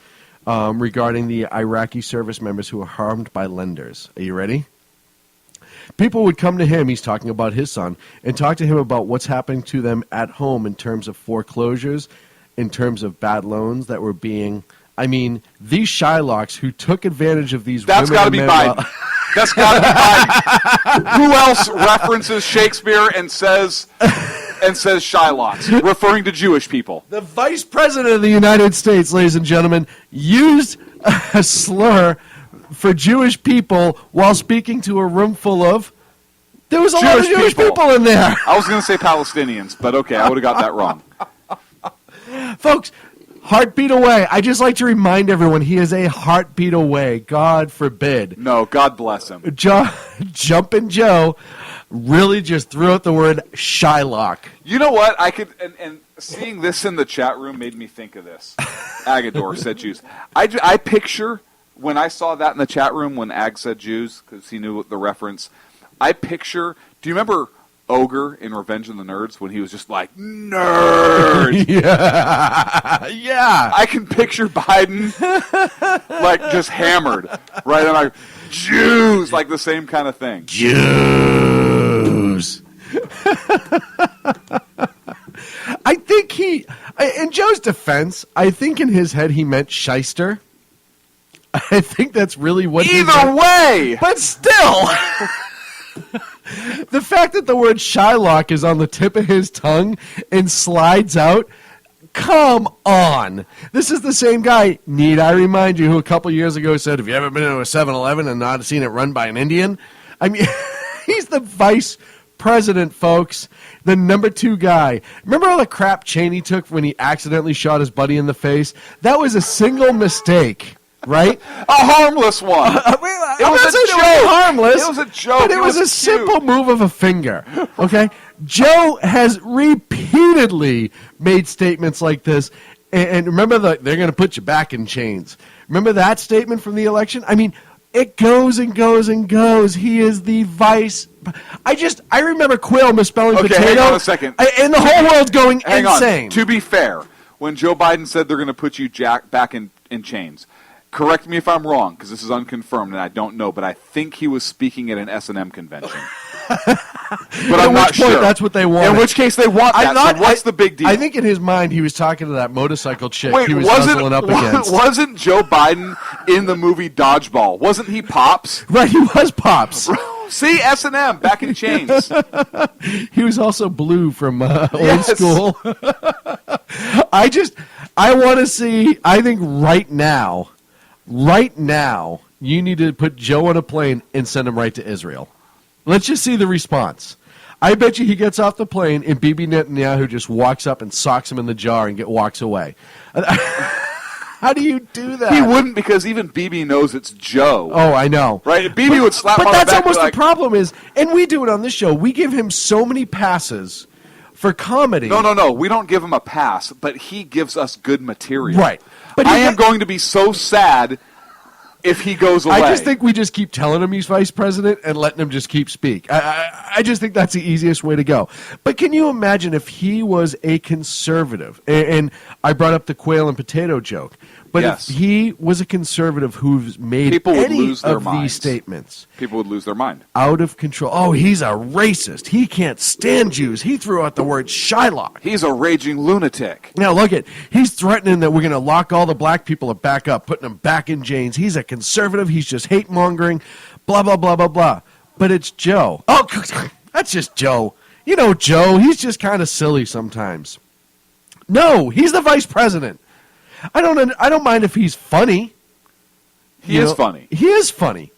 regarding the Iraqi service members who were harmed by lenders. Are you ready? People would come to him, he's talking about his son, and talk to him about what's happening to them at home in terms of foreclosures, in terms of bad loans that were being... I mean, these Shylocks who took advantage of these women... That's got to be Biden. That's got to be Biden. Who else references Shakespeare and says Shylocks, referring to Jewish people? The Vice President of the United States, ladies and gentlemen, used a slur for Jewish people while speaking to a room full of... There was a lot of Jewish people in there. I was going to say Palestinians, but okay, I would have got that wrong. Folks... Heartbeat away. I just like to remind everyone he is a heartbeat away. God forbid. No, God bless him. Jumpin' Joe really just threw out the word Shylock. You know what? I could, and seeing this in the chat room made me think of this. Agador said Jews. I picture, when I saw that in the chat room when Ag said Jews, because he knew the reference, I picture, do you remember Ogre in Revenge of the Nerds when he was just like, nerd! Yeah! I can picture Biden, like, just hammered. Right? And like, Jews! Like the same kind of thing. Jews! I think in Joe's defense, I think in his head he meant shyster. I think that's really what he Either way! But still! The fact that the word Shylock is on the tip of his tongue and slides out, come on. This is the same guy, need I remind you, who a couple years ago said, have you ever been to a 7-Eleven and not seen it run by an Indian? I mean, he's the vice president, folks. The number 2 guy. Remember all the crap Cheney took when he accidentally shot his buddy in the face? That was a single mistake. Right? A harmless one. It was a joke. Harmless. It was a joke. But it was a simple move of a finger. Okay? Joe has repeatedly made statements like this. And remember, they're going to put you back in chains. Remember that statement from the election? I mean, it goes and goes and goes. He is the vice. I remember Quail misspelling potato. Hang on a second. And the whole world's going insane. On. To be fair, when Joe Biden said they're going to put you back in chains, correct me if I'm wrong, because this is unconfirmed and I don't know, but I think he was speaking at an S&M convention. But I'm not sure. That's what they want. In which case they want that. So what's the big deal? I think in his mind he was talking to that motorcycle chick Wait, he was hustling up against. Wasn't Joe Biden in the movie Dodgeball? Wasn't he Pops? Right, he was Pops. See, S&M, back in chains. He was also Blue from Old School. I want to see, I think right now, you need to put Joe on a plane and send him right to Israel. Let's just see the response. I bet you he gets off the plane and Bibi Netanyahu just walks up and socks him in the jar and walks away. How do you do that? He wouldn't, because even Bibi knows it's Joe. Oh, I know. Right? Bibi would slap him on the back. But that's almost the problem is, and we do it on this show, we give him so many passes for comedy. No. We don't give him a pass, but he gives us good material. Right. But I am going to be so sad if he goes away. I just think we just keep telling him he's vice president and letting him just keep speak. I just think that's the easiest way to go. But can you imagine if he was a conservative? And I brought up the quail and potato joke. But yes. If he was a conservative who's made any of these statements, people would lose their mind. Out of control. Oh, he's a racist. He can't stand Jews. He threw out the word Shylock. He's a raging lunatic. Now, look at, he's threatening that we're going to lock all the black people back up, putting them back in chains. He's a conservative. He's just hate-mongering, blah, blah, blah, blah, blah. But it's Joe. Oh, that's just Joe. You know Joe. He's just kind of silly sometimes. No, he's the vice president. I don't mind if he's funny. He is funny. He is funny.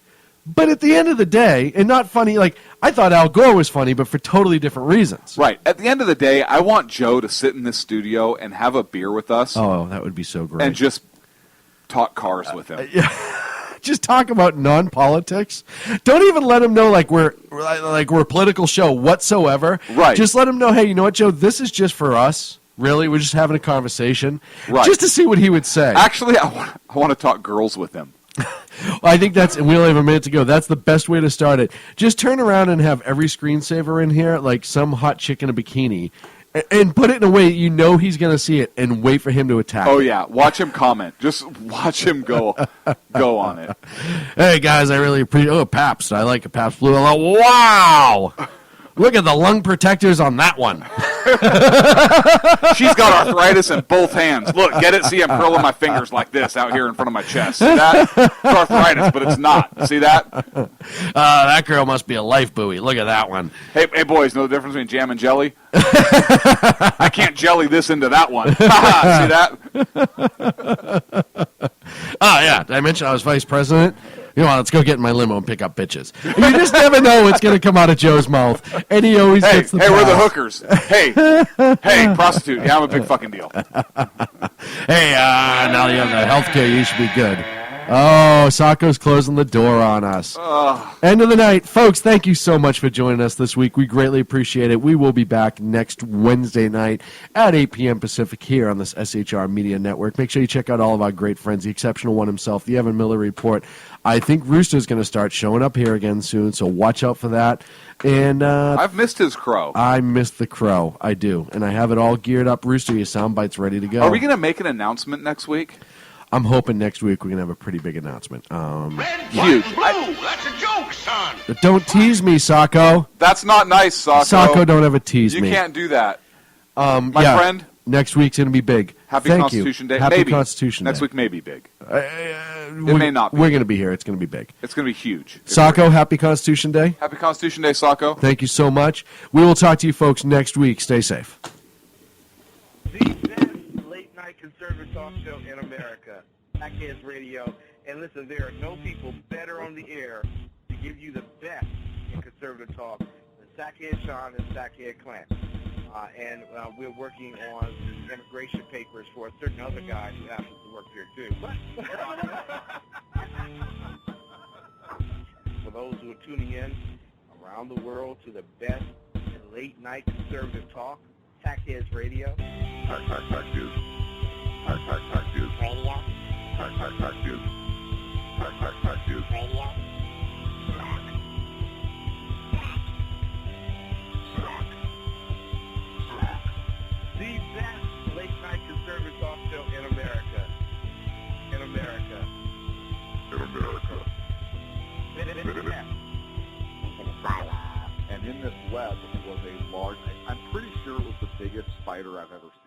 But at the end of the day, and not funny, like, I thought Al Gore was funny, but for totally different reasons. Right. At the end of the day, I want Joe to sit in this studio and have a beer with us. Oh, that would be so great. And just talk cars with him. Just talk about non-politics. Don't even let him know like we're a political show whatsoever. Right. Just let him know, hey, you know what, Joe, this is just for us. Really? We're just having a conversation. Right. Just to see what he would say. Actually, I want to talk girls with him. Well, I think and we only have a minute to go. That's the best way to start it. Just turn around and have every screensaver in here, like some hot chick in a bikini, and put it in a way you know he's going to see it, and wait for him to attack. Oh, yeah. Watch him comment. Just watch him go on it. Hey, guys, I really appreciate Pabst. I like a Pabst Blue. Wow! Look at the lung protectors on that one. She's got arthritis in both hands. Look, get it? See, I'm curling my fingers like this out here in front of my chest. See that? It's arthritis, but it's not. See that? That girl must be a life buoy. Look at that one. Hey, boys, know the difference between jam and jelly? I can't jelly this into that one. See that? Oh, yeah. Did I mention I was vice president? You know, let's go get in my limo and pick up bitches. You just never know what's going to come out of Joe's mouth. And he always gets the Hey, we're the hookers. Hey, prostitute. Yeah, I'm a big fucking deal. Hey, now you have the health care. You should be good. Oh, Sacco's closing the door on us. End of the night. Folks, thank you so much for joining us this week. We greatly appreciate it. We will be back next Wednesday night at 8 p.m. Pacific here on this SHR Media Network. Make sure you check out all of our great friends, the Exceptional One himself, the Evan Miller Report. I think Rooster's going to start showing up here again soon, so watch out for that. And I've missed his crow. I missed the crow. I do. And I have it all geared up. Rooster, your sound bite's ready to go. Are we going to make an announcement next week? I'm hoping next week we're going to have a pretty big announcement. Huge. That's a joke, son. But don't tease me, Sacco. That's not nice, Sacco. Sacco, don't ever tease you me. You can't do that. My friend. Next week's going to be big. Happy Thank Constitution you. Day. Happy Maybe. Constitution Next Day. week may be big. It may not be. We're going to be here. It's going to be big. It's going to be huge. Sacco, happy Constitution Day. Happy Constitution Day, Sacco. Thank you so much. We will talk to you folks next week. Stay safe. The best late-night conservative talk show in America, Sackheads Radio. And listen, there are no people better on the air to give you the best in conservative talk than Sackhead Sean and Sackhead Clint. And we're working on immigration papers for a certain other guy who happens to work here, too. For those who are tuning in around the world to the best late-night conservative talk, Sackheads Radio. Sack News. Sack News. Radio. Sack News. Sack News. Radio. The best late-night conservative talk show in America. In America. In America. And in this web was a large, I'm pretty sure it was the biggest spider I've ever seen.